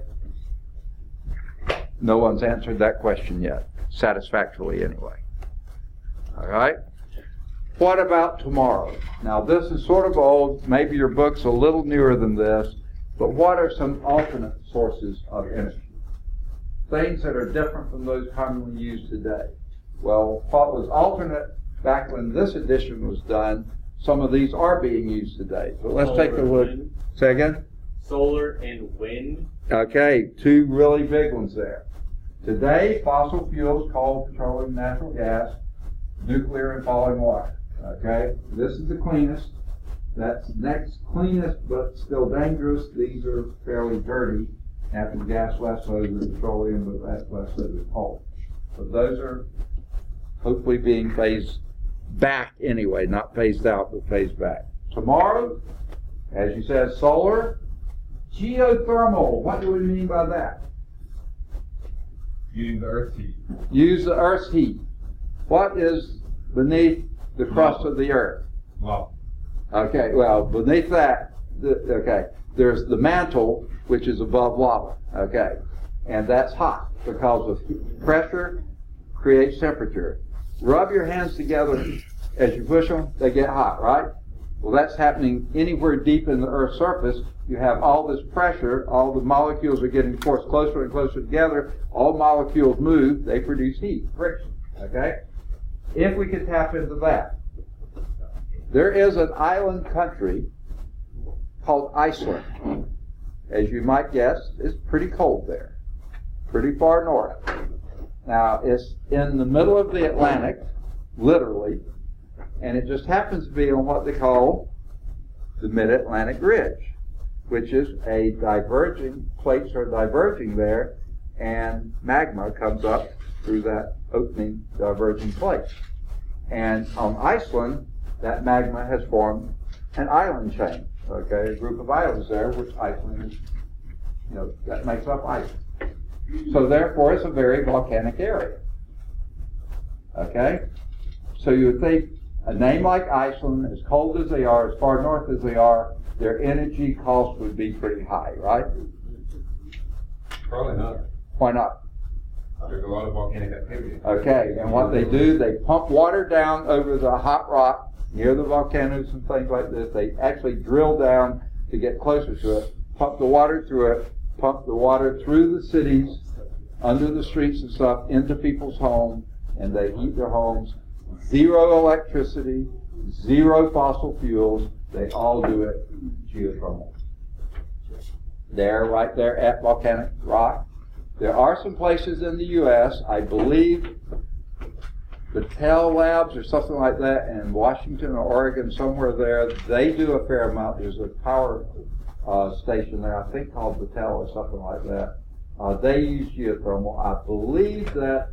Speaker 1: No one's answered that question yet, satisfactorily anyway. All right? What about tomorrow? Now, this is sort of old. Maybe your book's a little newer than this, but what are some alternate sources of energy? Things that are different from those commonly used today. Well, what was alternate back when this edition was done, some of these are being used today. So let's take a look. Say again?
Speaker 8: Solar and wind.
Speaker 1: Okay, 2 really big ones there. Today, fossil fuels, coal, petroleum, natural gas, nuclear, and falling water. Okay, this is the cleanest. That's next cleanest, but still dangerous. These are fairly dirty. Natural gas less so than petroleum, but that's less so than coal. But those are hopefully being phased back anyway, not phased out, but phased back. Tomorrow, as you said, solar, geothermal. What do we mean by that?
Speaker 4: Using the Earth's heat.
Speaker 1: Use the Earth's heat. What is beneath the crust of the Earth?
Speaker 4: Lava.
Speaker 1: Okay, well, beneath that, there's the mantle, which is above lava. Okay, and that's hot because of pressure creates temperature. Rub your hands together as you push them, they get hot, right? Well, that's happening anywhere deep in the Earth's surface. You have all this pressure, all the molecules are getting forced closer and closer together. All molecules move, they produce heat, friction, okay? If we could tap into that. There is an island country called Iceland. As you might guess, it's pretty cold there, pretty far north. Now, it's in the middle of the Atlantic, literally, and it just happens to be on what they call the Mid-Atlantic Ridge, which is a diverging, plates are diverging there, and magma comes up through that opening diverging plate. And on Iceland, that magma has formed an island chain, okay, a group of islands there, which Iceland is, that makes up Iceland. So therefore, it's a very volcanic area. Okay? So you would think a name like Iceland, as cold as they are, as far north as they are, their energy cost would be pretty high, right?
Speaker 4: Probably not.
Speaker 1: Why not?
Speaker 4: There's a lot of volcanic activity.
Speaker 1: Okay, and what they do, they pump water down over the hot rock near the volcanoes and things like this. They actually drill down to get closer to it, pump the water through it, pump the water through the cities, under the streets and stuff, into people's homes, and they heat their homes. Zero electricity, zero fossil fuels. They all do it geothermal. There, right there at volcanic rock. There are some places in the U.S., I believe, the Tell Labs or something like that in Washington or Oregon, somewhere there, they do a fair amount. There's a power station there, I think called the Tell or something like that. They use geothermal. I believe that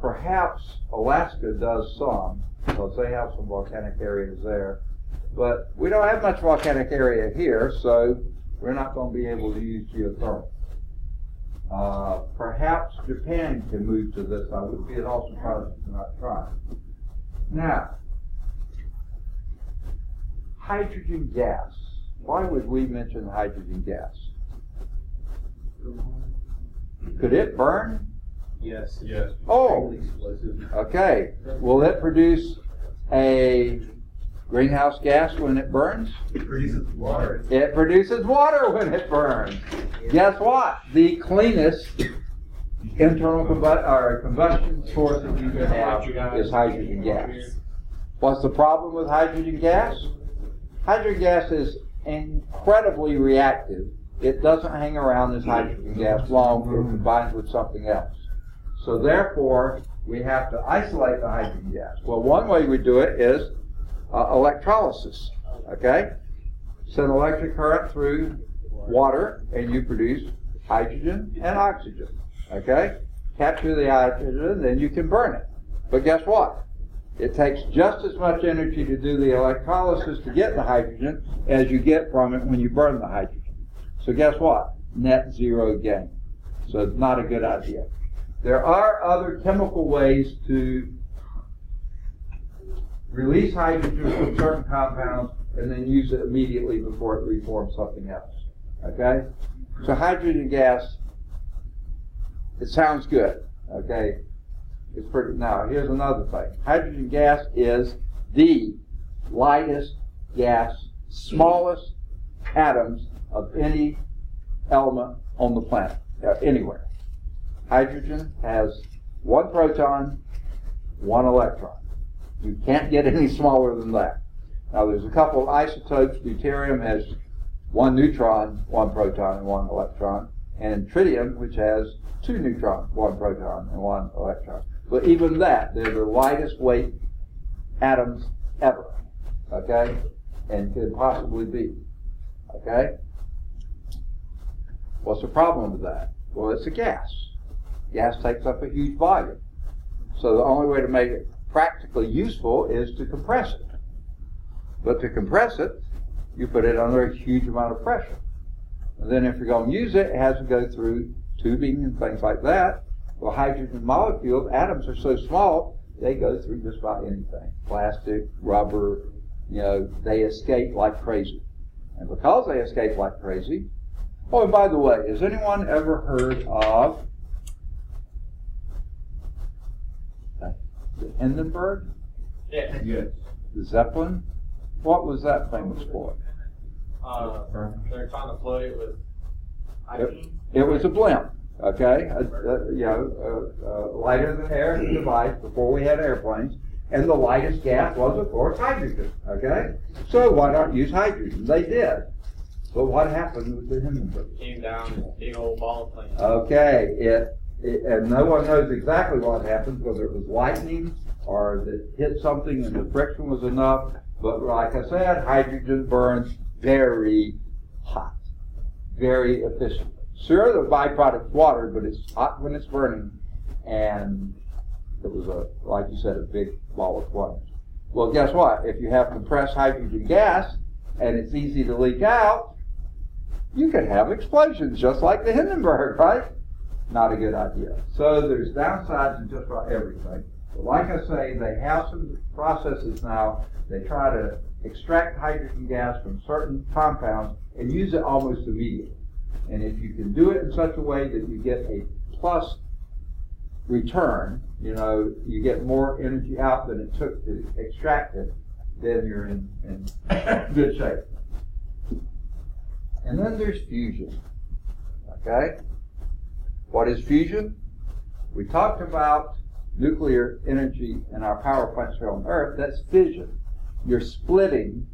Speaker 1: perhaps Alaska does some, because they have some volcanic areas there. But we don't have much volcanic area here, so we're not going to be able to use geothermal. Perhaps Japan can move to this. I would be at all surprised if they're not trying. Now, hydrogen gas. Why would we mention hydrogen gas? Could it burn?
Speaker 5: Yes.
Speaker 4: Yes.
Speaker 1: Oh,
Speaker 5: Explosive.
Speaker 1: okay. Will it produce a greenhouse gas when it burns?
Speaker 5: It produces water.
Speaker 1: It produces water when it burns. Guess what? The cleanest internal combustion source that you can have is hydrogen gas. What's the problem with hydrogen gas? Hydrogen gas is incredibly reactive. It doesn't hang around as hydrogen gas long. It combines with something else. So therefore, we have to isolate the hydrogen gas. Well, one way we do it is electrolysis. Okay? Send electric current through water, and you produce hydrogen and oxygen. Okay? Capture the hydrogen, then you can burn it. But guess what? It takes just as much energy to do the electrolysis to get the hydrogen as you get from it when you burn the hydrogen. So guess what? Net zero gain. So it's not a good idea. There are other chemical ways to release hydrogen from certain compounds and then use it immediately before it reforms something else. Okay? So hydrogen gas, it sounds good. Okay? It's pretty. Now, here's another thing. Hydrogen gas is the lightest gas, smallest atoms of any element on the planet, anywhere. Hydrogen has one proton, one electron. You can't get any smaller than that. Now, there's a couple of isotopes. Deuterium has one neutron, one proton, and one electron. And tritium, which has two neutrons, one proton, and one electron. But even that, they're the lightest weight atoms ever, okay? And could possibly be, okay? What's the problem with that? Well, it's a gas. Gas takes up a huge volume. So the only way to make it practically useful is to compress it. But to compress it, you put it under a huge amount of pressure. And then if you're going to use it, it has to go through tubing and things like that. Well, hydrogen molecules, atoms are so small, they go through just about anything. Plastic, rubber, they escape like crazy. And because they escape like crazy, oh, and by the way, has anyone ever heard of the Hindenburg?
Speaker 8: Yeah.
Speaker 4: Yes.
Speaker 1: The Zeppelin? What was that famous for?
Speaker 8: They're trying to float it with hydrogen.
Speaker 1: It was a blimp. Okay, lighter than air device before we had airplanes, and the lightest gas was, of course, hydrogen. Okay, so why not use hydrogen? They did, but what happened with the Hindenburg?
Speaker 8: Came down, big old ball of flame.
Speaker 1: Okay, and no one knows exactly what happened, whether it was lightning or that hit something and the friction was enough. But like I said, hydrogen burns very hot, very efficiently. Sure, the byproduct's water, but it's hot when it's burning, and it was like you said, a big ball of flame. Well, guess what? If you have compressed hydrogen gas and it's easy to leak out, you can have explosions just like the Hindenburg, right? not a good idea. So there's downsides to just about everything. But like I say, they have some processes now. They try to extract hydrogen gas from certain compounds and use it almost immediately. And if you can do it in such a way that you get a plus return, you get more energy out than it took to extract it, then you're in good shape. And then there's fusion. Okay? What is fusion? We talked about nuclear energy in our power plants here on Earth. That's fission. You're splitting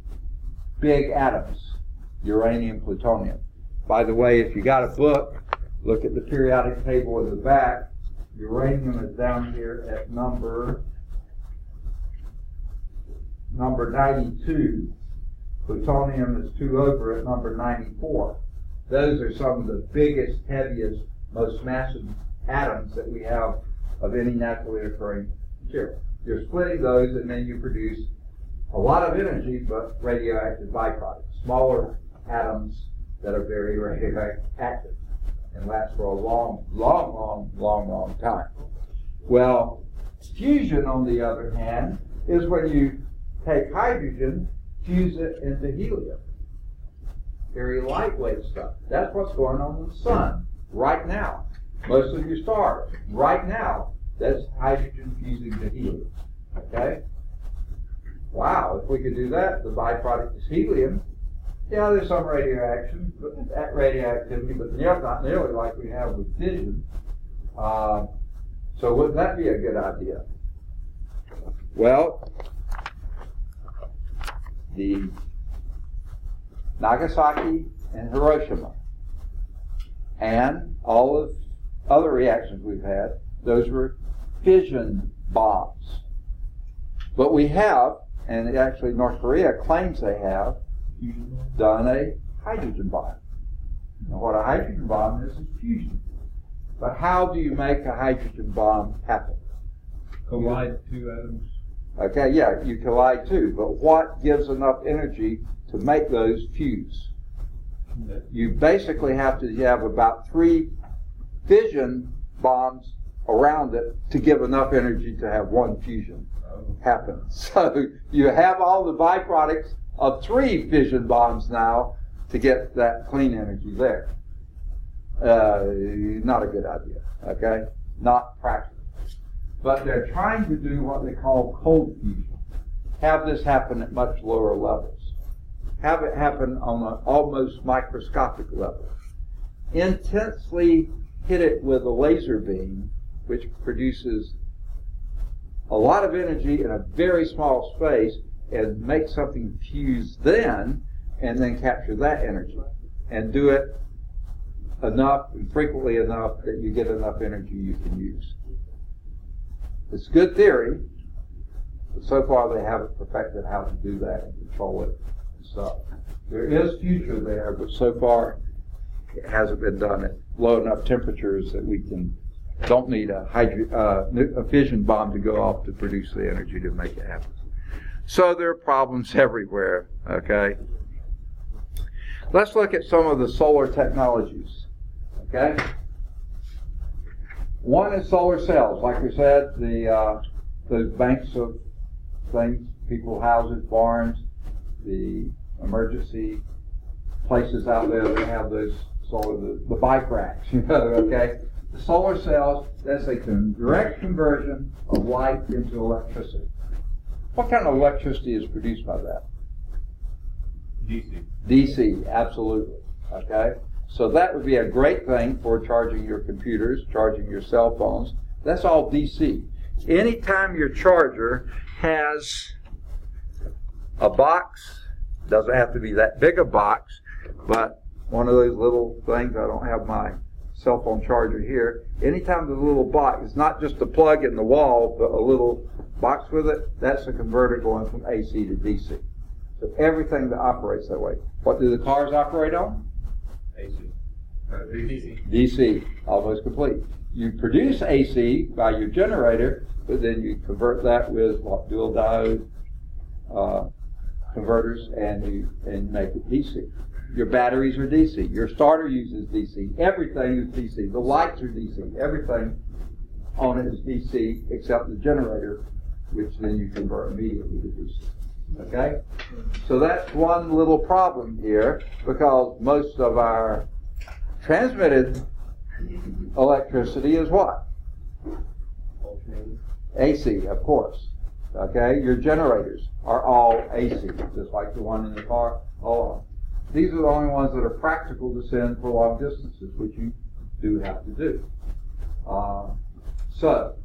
Speaker 1: big atoms, uranium, plutonium. By the way, if you got a book, look at the periodic table in the back. Uranium is down here at number 92. Plutonium is 2 over at number 94. Those are some of the biggest, heaviest, most massive atoms that we have of any naturally occurring material. You're splitting those, and then you produce a lot of energy, but radioactive byproducts. Smaller atoms that are very radioactive and last for a long time. Well, fusion, on the other hand, is when you take hydrogen, fuse it into helium. Very lightweight stuff. That's what's going on in the sun right now. Most of your stars right now, that's hydrogen fusing to helium. Okay? Wow, if we could do that, the byproduct is helium. Yeah, there's some radioactivity, but not nearly like we have with fission. So wouldn't that be a good idea? Well, the Nagasaki and Hiroshima and all of other reactions we've had, those were fission bombs. But we have, and actually North Korea claims they have, done a hydrogen bomb. Now, what a hydrogen bomb is fusion. But how do you make a hydrogen bomb happen?
Speaker 4: Collide two atoms.
Speaker 1: Okay, yeah, you collide two, but what gives enough energy to make those fuse? You basically have to have about 3 fission bombs around it to give enough energy to have one fusion happen. So you have all the byproducts of 3 fission bombs now to get that clean energy there. Not a good idea, okay? Not practical. But they're trying to do what they call cold fusion. Have this happen at much lower levels. Have it happen on an almost microscopic level. Intensely hit it with a laser beam, which produces a lot of energy in a very small space, and make something fuse then, and then capture that energy. And do it enough and frequently enough that you get enough energy you can use. It's good theory, but so far they haven't perfected how to do that and control it and stuff. There is future there, but so far it hasn't been done at low enough temperatures that we don't need a fission bomb to go off to produce the energy to make it happen. So there are problems everywhere, okay? Let's look at some of the solar technologies, okay? One is solar cells. Like we said, those banks of things, people, houses, barns, the emergency places out there that have those solar, the bike racks, okay? The solar cells, that's a direct conversion of light into electricity. What kind of electricity is produced by that?
Speaker 4: DC.
Speaker 1: DC, absolutely, okay? So that would be a great thing for charging your computers, charging your cell phones. That's all DC. Anytime your charger has a box, doesn't have to be that big a box, but one of those little things, I don't have my cell phone charger here, anytime the little box, it's not just a plug in the wall, but a little box with it, that's a converter going from AC to DC. So everything that operates that way. What do the cars operate on?
Speaker 4: AC. DC.
Speaker 1: DC, almost complete. You produce AC by your generator, but then you convert that with what, dual diode converters and you make it DC. Your batteries are DC. Your starter uses DC. Everything is DC. The lights are DC. Everything on it is DC except the generator, which then you convert immediately to DC. Okay? So that's one little problem here, because most of our transmitted electricity is what? AC, of course. Okay? Your generators are all AC, just like the one in the car. All these are the only ones that are practical to send for long distances, which you do have to do. So,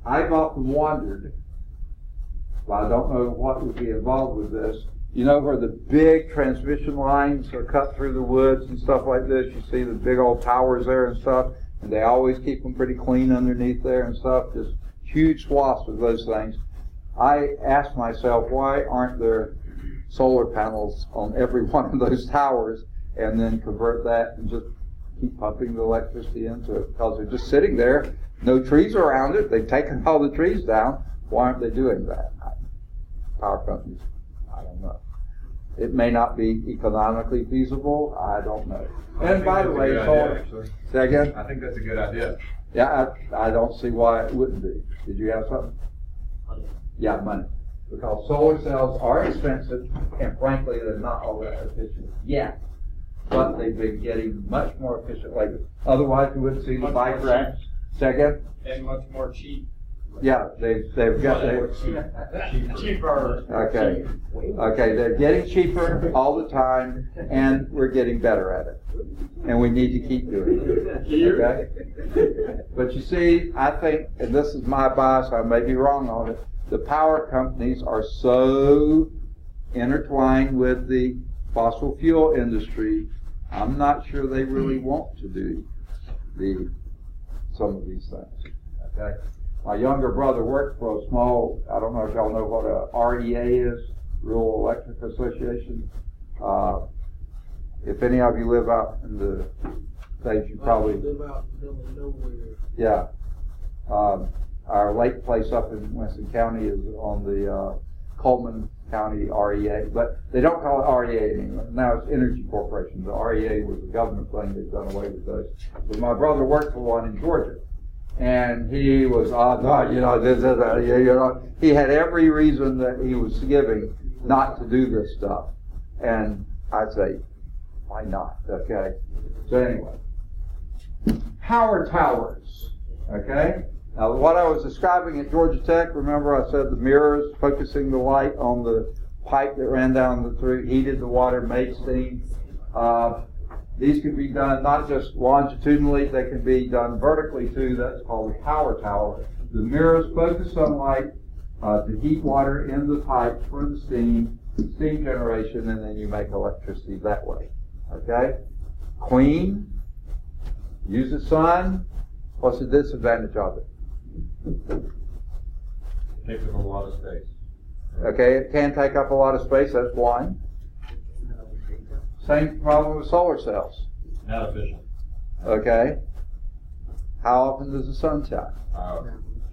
Speaker 1: I've often wondered, well, I don't know what would be involved with this. You know where the big transmission lines are cut through the woods and stuff like this? You see the big old towers there and stuff, and they always keep them pretty clean underneath there and stuff, just huge swaths of those things. I asked myself, why aren't there solar panels on every one of those towers, and then convert that and just keep pumping the electricity into it? Because they're just sitting there, no trees around it, they've taken all the trees down. Why aren't they doing that? Power companies, I don't know. It may not be economically feasible, I don't know. And by the way, solar, say again?
Speaker 4: I think that's a good idea.
Speaker 1: Yeah, I don't see why it wouldn't be. Did you have something? Yeah, money. Because solar cells are expensive, and frankly, they're not all that efficient yet. But they've been getting much more efficient lately. Otherwise, we wouldn't see the bike racks. Second?
Speaker 8: And much more cheap.
Speaker 1: Yeah, they've got
Speaker 8: Cheaper.
Speaker 1: Okay. Okay, they're getting cheaper all the time, and we're getting better at it. And we need to keep doing it. Okay? But you see, I think, and this is my bias, I may be wrong on it, the power companies are so intertwined with the fossil fuel industry, I'm not sure they really want to do some of these things. Okay? My younger brother worked for a small, I don't know if y'all know what a REA is, Rural Electric Association. If any of you live out in the States, you probably...
Speaker 2: live out in the middle of nowhere.
Speaker 1: Yeah. Our lake place up in Winston County is on the Coleman County REA, but they don't call it REA anymore. Now it's Energy Corporation. The REA was a government thing. They've done away with those. But my brother worked for one in Georgia. And he was, he had every reason that he was giving not to do this stuff. And I'd say, why not? Okay. So anyway, power towers. Okay. Now what I was describing at Georgia Tech, remember I said the mirrors focusing the light on the pipe that ran down through, heated the water, made steam. These can be done not just longitudinally, they can be done vertically too. That's called a power tower. The mirrors focus sunlight to heat water in the pipe for the steam generation, and then you make electricity that way. Okay? Clean, use the sun. What's the disadvantage of it?
Speaker 4: Takes up a lot of space.
Speaker 1: Okay, it can take up a lot of space, that's one. Same problem with solar cells.
Speaker 4: Not efficient.
Speaker 1: Okay. How often does the sun shine?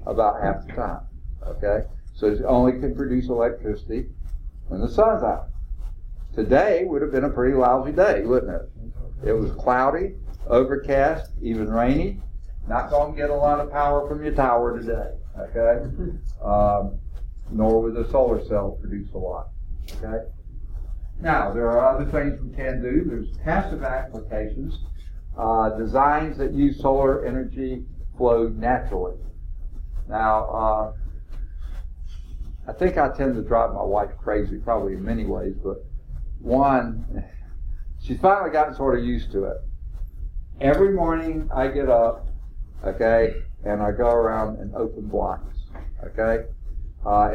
Speaker 1: About half the time. Okay. So it only can produce electricity when the sun's out. Today would have been a pretty lousy day, wouldn't it? It was cloudy, overcast, even rainy. Not going to get a lot of power from your tower today. Okay. Nor would the solar cell produce a lot. Okay. Now, there are other things we can do. There's passive applications, designs that use solar energy flow naturally. Now, I think I tend to drive my wife crazy, probably in many ways, but one, she's finally gotten sort of used to it. Every morning I get up, okay, and I go around and open blinds, okay?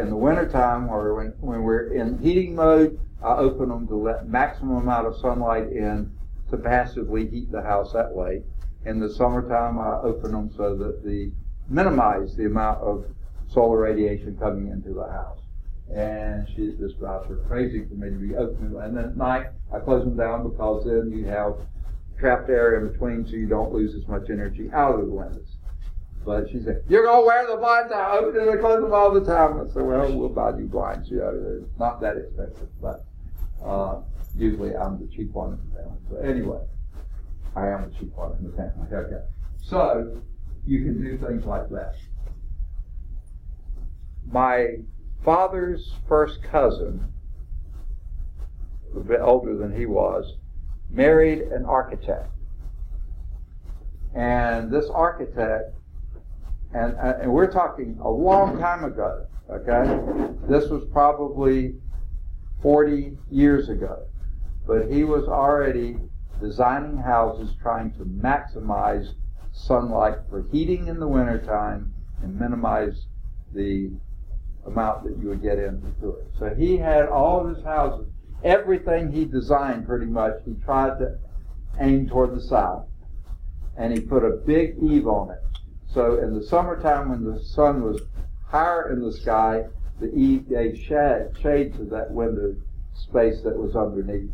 Speaker 1: In the wintertime, or when we're in heating mode, I open them to let maximum amount of sunlight in to passively heat the house that way. In the summertime, I open them so that minimize the amount of solar radiation coming into the house. And she just drives her crazy for me to be opening them. And then at night, I close them down because then you have trapped air in between so you don't lose as much energy out of the windows. But she said, "You're gonna wear the blinds out, open them and close them all the time." I said, "Well, we'll buy new blinds. You know, they're not that expensive, but usually I'm the cheap one in the family." But anyway, I am the cheap one in the family. Okay, so you can do things like that. My father's first cousin, a bit older than he was, married an architect. And this architect, and we're talking a long time ago, okay? This was probably 40 years ago. But he was already designing houses trying to maximize sunlight for heating in the wintertime and minimize the amount that you would get into it. So he had all of his houses, everything he designed pretty much, he tried to aim toward the south. And he put a big eave on it. So in the summertime when the sun was higher in the sky, the eave gave shade to that window space that was underneath.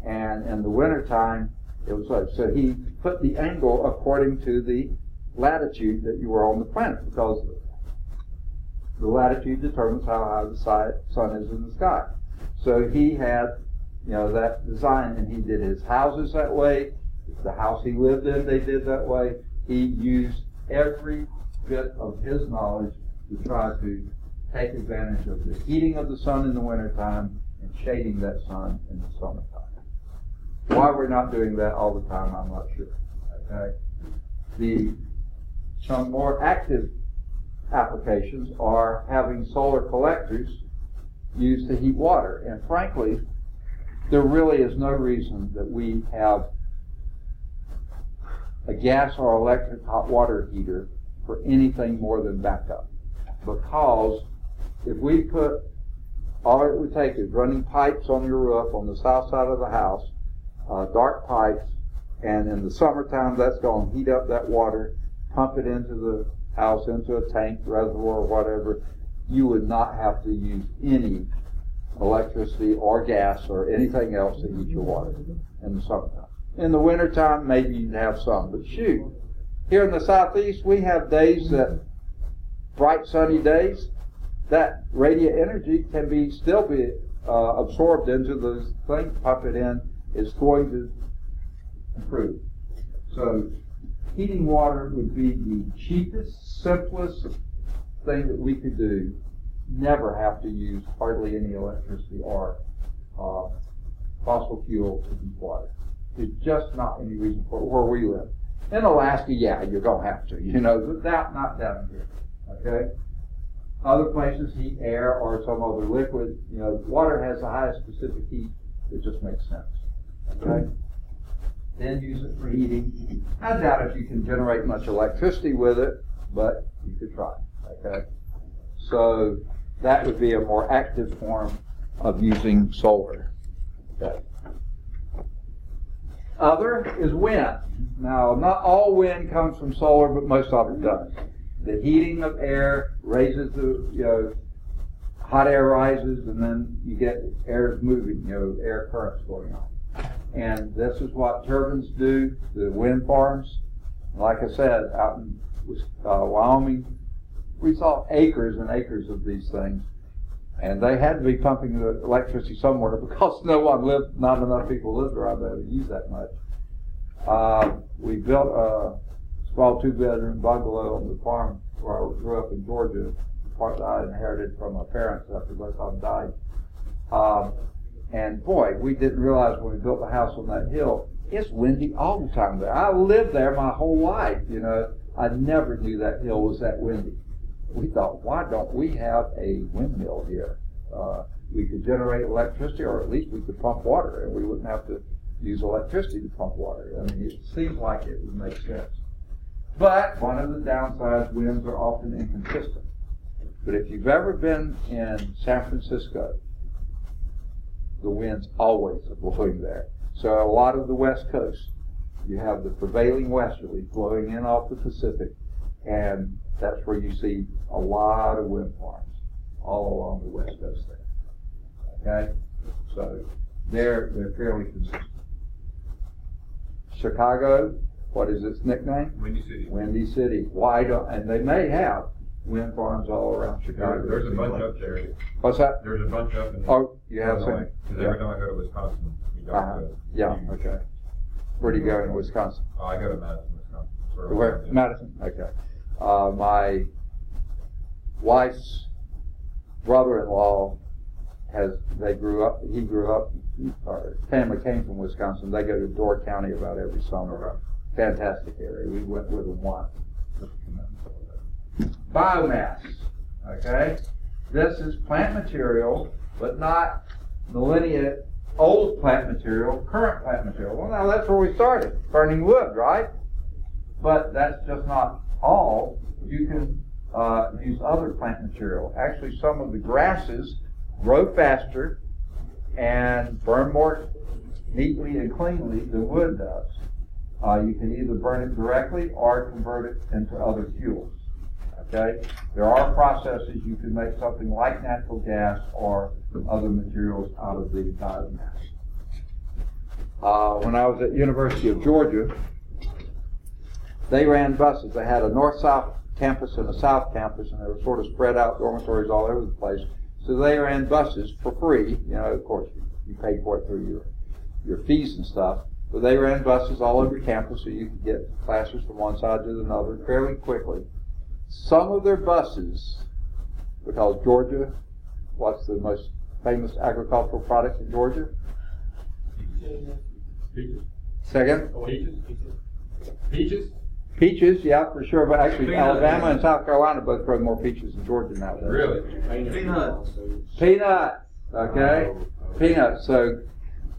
Speaker 1: And in the wintertime, it was like, so he put the angle according to the latitude that you were on the planet, because the latitude determines how high the sun is in the sky. So he had, that design, and he did his houses that way. The house he lived in, they did that way. He used every bit of his knowledge to try to take advantage of the heating of the sun in the wintertime and shading that sun in the summertime. Why we're not doing that all the time, I'm not sure. Okay. Some more active applications are having solar collectors used to heat water. And frankly, there really is no reason that we have a gas or electric hot water heater for anything more than backup. Because if we put, all it would take is running pipes on your roof on the south side of the house, dark pipes, and in the summertime that's going to heat up that water, pump it into the house, into a tank, reservoir, or whatever. You would not have to use any electricity or gas or anything else to heat your water in the summertime. In the wintertime, maybe you'd have some, but shoot, here in the southeast, we have days that, bright sunny days, that radiant energy can still be absorbed into the thing, pump it in, it's going to improve. So heating water would be the cheapest, simplest thing that we could do, never have to use hardly any electricity or fossil fuel to heat water. There's just not any reason for it where we live. In Alaska, yeah, you're going to have to, but not down here, okay? Other places, heat air or some other liquid. Water has the highest specific heat. It just makes sense, okay? Then use it for heating. I doubt if you can generate much electricity with it, but you could try, okay? So that would be a more active form of using solar, okay? Other is wind. Now, not all wind comes from solar, but most of it does. The heating of air raises the, hot air rises, and then you get air moving, air currents going on. And this is what turbines do, the wind farms. Like I said, out in Wyoming, we saw acres and acres of these things. And they had to be pumping the electricity somewhere because not enough people lived around there to use that much. We built a small 2-bedroom bungalow on the farm where I grew up in Georgia, the part that I inherited from my parents after both of them died. And boy, we didn't realize when we built the house on that hill, it's windy all the time there. I lived there my whole life, I never knew that hill was that windy. We thought, why don't we have a windmill here? We could generate electricity, or at least we could pump water, and we wouldn't have to use electricity to pump water. I mean, it seems like it would make sense. But one of the downsides, winds are often inconsistent. But if you've ever been in San Francisco, the winds always are blowing there. So a lot of the West Coast, you have the prevailing westerly blowing in off the Pacific, and that's where you see a lot of wind farms all along the West Coast there. Okay? So they're fairly consistent. Chicago, what is its nickname?
Speaker 4: Windy City.
Speaker 1: Windy City. Why don't, and they may have wind farms all around Chicago.
Speaker 4: There's a bunch up there.
Speaker 1: What's that?
Speaker 4: There's a bunch up in.
Speaker 1: Oh, you have some?
Speaker 4: Because every time I go to Wisconsin, we go to.
Speaker 1: Yeah, okay. Where do you go in Wisconsin?
Speaker 4: Oh, I go to Madison, Wisconsin. Sort of
Speaker 1: Where?
Speaker 4: like that.
Speaker 1: Madison, okay. My wife's brother-in-law he grew up, our family came from Wisconsin. They go to Door County about every summer. Fantastic area. We went with them once. Biomass, okay? This is plant material, but not millennia old plant material, current plant material. Well, now that's where we started, burning wood, right? But that's just not all. You can use other plant material. Actually, some of the grasses grow faster and burn more neatly and cleanly than wood does. You can either burn it directly or convert it into other fuels. Okay? There are processes you can make something like natural gas or other materials out of the biomass. When I was at University of Georgia, they ran buses. They had a north-south campus and a south campus, and they were sort of spread out, dormitories all over the place. So they ran buses for free. You know, of course, you paid for it through your fees and stuff. But they ran buses all over campus, so you could get classes from one side to another fairly quickly. Some of their buses, because Georgia, what's the most famous agricultural product in Georgia?
Speaker 4: Peaches.
Speaker 1: Second?
Speaker 4: Peaches. Peaches.
Speaker 1: Peaches, yeah, for sure. But actually, Alabama and South Carolina both grow more peaches than Georgia nowadays.
Speaker 4: Really?
Speaker 6: Peanuts.
Speaker 1: Peanuts, okay? Peanuts. So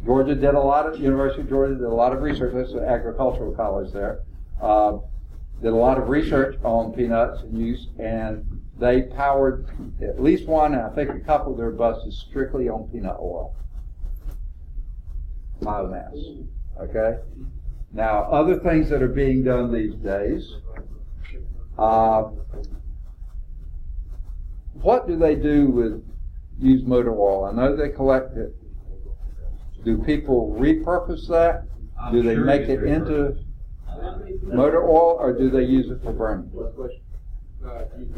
Speaker 1: Georgia did a lot of, University of Georgia did a lot of research. That's an agricultural college there. Did a lot of research on peanuts and use, and they powered at least one, and I think a couple of their buses strictly on peanut oil. Biomass, okay? Now, other things that are being done these days, what do they do with used motor oil? I know they collect it. Do people repurpose that? Do they make it into motor oil, or do they use it for burning?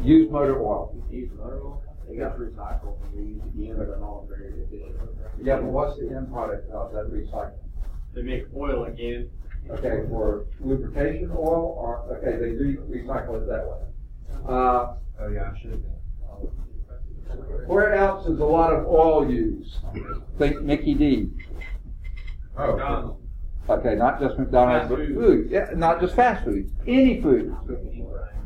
Speaker 1: Used motor oil.
Speaker 2: Used motor oil? They got recycled and we use it again, but not very efficient.
Speaker 1: Yeah, but what's the end product of that recycling?
Speaker 8: They make oil again.
Speaker 1: Okay, for lubrication oil, or, okay, they do recycle it that way.
Speaker 4: Oh yeah, I should have been.
Speaker 1: Where else is a lot of oil used? Think Mickey D.
Speaker 4: Oh.
Speaker 8: McDonald's.
Speaker 1: Okay, not just McDonald's, but food. Yeah, not just fast food. Any food.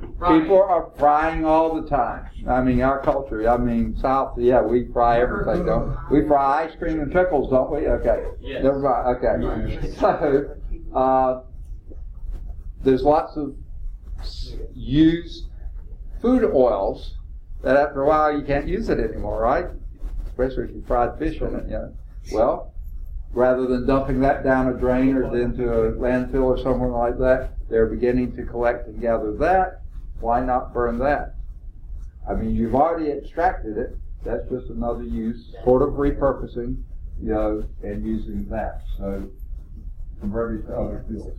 Speaker 1: People are frying all the time. I mean, our culture, I mean, South, yeah, we fry everything, don't we? We fry ice cream and pickles, don't we? Okay.
Speaker 8: Yes.
Speaker 1: Never mind. Okay. So, there's lots of used food oils that after a while you can't use it anymore, right? Especially if you fried fish in it, you know. Well, rather than dumping that down a drain or into a landfill or somewhere like that, they're beginning to collect and gather that. Why not burn that? I mean, you've already extracted it. That's just another use, sort of repurposing, you know, and using that. So, converted to other fuels.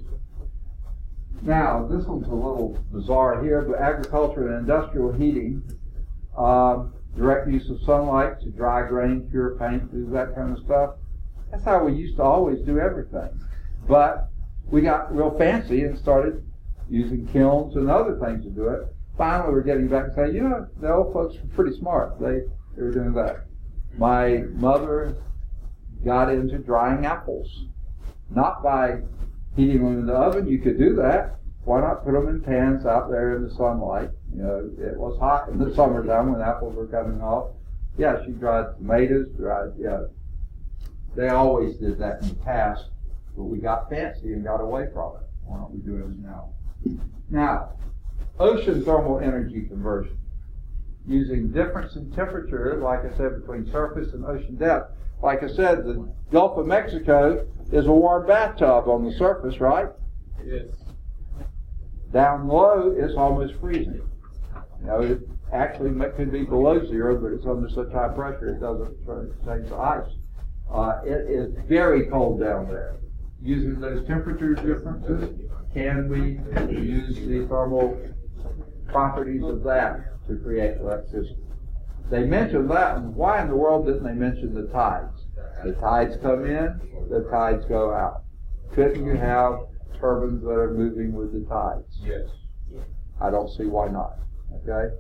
Speaker 1: Now, this one's a little bizarre here, but agriculture and industrial heating, direct use of sunlight to dry grain, cure paint, do that kind of stuff. That's how we used to always do everything. But we got real fancy and started using kilns and other things to do it. Finally, we're getting back and saying, you know, the old folks were pretty smart. They were doing that. My mother got into drying apples. Not by heating them in the oven. You could do that. Why not put them in pans out there in the sunlight? You know, it was hot in the summertime when apples were coming off. Yeah, she dried tomatoes, they always did that in the past, but we got fancy and got away from it. Why don't we do it now? Now, ocean thermal energy conversion. Using difference in temperature, like I said, between surface and ocean depth. Like I said, the Gulf of Mexico is a warm bathtub on the surface, right?
Speaker 8: Yes.
Speaker 1: Down low, it's almost freezing. You know, it actually could be below zero, but it's under such high pressure it doesn't change the ice. It is very cold down there. using those temperature differences, can we use the thermal properties of that to create electricity? They mentioned that, and why in the world didn't they mention the tides? The tides come in, the tides go out. Couldn't you have turbines that are moving with the tides?
Speaker 4: Yes.
Speaker 1: I don't see why not. Okay?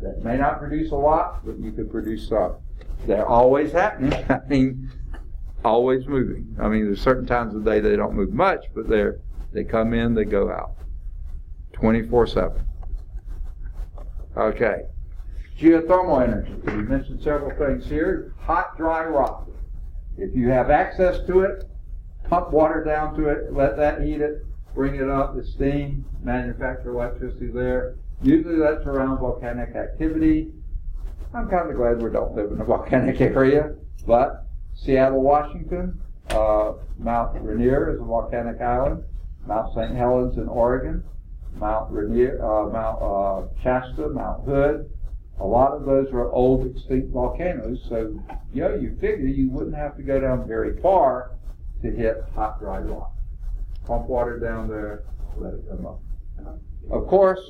Speaker 1: That may not produce a lot, but you could produce some. They're always happening. I mean, always moving. I mean, there's certain times of the day they don't move much, but they come in, they go out. 24/7. Okay. Geothermal energy. We mentioned several things here. Hot, dry rock. If you have access to it, pump water down to it, let that heat it, bring it up, the steam, manufacture electricity there. Usually that's around volcanic activity. I'm kind of glad we don't live in a volcanic area, but Seattle, Washington, Mount Rainier is a volcanic island. Mount St. Helens in Oregon, Mount Rainier, Mount Shasta, Mount Hood. A lot of those are old extinct volcanoes, so you figure you wouldn't have to go down very far to hit hot, dry rock. Pump water down there, let it come up. Of course,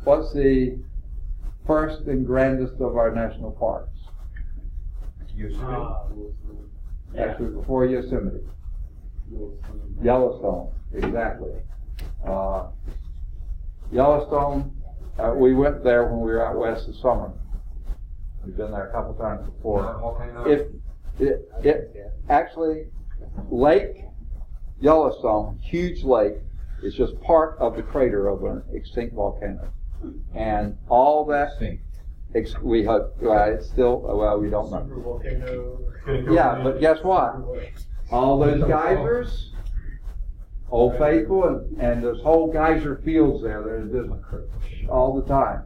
Speaker 1: what's the first and grandest of our national parks?
Speaker 4: Yosemite.
Speaker 1: Actually, before Yosemite. Yellowstone, exactly. Yellowstone, we went there when we were out west this summer. We've been there a couple times before.
Speaker 4: Volcano.
Speaker 1: Actually, Lake Yellowstone, huge lake, is just part of the crater of an extinct volcano. And all that, we hope, it's still, we don't know.
Speaker 6: Super volcano.
Speaker 1: Yeah, but guess what? All those geysers, Old Faithful, and there's whole geyser fields there that are just all the time.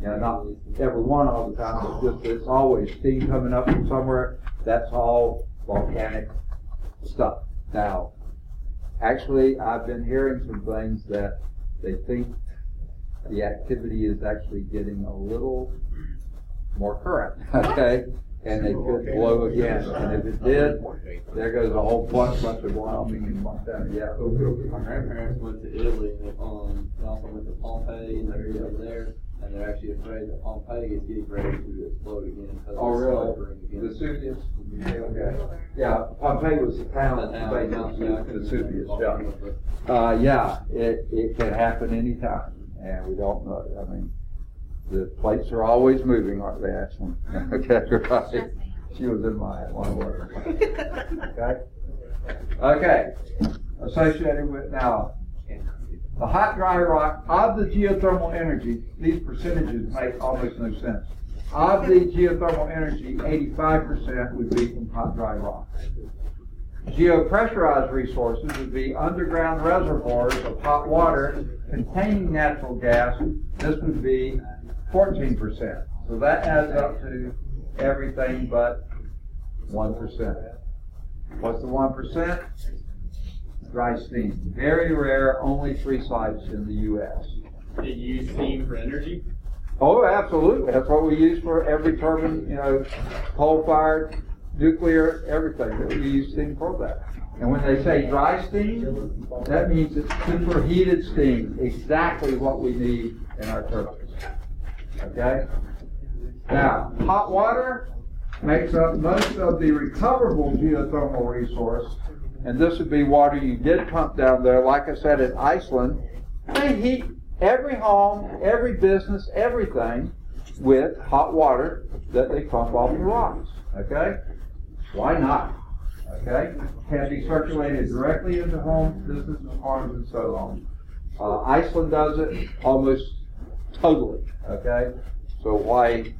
Speaker 1: Not every one all the time, but just it's always steam coming up from somewhere. That's all volcanic stuff. Now, actually, I've been hearing some things that they think the activity is actually getting a little more current, okay? And they could blow again. And if it did, there goes a whole bunch of Wyoming and Montana. Yeah.
Speaker 2: My grandparents went to Italy and they also went to Pompeii and they're over there, and they're actually afraid that Pompeii is getting ready to explode again.
Speaker 1: Oh, really? Vesuvius? Okay. Yeah, Pompeii was the town of Vesuvius. Yeah. It can happen anytime, and we don't know. I mean, the plates are always moving, aren't they, actually? Okay, right. She was in my one word. Okay. Associated with now, the hot, dry rock, of the geothermal energy, these percentages make almost no sense. Of the geothermal energy, 85% would be from hot, dry rock. Geopressurized resources would be underground reservoirs of hot water containing natural gas. This would be 14%. So that adds up to everything but 1%. What's the 1%? Dry steam. Very rare, only 3 sites in the U.S.
Speaker 6: Do you use steam for energy?
Speaker 1: Oh, absolutely. That's what we use for every turbine, coal-fired, nuclear, everything. We use steam for that. And when they say dry steam, that means it's superheated steam, exactly what we need in our turbines. Okay? Now, hot water makes up most of the recoverable geothermal resource, and this would be water you did pump down there. Like I said, in Iceland, they heat every home, every business, everything with hot water that they pump off the rocks. Okay? Why not? Okay? Can be circulated directly into homes, businesses, farms, and so on. Iceland does it almost totally. Okay? So why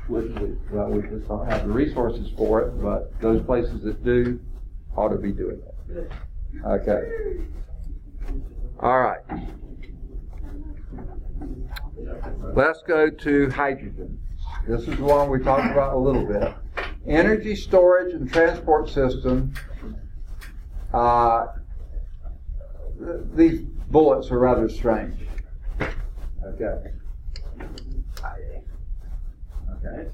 Speaker 1: wouldn't we? Well, we just don't have the resources for it, but those places that do ought to be doing it. Okay. All right. Let's go to hydrogen. This is the one we talked about a little bit. Energy storage and transport system. These bullets are rather strange. Okay. Okay.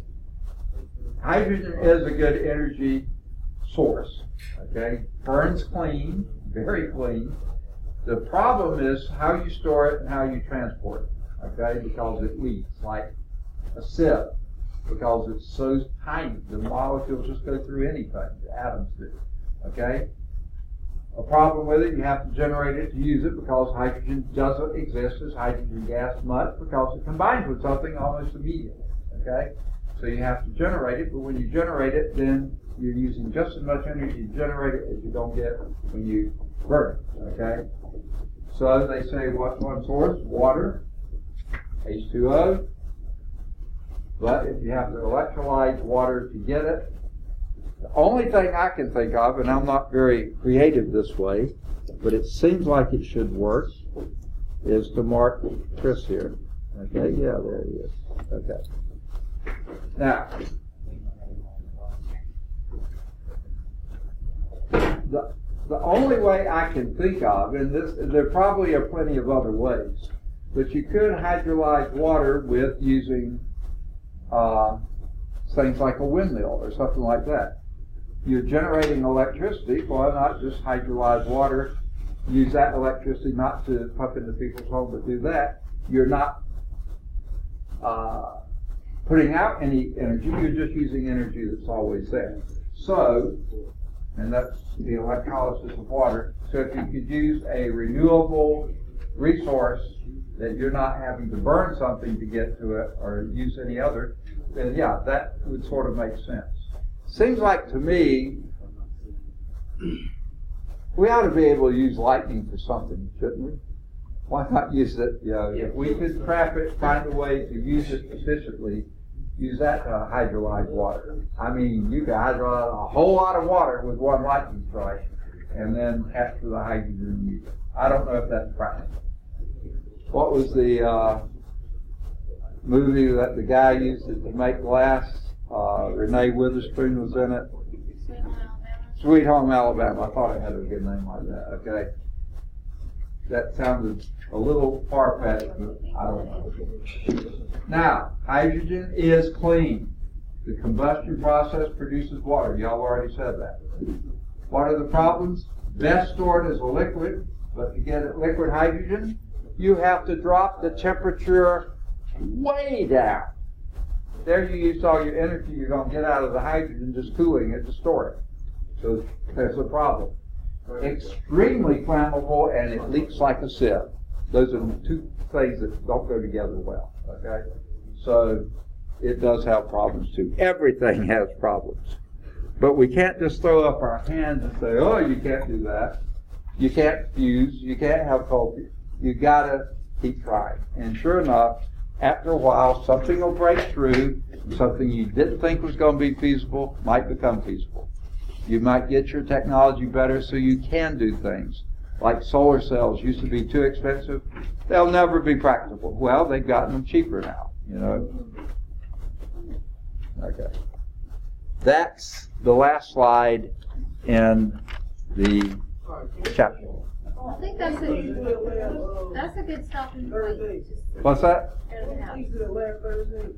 Speaker 1: Hydrogen is a good energy source. Okay, burns clean, very clean. The problem is how you store it and how you transport it. Okay, because it leaks like a sieve, because it's so tiny. The molecules just go through anything. The atoms do. Okay. A problem with it, you have to generate it to use it, because hydrogen doesn't exist as hydrogen gas much, because it combines with something almost immediately. Okay, so you have to generate it, but when you generate it, then you're using just as much energy to generate it as you don't get when you burn it. Okay, so they say what's one source? Water, H2O. But if you have to electrolyze water to get it, the only thing I can think of, and I'm not very creative this way, but it seems like it should work, is to mark Chris here. Okay, yeah, there he is. Okay. Now, the only way I can think of, and there probably are plenty of other ways, but you could hydrolyze water with using things like a windmill or something like that. You're generating electricity, why not just hydrolyze water, use that electricity not to pump into people's homes, but do that. You're not putting out any energy, you're just using energy that's always there. So, and that's the electrolysis of water, so if you could use a renewable resource that you're not having to burn something to get to it or use any other, then yeah, that would sort of make sense. Seems like to me, we ought to be able to use lightning for something, shouldn't we? Why not use it? You know, if we could trap it, find a way to use it efficiently, use that to hydrolyze water. I mean, you could hydrolyze a whole lot of water with one lightning strike, and then capture the hydrogen and use it. I don't know if that's practical. What was the movie that the guy used it to make glass? Renee Witherspoon was in it. Sweet Home Alabama. I thought it had a good name like that. Okay. That sounded a little far-fetched, but I don't know. Now, hydrogen is clean. The combustion process produces water. Y'all already said that. What are the problems? Best stored as a liquid, but to get liquid hydrogen, you have to drop the temperature way down. There you use all your energy you're going to get out of the hydrogen just cooling it to store it. So there's a problem. Extremely flammable, and it leaks like a sieve. Those are the two things that don't go together well. Okay? So it does have problems too. Everything has problems. But we can't just throw up our hands and say, oh, you can't do that. You can't fuse. You can't have cold. You got to keep trying. And sure enough, after a while, something will break through. Something you didn't think was going to be feasible might become feasible. You might get your technology better so you can do things. Like solar cells used to be too expensive. They'll never be practical. Well, they've gotten them cheaper now, you know. Okay. That's the last slide in the chapter.
Speaker 7: I think that's a good stopping point.
Speaker 1: What's that?
Speaker 3: He's good last Thursday.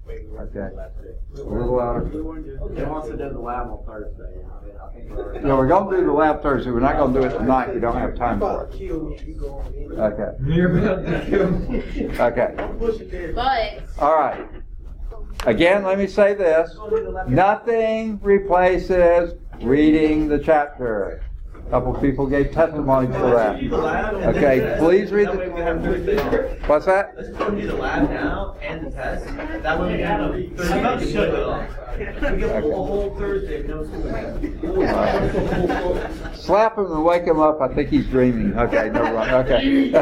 Speaker 1: Okay. A little louder.
Speaker 2: They want to do the lab on Thursday. I think we're already.
Speaker 1: No, we're going to do the lab Thursday. We're not going to do it tonight. We don't have time for it.
Speaker 3: Kill me if you go on in.
Speaker 1: Okay.
Speaker 4: You're about to kill me.
Speaker 1: Okay.
Speaker 3: Don't push it there.
Speaker 7: But
Speaker 1: All right. Again, let me say this. Nothing replaces reading the chapter. A couple people gave testimony for that. Okay, please read the... What's that?
Speaker 5: Let's go do the lab now and the test. That way we have a 30 minutes to shut it off. We get a whole Thursday, no school.
Speaker 1: Slap him and wake him up. I think he's dreaming. Okay, never mind. Okay.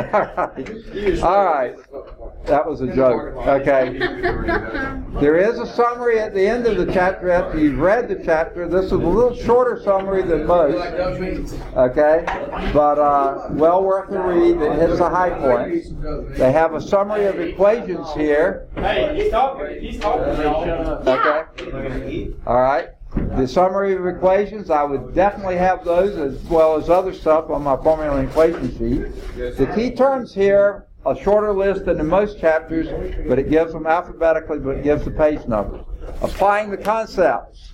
Speaker 1: All right. That was a joke. Okay. There is a summary at the end of the chapter after you've read the chapter. This is a little shorter summary than most. Okay. But well worth the read. It hits the high points. They have a summary of equations here.
Speaker 6: Hey, he's talking. He's talking.
Speaker 1: Okay. All right. The summary of equations, I would definitely have those as well as other stuff on my formula and equation sheet. The key terms here, a shorter list than in most chapters, but it gives them alphabetically, but it gives the page numbers. Applying the concepts.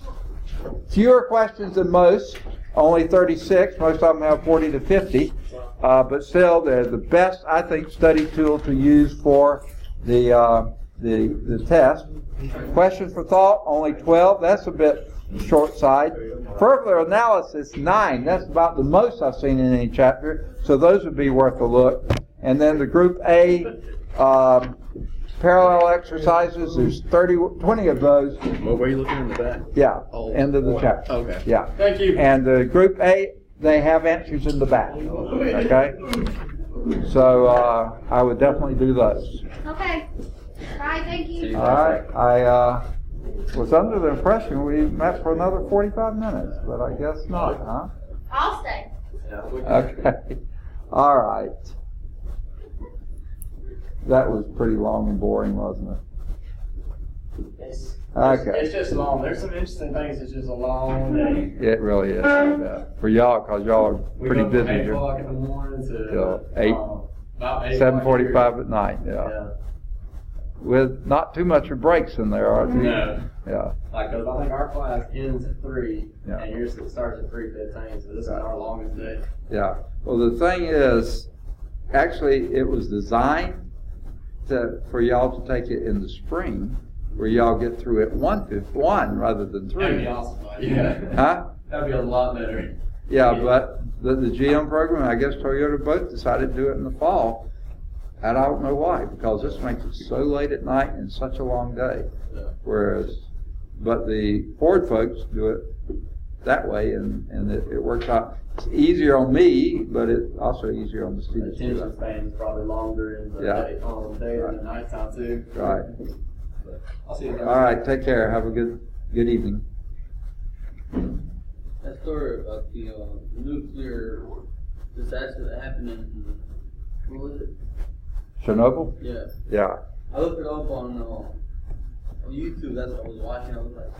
Speaker 1: fewer questions than most, only 36. Most of them have 40 to 50. But still, they're the best, I think, study tool to use for the test. Questions for thought, only 12. That's a bit short side. Further analysis, 9. That's about the most I've seen in any chapter. So those would be worth a look. And then the group A, parallel exercises, there's 20 of those.
Speaker 2: Well, were you looking in the back?
Speaker 1: Yeah, end of the chapter.
Speaker 2: Okay.
Speaker 1: Yeah.
Speaker 6: Thank you.
Speaker 1: And the group A, they have answers in the back. Okay? So I would definitely do those.
Speaker 7: Okay. Bye, thank you.
Speaker 1: All right. I was under the impression we met for another 45 minutes, but I guess not, huh?
Speaker 7: I'll stay.
Speaker 1: Okay. All right. That was pretty long and boring, wasn't it? Okay.
Speaker 5: It's just long. There's some interesting things. It's just a long day.
Speaker 1: It really is. I bet. For y'all, because y'all are
Speaker 5: We
Speaker 1: pretty
Speaker 5: go
Speaker 1: busy
Speaker 5: from 8
Speaker 1: here.
Speaker 5: o'clock in the morning to
Speaker 1: Till 8,
Speaker 5: about 8
Speaker 1: 7:45 at night. Yeah.
Speaker 5: Yeah.
Speaker 1: With not too much of breaks in there, are there?
Speaker 5: No.
Speaker 1: Yeah.
Speaker 5: Like, 'cause I think our class ends at 3,
Speaker 1: Yeah.
Speaker 5: and yours starts at 3:15, so this is our longest day.
Speaker 1: Yeah. Well, the thing is, actually, it was designed for y'all to take it in the spring, where y'all get through at 1 rather than 3.
Speaker 5: That'd be awesome. Yeah.
Speaker 1: Huh?
Speaker 5: That'd be a lot better.
Speaker 1: Yeah, but the GM program, I guess Toyota both decided to do it in the fall. And I don't know why, because this makes it so late at night and such a long day.
Speaker 5: Yeah.
Speaker 1: But the Ford folks do it that way, and it works out. It's easier on me, but it's also easier on the
Speaker 5: The
Speaker 1: students.
Speaker 5: attention span is probably longer in the
Speaker 1: Yeah.
Speaker 5: day, on the day than the nighttime too.
Speaker 1: Right.
Speaker 5: I'll see you guys.
Speaker 1: All right, take care. Have a good evening.
Speaker 9: That story about the nuclear disaster that happened in, what was it?
Speaker 1: Chernobyl?
Speaker 9: Yeah.
Speaker 1: Yeah.
Speaker 9: I looked it up on YouTube. That's what I was watching. I was like,